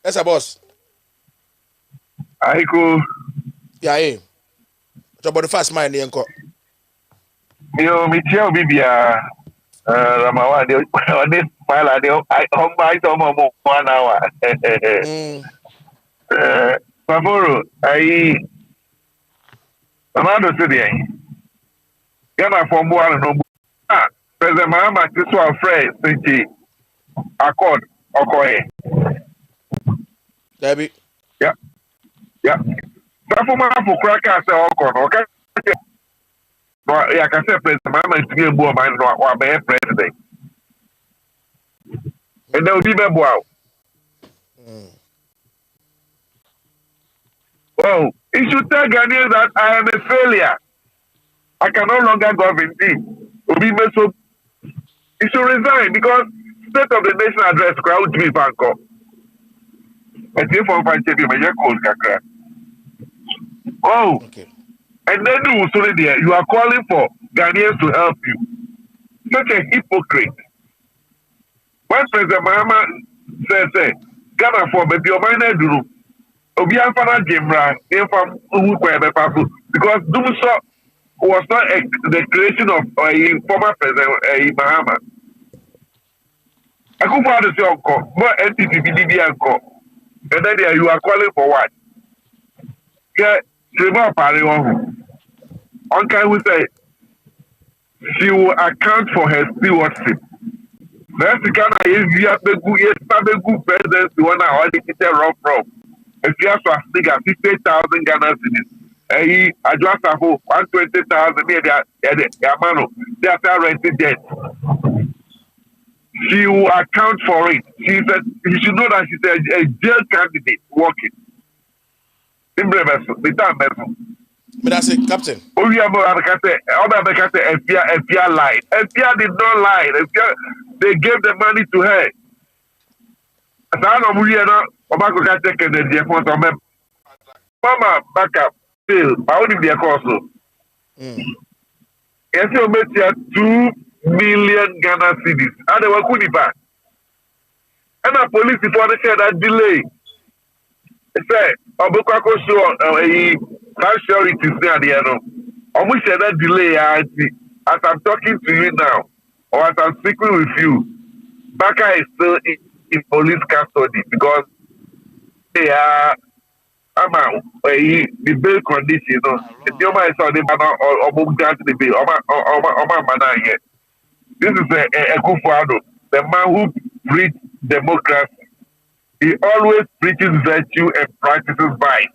Yes, a boss. Aiko. Yeah, eh. About the fast mind, the uncle. Yo, Michelle Bibia. Ramawa, they file I home by some 1 hour. Favoro, Amado City. Gana from one no. President Mahama, this one friend, Sinchi, Accord, Okoye. Debbie. Yeah. Safuma for crackers, okay? But yeah, I can say President Mahama is to be a boy, man, or be president. And they'll be wow. Oh, he should tell Ghanaians that I am a failure. I can no longer govern so he should resign because State of the Nation address crowd to be Bangkok. And therefore, I tell you, my cold kakra. Oh, okay. And then you are calling for Ghanaians to help you. Such a hypocrite. When President Mahama says, Ghana for maybe your mind do. Obian Fana Jimra, because Dumso was not the creation of former President Mahama. I could find the uncle, more NTTB uncle. And then you are calling for what? Get Trevor Parion. Uncle will say she will account for her stewardship. That's the kind of you have the good president to one hour wrong from. If you have to figure 50,000 Ghana cedis, I just have 120,000 they are renting debt. She will account for it. She said you should know that she's a jail candidate working. But that's it, Captain. Oh, yeah, but FPR lied. FPR did not lie. FPR, they gave the money to her. Mama, back up. Still, I only be a cost. Yes, you met 2 million Ghana cedis. And they were good back. And the police before they said that delay. They said, Obukako show a security near the end. Almost said that delay. As I'm talking to you now, or as I'm speaking with you, Baka is still in police custody because they are the bail condition. If you might saw the banner or move down to the bail, this is a Kufuado, the man who preached democracy. He always preaches virtue and practices vice.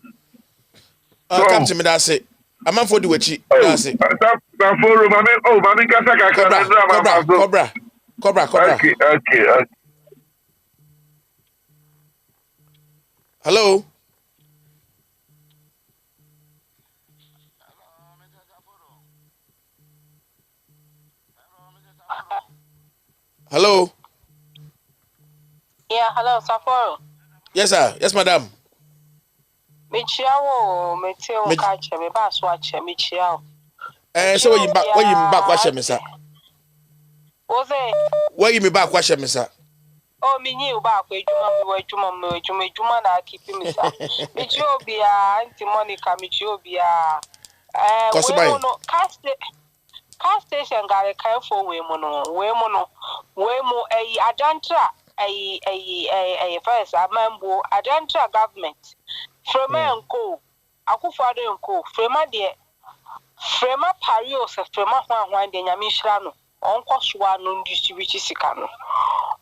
Captain, that's it. I'm for the witchy. That's it. Cobra. Okay. Hello. Hello. Yeah, hello, Saforo. Yes, sir. Yes, madam. Michiao, Meteo catch me, bass watch me, Michiao. So where you back, watch me, sir? Was it? Where you me back, watch me, sir? Oh, me knew back where Juma, na keep me, sir. Michio be Auntie Monica, Michio be we no cast station got a careful women, a adantra, a first, a mambo, adantra government. Frema and co. Akufado and co. Frema dear. Frema parios, Frema one de Yamishrano. Uncle Swan distributed Sicano.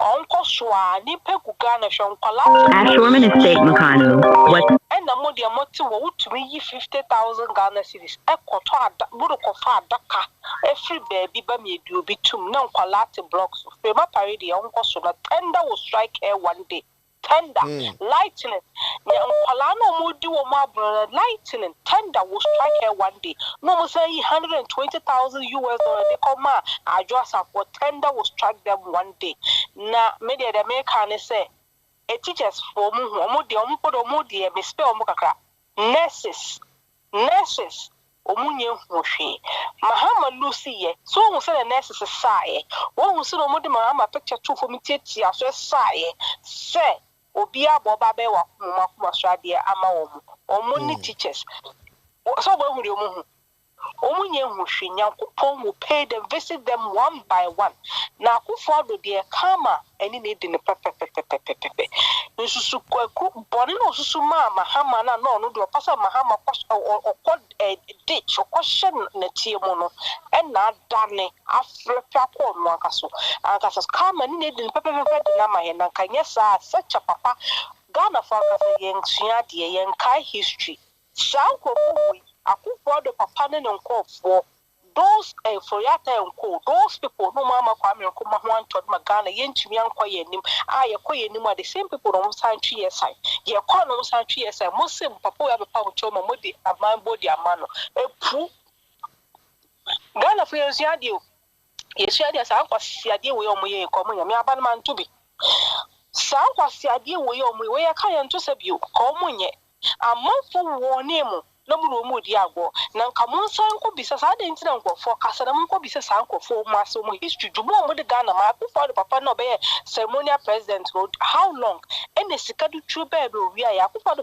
Uncle Swan, Nipe Kugana Shon Collapse. Ashorman Estate, Makano. What? And the Modia Motu to me 50,000 Ghana cities. Equator, Burukofa, Daka. Every baby by me do be two non collapse blocks. Frema parody, Uncle Swan. Tender will strike her one day. Tender, lightning. Palano Mudi or Marble, lightning, tender will strike her one day. No more say 120,000 US they come out. I just have what tender will strike them one day. Now, maybe the American say a teachers for Mudi, misspell Mukaka. Nurses. Omunye Hoshi. Mahama Lucy, so who said a nurses a sigh. One who said Omudi Mahama picture two for me, Titia, so sigh. Say, Obia Boba Bewa, Makuma Shadia, Ama, Omuni teachers. So when would you move? Omunye Hoshi, Yankupon will pay them, visit them one by one. Now, who followed their karma, any need in the pepe. Nsusu Bonino Susuma, Mahama, no, do a pass of Mahama or a ditch or question Netimono, and not Darnay, after Paco Makaso. And Casas karma need in pepe Nama and Kanyasa, such a papa. Ghana Falcon, young Shiadi, young Kai history. Sanko, Akufo papa and call for those for Yata and Co. Those people, no Mama Kwame and Kuma one told Magana, Yenchim Yankoyanim, I acquire him the same people on San 3 years. Ye call on San 3 years, Muslim Papa have a power choma modi a man body a mano. A poo Ghana for Yadio. Yes, Yadia Sanko Siadi, we are me common, a man man to be. Sanko Siadi, we are me, where I can't to sub you, common yet. A month for war no more diago. Nankamon Sanko Bisa, I didn't know for Casanamco Bisa Sanko for Maso history. Do more with the Ghana, my father, Papa no bear, ceremonial president road. How long? And the Sikadu true bedroom, we are Papa,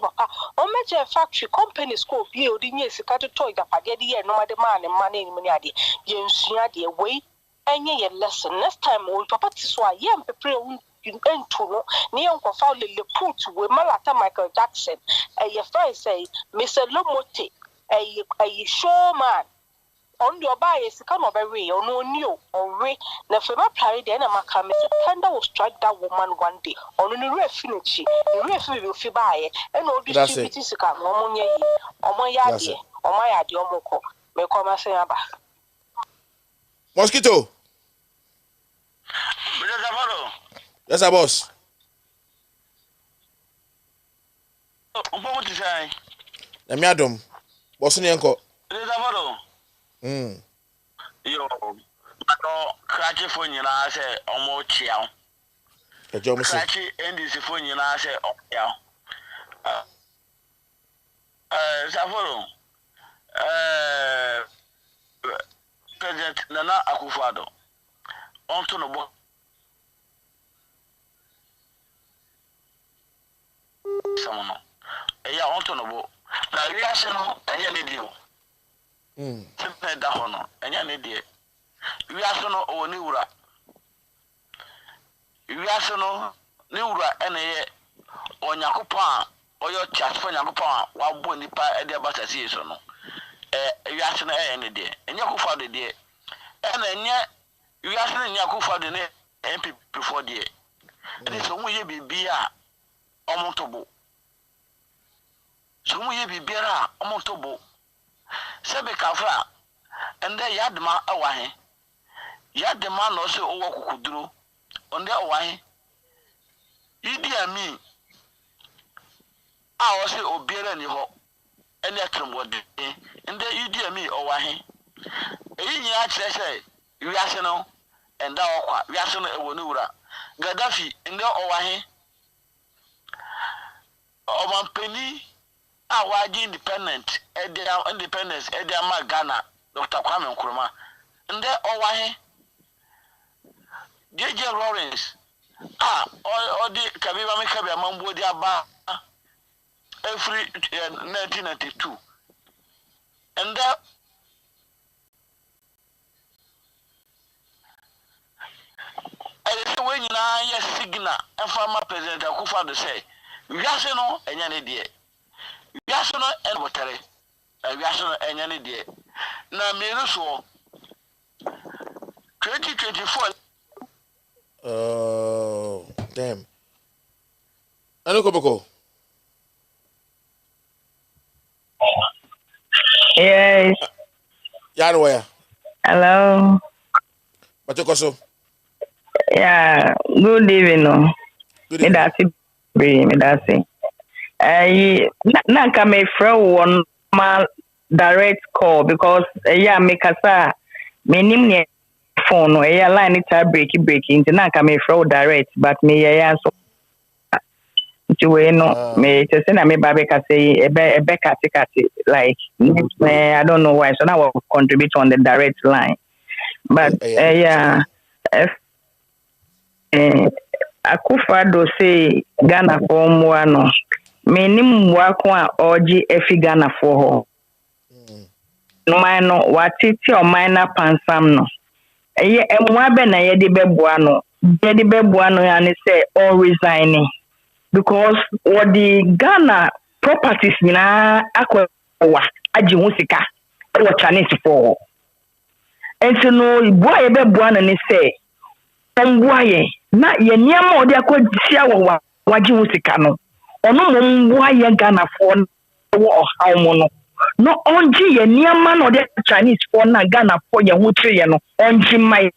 on major factory company school, building a Sikatu toy, the Pagadi, no other man and money in Maniadi. Yensiadi away, and ye lesson. Next time, old Papa Tiswa, yam prepare. Into near Uncle the put with Malata Michael Jackson, a friend say, Mr. Lomote, a showman on your bias, come of a way, or no new, or way, the Fema Parade and Amaka, Mr. Tender will strike that woman one day, on a refuge, the refuge will buy, and all distributors to come, on my yadi, or my adiomoko, may come and say about Mosquito. Yes, sir, boss. What is I? The madam, boss in Yanko. Yo, cracky for you, I say, almost chow. The job is cracky and this for you, I say, oh, yeah. Saforo, President Nana Akufado, on to the book. Someone, yeah, on to the book. Now, we are saying, and you need you. Simple that honor, and you need it. We are saying, oh, Nura. We are saying, Nura, and a on Yakupa, or your chat for Yakupa, while Bonipa at the Bassa season. We are saying, any day, and Yakufa the day. And then, yet, we are saying Yakufa the MP before the day. And it's only be omotobo. So we be better omotobo. Sebe kafra, and then Yadma awahe. Yadman also over Kudru on their way. Idi and me. I was obedient in your and that what and then you dear me over him. You actually say, you rational, and that we are saying a wonura. Gaddafi in the Owahe Oman Penny, our independent, independence, Edia Ghana, Dr. Kwame Nkrumah, and there Owahe JJ Lawrence, all the Kabiba Mikabe Mambo Diaba every 1992, and there. When you are a signal, and former President Akufa to say, Yasino and Yanni dear. Yasino and water, Yasino and Yanni dear. Now, Miruso 2024. Oh, damn. Ano Koboko? Yes. Yanwaya. Hello. Matokoso. Yeah, good evening. Good evening. Medasi. Na come from one my direct call because yeah me kasa me nim phone no yeah line it breaking na come from direct but me yeah so we no me just na me babe kasa ebe kati like I don't know why so now will contribute on the direct line but yeah Akufado say Ghana for no menim wakwa oji efi Ghana for ho no man no watiti o minor pansam no eye emwa be na ye de beboa no ya ne say all resigning because what the Ghana properties na akwa aji hu sika e wo challenge for enti no boy beboa no ne say mbuaye na ye niam odi akwasia wo waji musika no ono mo mbuaye Ghana for wo ohaw mo no no onji ye niam na odi Chinese for na Ghana for ye hu treye no onji mai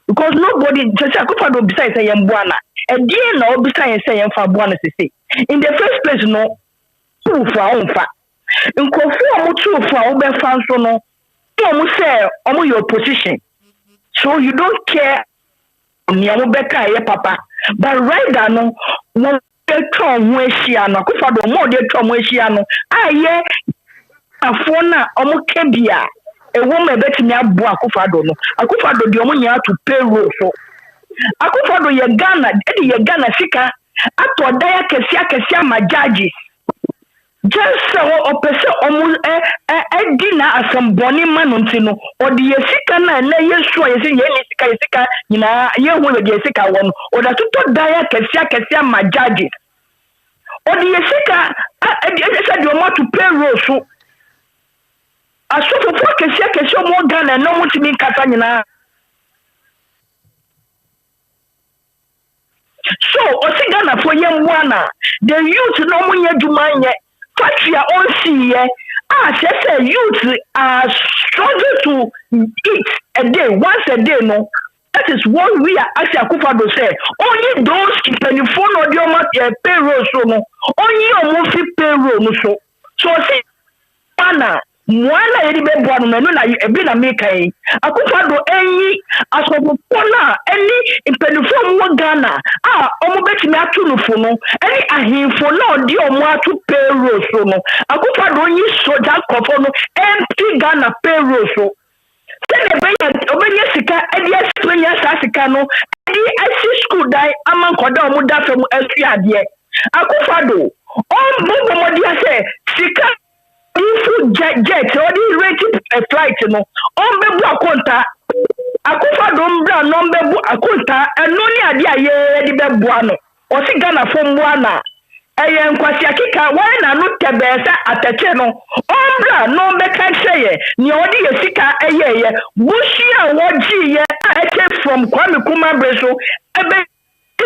because nobody just akufa do beside say ye mbua na e die na obisa ye say ye mfa bua na sese in the first place no tufu a onfa nkofu o tufu a obefa nso no mo say omo your position so you don't care Niamubeka ye papa but right now no one tron weshia no Akufado mo de tron weshia no aye afona omo kebia e wo me betimi abo Akufado no Akufado de omo nya to payroll so Akufado ye Ghana sika ato daya kesia ma judges just so opese omu dina asamboni manunti no odi yesika na yesu yesi ye sika nyina ye hu we yesika won oda tuto daya kesia ma judges odi yesika esa di omo to payroll so asofo kesia omo Ghana no mutimi kasa nyina so osigana for yemwana the youth no munye jumanye factory on see say youth are struggling to eat a day once a day no that is what we are actually Akufado say only those people phone or the payroll so no only omo fi payroll no so see mwana yedi beboa no na ebi na meka yi Akufado enyi asopopona eni impedifo mo Ghana omo betimi atu no fo no eni ahimfo na odi omo atu payroll so no Akufado onyi soja kofo no empty Ghana payroll so sene obenye sika edi explain ya sika no edi asi school dai amankoda omo da fam asu ade Akufado on mo dia say sika if jet or the rated a flight no on bebu akonta Akufado mbra no bebu akonta eno ni ade aye de bebu ano o si Ghana fo mbu ana eye nkwasi akika why na no tebesa ateke no ombra no beka seye ni odi yesika eye bushi a woji ye eke from Kwame Nkrumah breso ebe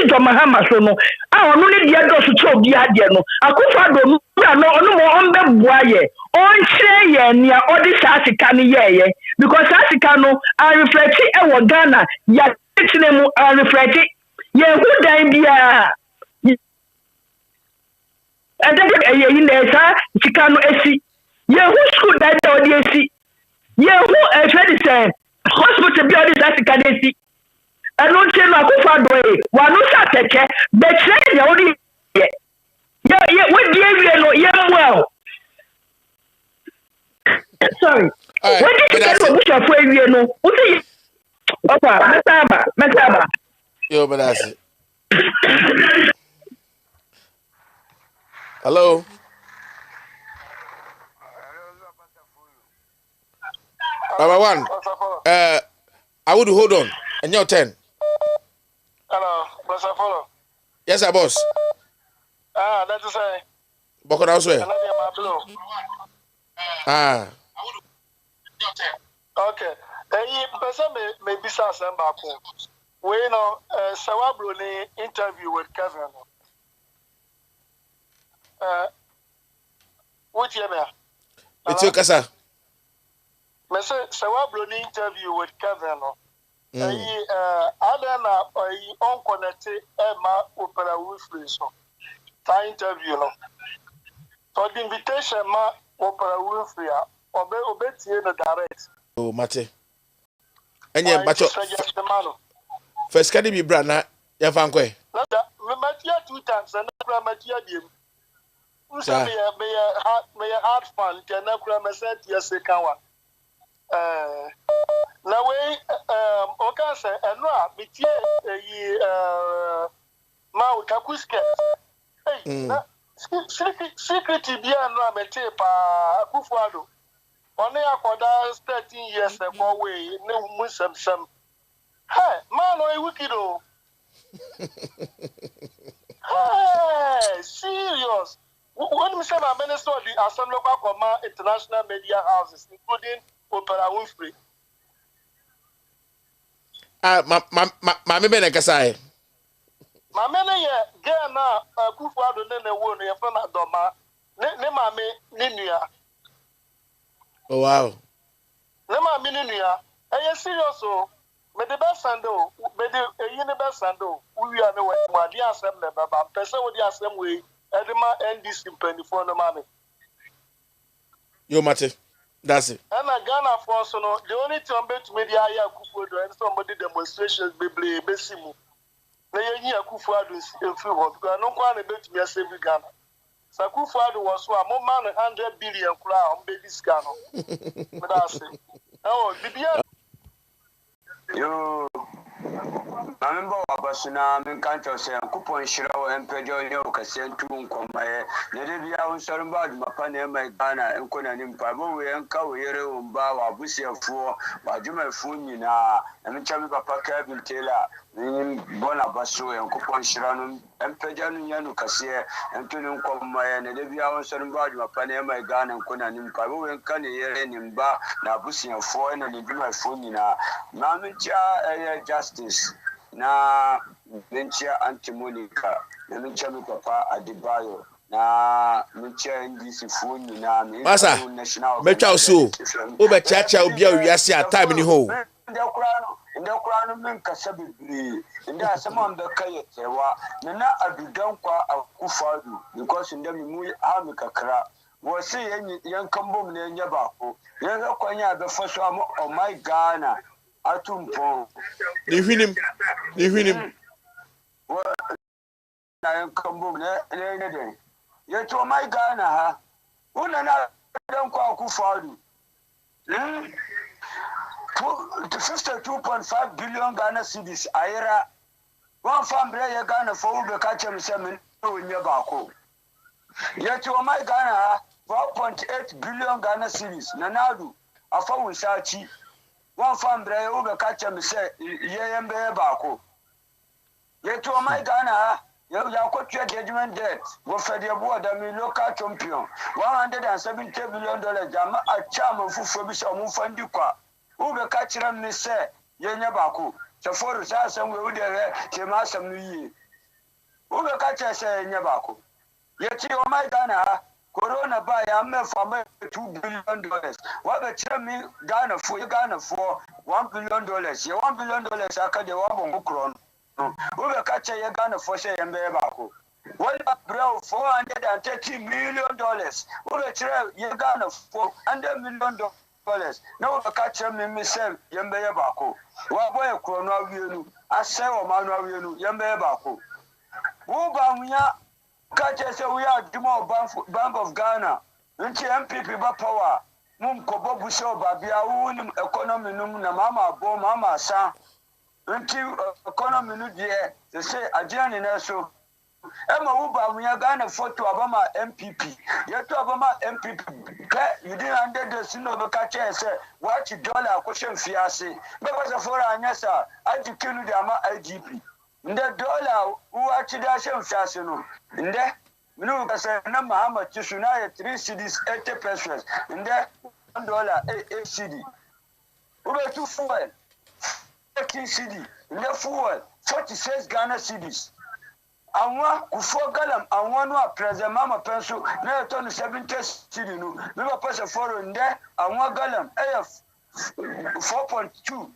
John Mahama so no onu ne dia do so cho bi ade no Akufado mbra no onu mo onbe buaye on share ye nia odi sasika ni ye because sasika no I reflect e wo Ghana ya tinemu I reflect ye hu dan bia ade ye yin esa sika no esi ye hu school dan odi esi ye hu e say hospital bi odi sasika esi I don't tell my father way. One no such a betray the only. Yeah, what gave you no young well. Sorry. What did you get with your friend? You know, what do you? Opa, Metaba. Yo, but that's it. Hello. Number one. I would hold on. And your 10. Hello, Mr. Follow. Yes, sir, boss. That's to say. Bokon elsewhere. Okay. Person may be some back home. We know Sawabro interview with Kevin. What you mean? It's your casa. Mr. Sawabro interview with Kevin. Other na unconnected Emma Opera Wilfrey. So, interview. For the invitation, ma Opera Wilfrey, obey the direct. Oh, Mate. And yeah, but first, can you be brand? Yeah, Fanque. We met here 2 times and never met here. May a hard fun, can never set yes, a cow. Now, okay, sir, and no, but ye, Mau Kakuska. Secret to be a no, but Kufuado. Only after 13 years ago, way, no Muslim. Hey, man, no, wicked. Hey, serious. When we say my minister of the Assembly of Command International Media Houses, including Opera Winfrey. Mammy Benekasai. My man, Gana, Kufuado, Nene, Wone, Yafana Doma, Nemame, Ninia. Oh, wow. Nema Mininia, and yes, serious. But the best sando, but the universe sando, we are no way, my dear assembly, but person with the assembly, Edema and this in penny for the money. Yo, Mate, that's it. And I Ghana for so no, the only time bet media Kufuado and somebody demonstrations, Bibli, Bessimu. They hear Kufuado is in few because no one bet me a save Ghana. Kufuado was so more man 100 billion crown, baby scano. But I say, oh, Bibia. Yo, I remember Abasuna, Minkanto, saying, Coupon Shiro and Pedro Yoka sent to Uncombay. Nedivia was certain about Mapane, my Ghana, and Conan in Pabo, and Kawere, Umba, Busia 4, Bajuma Funina, and Chami Papa Kevin Taylor, Bonabasu, and Coupon Shiranum, and Pedro Yanukasia, and Tunum Combay, and Nedivia was certain about Mapane, my Ghana, and Conan in Pabo, and Kanye in Ba, Nabusia 4, and Nidima Funina. Justice na Menchia Anti-Monica, na Menchia Papa Adebayo, na Menchia NDC Funi, na National Menchia so, Uber Chacha will be a Yasia time in the home. In the crown of Casabi, and there are some on the Kayatewa, Nana Abidankwa of Kufadu, because in them you have Kakra. Was see any young Kambum in Yabaco, young Konya, the first one of my Ghana. Atumpo. You win him. Well, I am come home. Yet, to my Ghana, who don't call Kufadu. 52.5 billion Ghana cedis. Ira one farm player Ghana for the catch him seven in your Baco. Yet, to my Ghana, 1.8 billion Ghana cedis. Nanadu, a phone Sachi. One farm player over catch him say, Yam Bako. Yet to my Ghana, you have got your judgment debt. What for the award, I mean, local champion. $170 billion. Jama a charm of Fubisha Mufandika. Over catch him, Miss Yanabaku. So for us, and we would have Chemasam New. Over catch us, Yabaku. Yet to my Ghana. Corona buy a man for $2 billion. What the chairman Ghana for $1 billion. $1 billion I can do one crown. We will catch a Ghana for say and Baco. What bro $430 million. We will try Ghana for $100 million. No catch him in myself, Yambe Baco. What boy a crown of you? asɛ ɔman no awie no yɛmbɛyɛ baako wo ba munya ka kyerɛ sɛ woyɛ adwuma wɔ Bank of Ghana nti MPP ba power mum kɔbɔ bu sɛ ɔbabea wonim economy no mu na mama abɔ mama asa nti economy no deɛ sɛ sɛ agyina ne na so Emma Uba Muyagana photo Obama MPP. Yet Obama MPP. You didn't under the sin of the catcher and say, watch $1 question fiancé. Because of for Anessa, I to kill the Ama IGP. The dollar who actually does some fashion. In there, no, I said, no, Mahama, Chishunaya, 3 CDs, 80 pesos. In there, $1, 8 CD. Over 2 fuel, 14 CD. In there, fuel, 46 Ghana CDs. Anwa kufo galam anwa no a present mama penso na to no 70 cedi no me ba pese for nde anwa galam 4.2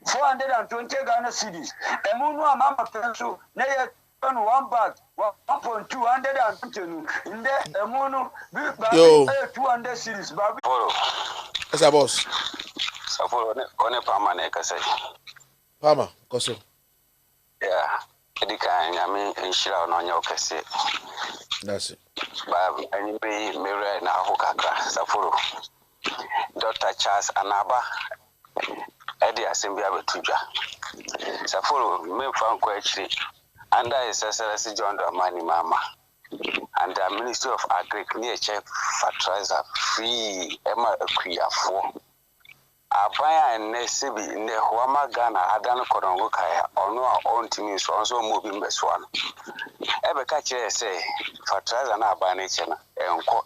420 Ghana cedis emu no a mama penso na ye to no one bag 1.2 120 no nde emu no bi ba 200 cedis ba Esa boss Saforo one pama na ekase Pama koso yeah Edika nyame enhyira no nya okese that's it ba ani be mere na ho kakra Saforo Dr. Charles Anaba edi asembia betudwa Saforo me franco akiri under his excellency John Dramani Mama and the Ministry of Agri near check fertilizer free ema akuafo Abaya and Nesibi ne Huama Ghana Adan Kodongo Kaya or no ontimi so also moving Beswan. Ebe catcher say fertilizer na banachena and for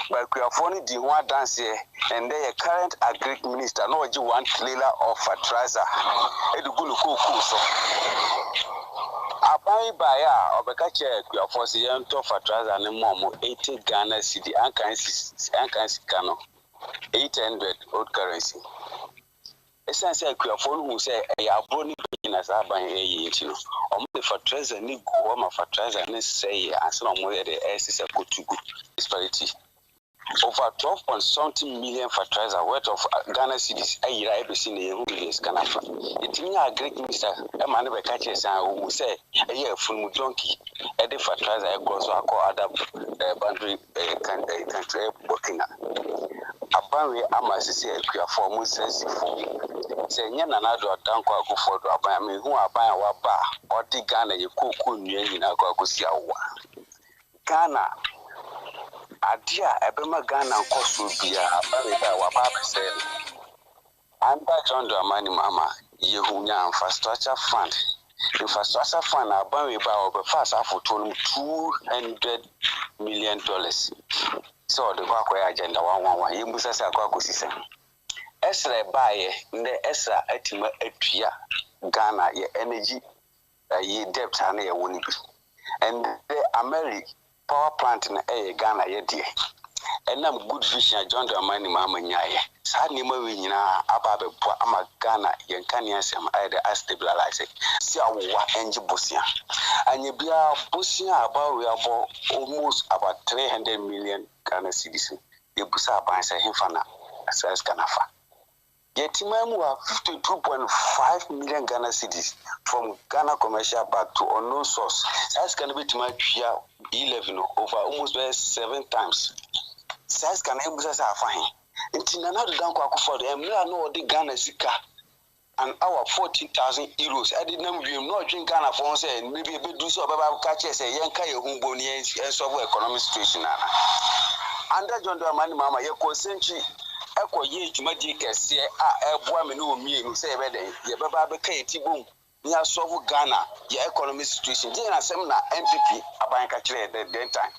but we are funny the one dance here and they current agri minister no ji 1 trailer of fertilizer edugulu kuku so Abai baya obekache we are for say to fertilizer ne mom 80 Ghana cedi ankan sikano 800 old currency. Essentially, we are following who say a brony as I buy a year. The fertilizer need go home, fertilizer and say, and some more the S is a good to good disparity. Over 12.something million fertilizer worth of Ghana cedis a year I've seen the Rubies Canafa. It means a great minister, a man of a catches who say a year from donkey, a the fertilizer across our other boundary country working. Abanwe amasisi akua for mu sensifo se nya nanado adanko akufo do aban me hu aban wa ba odi Ghana ye koku nua nyina akwakosi awa Ghana adia ebema Ghana nkoso bia aban ba wa ba se anda John Dramani Mama ye hu nya infrastructure fund aban ba obefa asafoto no $200 million. So the Quack agenda 111, you must say Quack. Esra baye, the Esra etima etria, Ghana, ye energy, ye debt and ye won't be. And the American power plant in a Ghana ye dear. And I'm good vision, John Dramani Mama Nyaye. Sadly, Marina, Ababe, Ama Ghana, Yankaniasam, either as stabilize it. See our engine Bosia. And you be a Bosia about we are almost about 300 million Ghana cedis. You busa by say Hifana, says Canafa. Yet, Timamu 52.5 million Ghana cedis from Ghana commercial back to unknown source. That's going to be to my 11 over almost 7 times. Size can help us fine. Until another down for the Emira no the Ghana Sika an hour 14,000 euros. I didn't know you not drink Ghana for say maybe a bit do so about catches a yanka humboni and solve economic situation. Under John Dramani Mama, your consenty equal ye to magic as say a woman who me who say whether ye baba Katie boom. Near solve Ghana, your economic situation. Then I seminar MPP a bank at the time.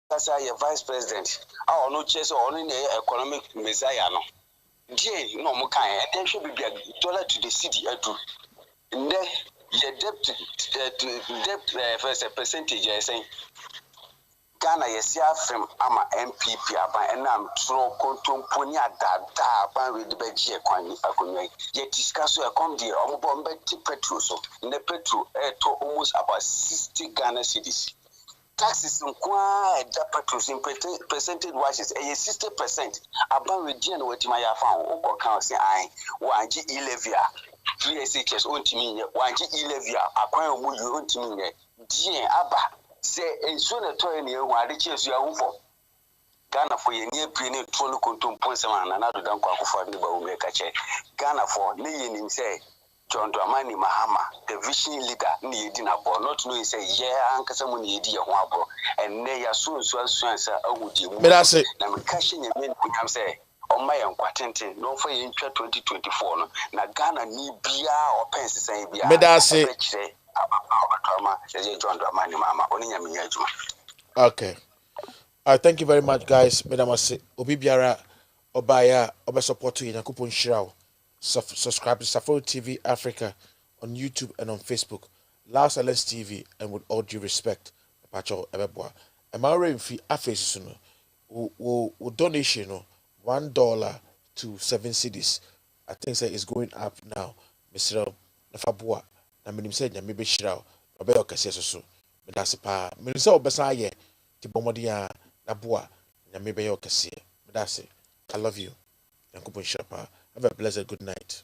That's a vice president. Our no chase or only economic messiah. No, Jay, no more kind. There should be a dollar to the city. And then the debt first a percentage. I say Ghana, yes, from Ama MPP, and I'm throw contemponia da with the Beji economy. Yet discuss a comedy or bombe petrol. So, in the petrol, to almost about 60 Ghana cities. Taxes in quite in percentage wise, 60%. About region what my found, or council, I, 1G Elevia, free SHS on Timmy, one G. Levia, acquire more you on Timmy, Dear Abba, say, and soon a toy near one, the chairs you are for. Ghana for your near pre toll contum points and another down for the Baume Ghana for laying him say. John Dramani Mahama, the vision leader, near dinner ball, not knowing say, yeah, Uncle Samuel, dear Wabo, and nay, as soon as answer, I would you. But I say, I'm cashing a minute, I'm say, on my own quatentin, no for in 2024. Now Ghana need beer or pence say, beer. but I say, John Dramani Mama, only a minute. okay. Thank you very much, guys. Madam Ase, Obi Biara, Obaya, Oba support to Yakupon Shirao. Subscribe to Safari TV Africa on YouTube and on Facebook. Loud Silence TV, and with all due respect, Pacho Ebeboa. And my rate fee, Afesuno, will donation $1 to 7 cities. I think that is going up now. Mr. Nafabua, na minim said, maybe Shirao, Robert Cassiaso. But that's a pa. Minister Obasaye, Tibomodia, Nabua, and maybe your Cassia. But that's it. I love you. Have a blessed good night.